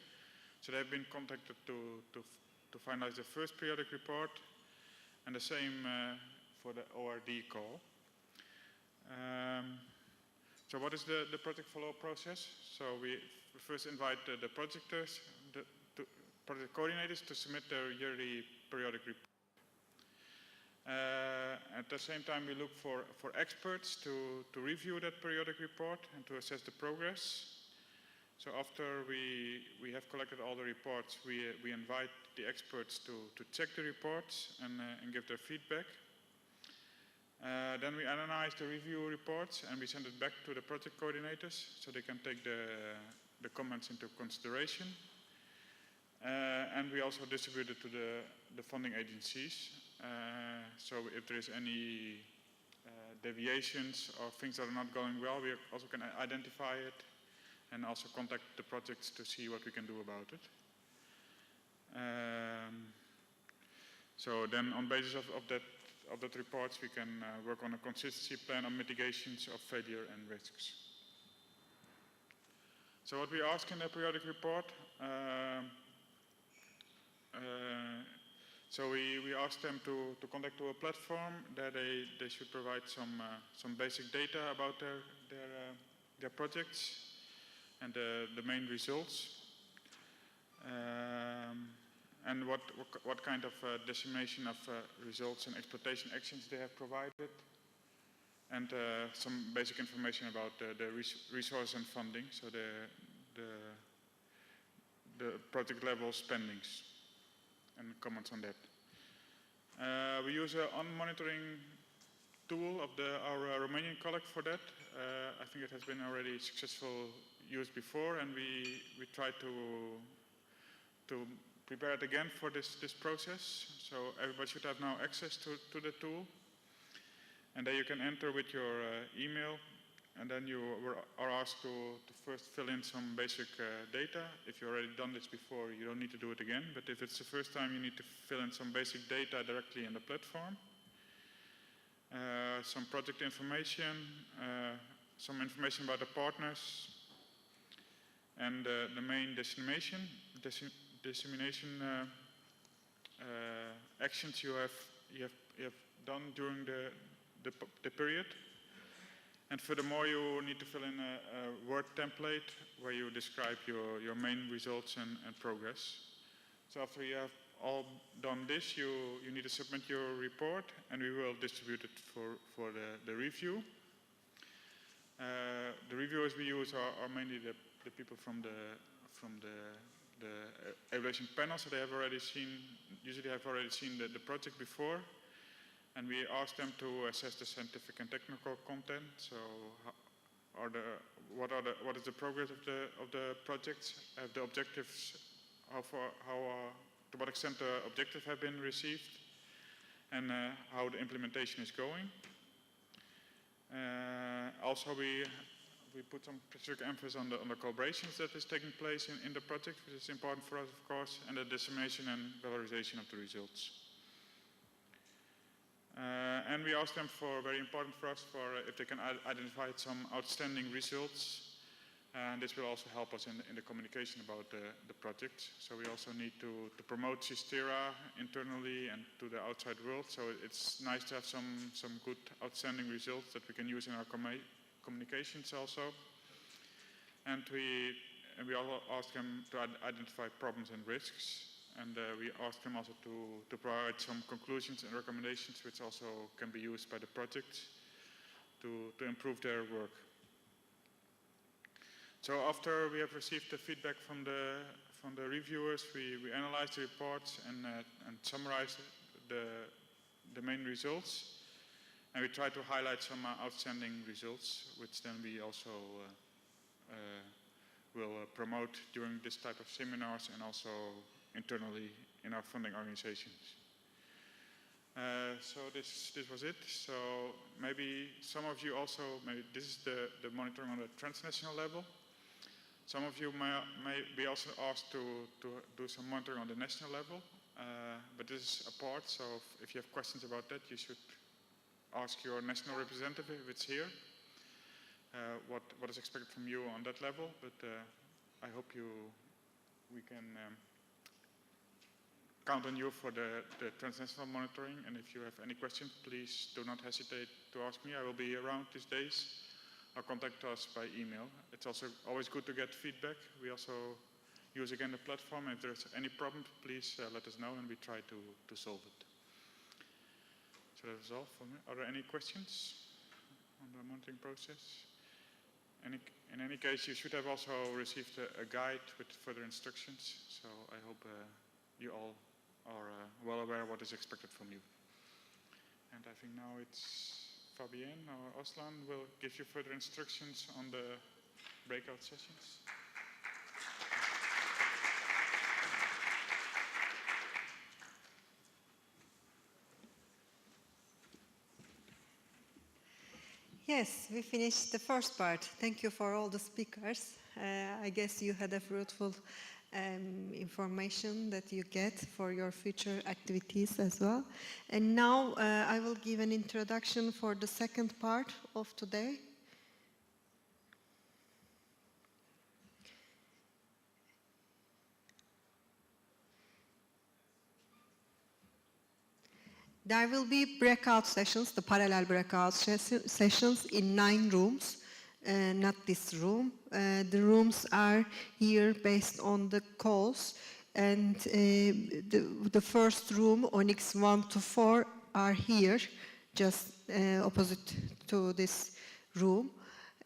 So they've been contacted to finalize the first periodic report, and the same for the ORD call. So what is the project follow-up process? So we first invite the projectors, project coordinators to submit their yearly periodic report. At the same time, we look for experts to review that periodic report and to assess the progress. So after we have collected all the reports, we invite the experts to check the reports and give their feedback. Then we analyze the review reports and we send it back to the project coordinators so they can take the comments into consideration. And we also distribute it to the funding agencies. So if there is any deviations or things that are not going well, we also can identify it and also contact the projects to see what we can do about it. So then on basis of that reports, we can work on a consistency plan on mitigations of failure and risks. So what we ask in the periodic report, so we ask them to connect to a platform that they should provide some basic data about their projects and the main results, and what kind of decimation of results and exploitation actions they have provided, and some basic information about the resource and funding, so the project level spendings and comments on that. We use an on-monitoring tool of our Romanian colleague for that. I think it has been already successful used before, and we try to prepare it again for this process. So everybody should have now access to the tool. And then you can enter with your email, and then you are asked to first fill in some basic data. If you've already done this before, you don't need to do it again. But if it's the first time, you need to fill in some basic data directly in the platform. Some project information, some information about the partners, and the main dissemination actions you have done during the period. And furthermore, you need to fill in a Word template where you describe your main results and progress. So after you have all done this, you need to submit your report, and we will distribute it for the review. The reviewers we use are mainly the people from the evaluation panel, so they have already seen, usually have already seen the project before, and we ask them to assess the scientific and technical content. So, what is the progress of the project? Have the objectives, to what extent the objectives have been received, and how the implementation is going. Also, we put some specific emphasis on the collaborations that is taking place in the project, which is important for us, of course, and the dissemination and valorization of the results. And we ask them for, very important for us, if they can identify some outstanding results. And this will also help us in the communication about the project. So we also need to promote CHIST-ERA internally and to the outside world. So it's nice to have some good, outstanding results that we can use in our communications also. And we also ask them to identify problems and risks. And we ask them also to provide some conclusions and recommendations, which also can be used by the project to improve their work. So after we have received the feedback from the reviewers, we analyze the reports and summarize the main results. And we try to highlight some outstanding results, which then we also will promote during this type of seminars and also internally in our funding organizations. So this was it. So maybe some of you also, maybe this is the monitoring on the transnational level. Some of you may be also asked to do some monitoring on the national level, but this is apart, so if you have questions about that, you should ask your national representative if it's here, what is expected from you on that level, but I hope we can count on you for the transnational monitoring, and if you have any questions, please do not hesitate to ask me. I will be around these days. Or contact us by email. It's also always good to get feedback. We also use again the platform. If there's any problem, please let us know and we try to solve it. So that's all for me. Are there any questions on the monitoring process? In any case, you should have also received a guide with further instructions. So I hope you all are well aware of what is expected from you. And I think now it's Fabienne or Oslan will give you further instructions on the breakout sessions. Yes, we finished the first part. Thank you for all the speakers. I guess you had a fruitful information that you get for your future activities as well. And now I will give an introduction for the second part of today. There will be breakout sessions, the parallel breakout sessions in 9 rooms. Not this room. The rooms are here based on the calls, and the first room, Onyx 1 to 4, are here, just opposite to this room,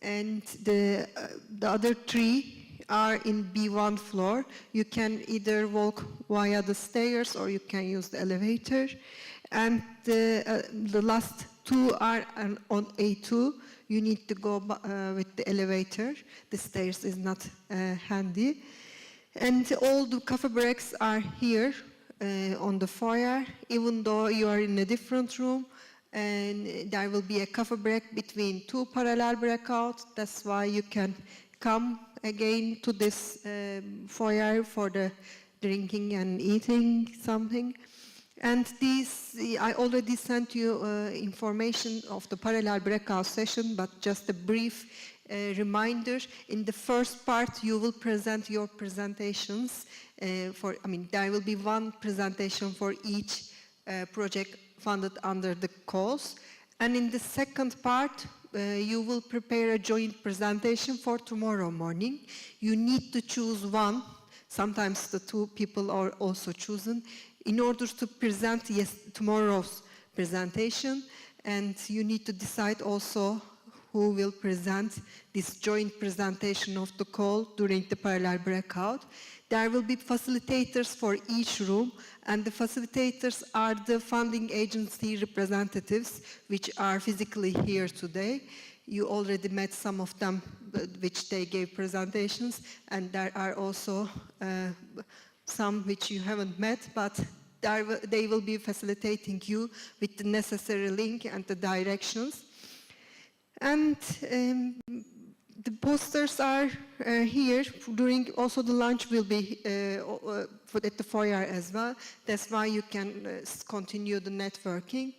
and the other 3 are in B1 floor. You can either walk via the stairs or you can use the elevator, and the last 2 are on A2. You need to go with the elevator. The stairs is not handy. And all the coffee breaks are here on the foyer, even though you are in a different room. And there will be a coffee break between 2 parallel breakouts. That's why you can come again to this foyer for the drinking and eating something. And these, I already sent you information of the parallel breakout session, but just a brief reminder. In the first part, you will present your presentations. There will be 1 presentation for each project funded under the calls. And in the second part, you will prepare a joint presentation for tomorrow morning. You need to choose 1. Sometimes the 2 people are also chosen in order to present tomorrow's presentation, and you need to decide also who will present this joint presentation of the call during the parallel breakout. There will be facilitators for each room, and the facilitators are the funding agency representatives, which are physically here today. You already met some of them, which they gave presentations, and there are also some which you haven't met, but they will be facilitating you with the necessary link and the directions. And the posters are here. During also the lunch will be at the foyer as well. That's why you can continue the networking.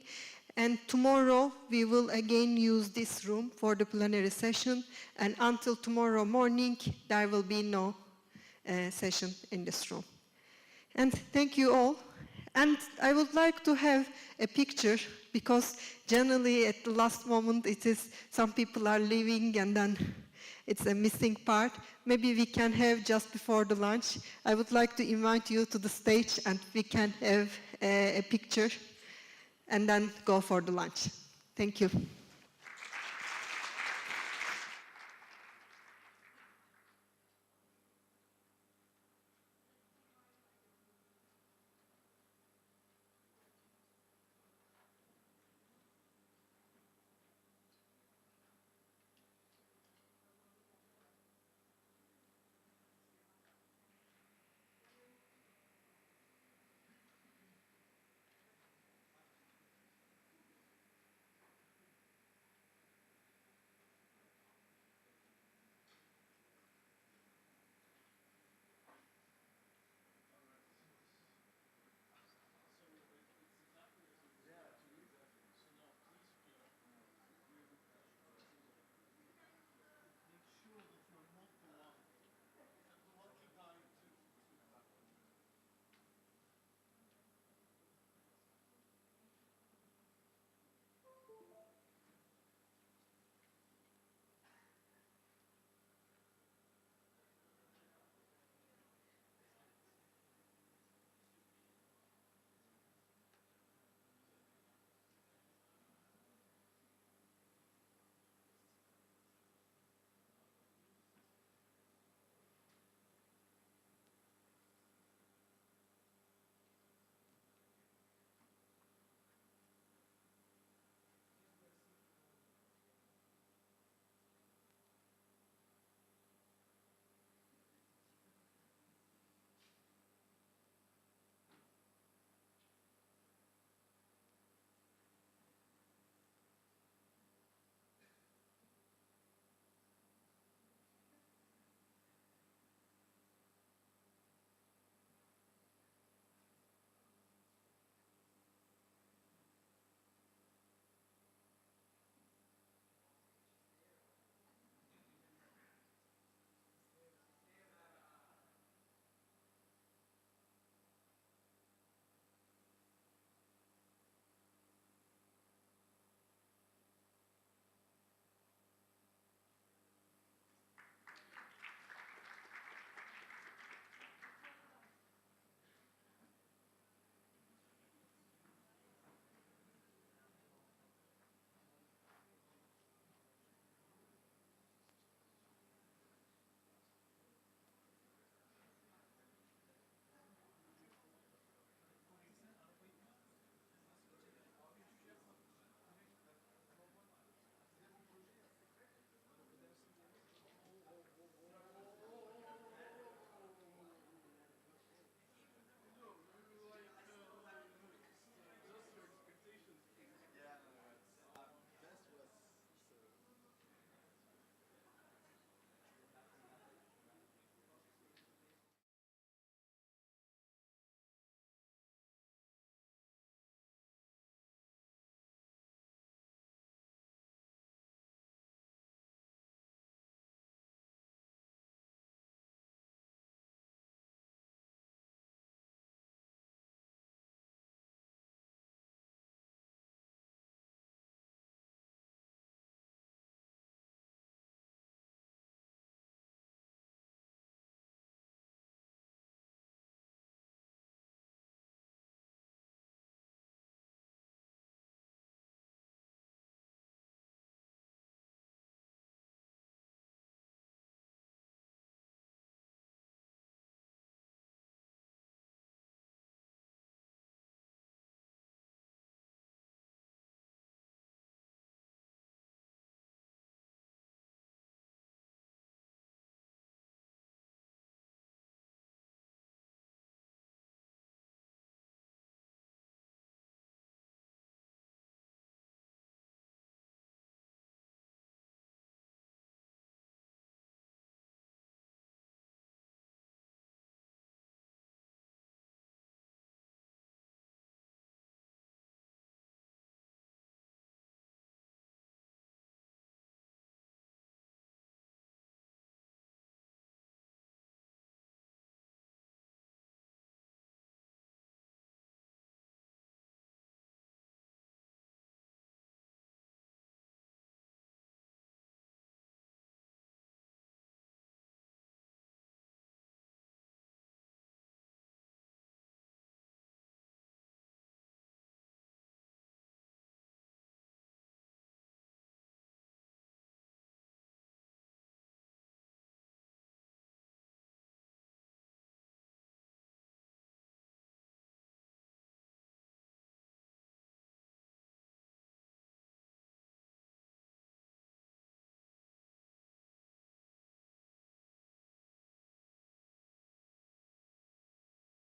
And tomorrow we will again use this room for the plenary session. And until tomorrow morning, there will be no session in this room. And thank you all. And I would like to have a picture, because generally at the last moment it is some people are leaving and then it's a missing part. Maybe we can have just before the lunch. I would like to invite you to the stage and we can have a picture and then go for the lunch. Thank you.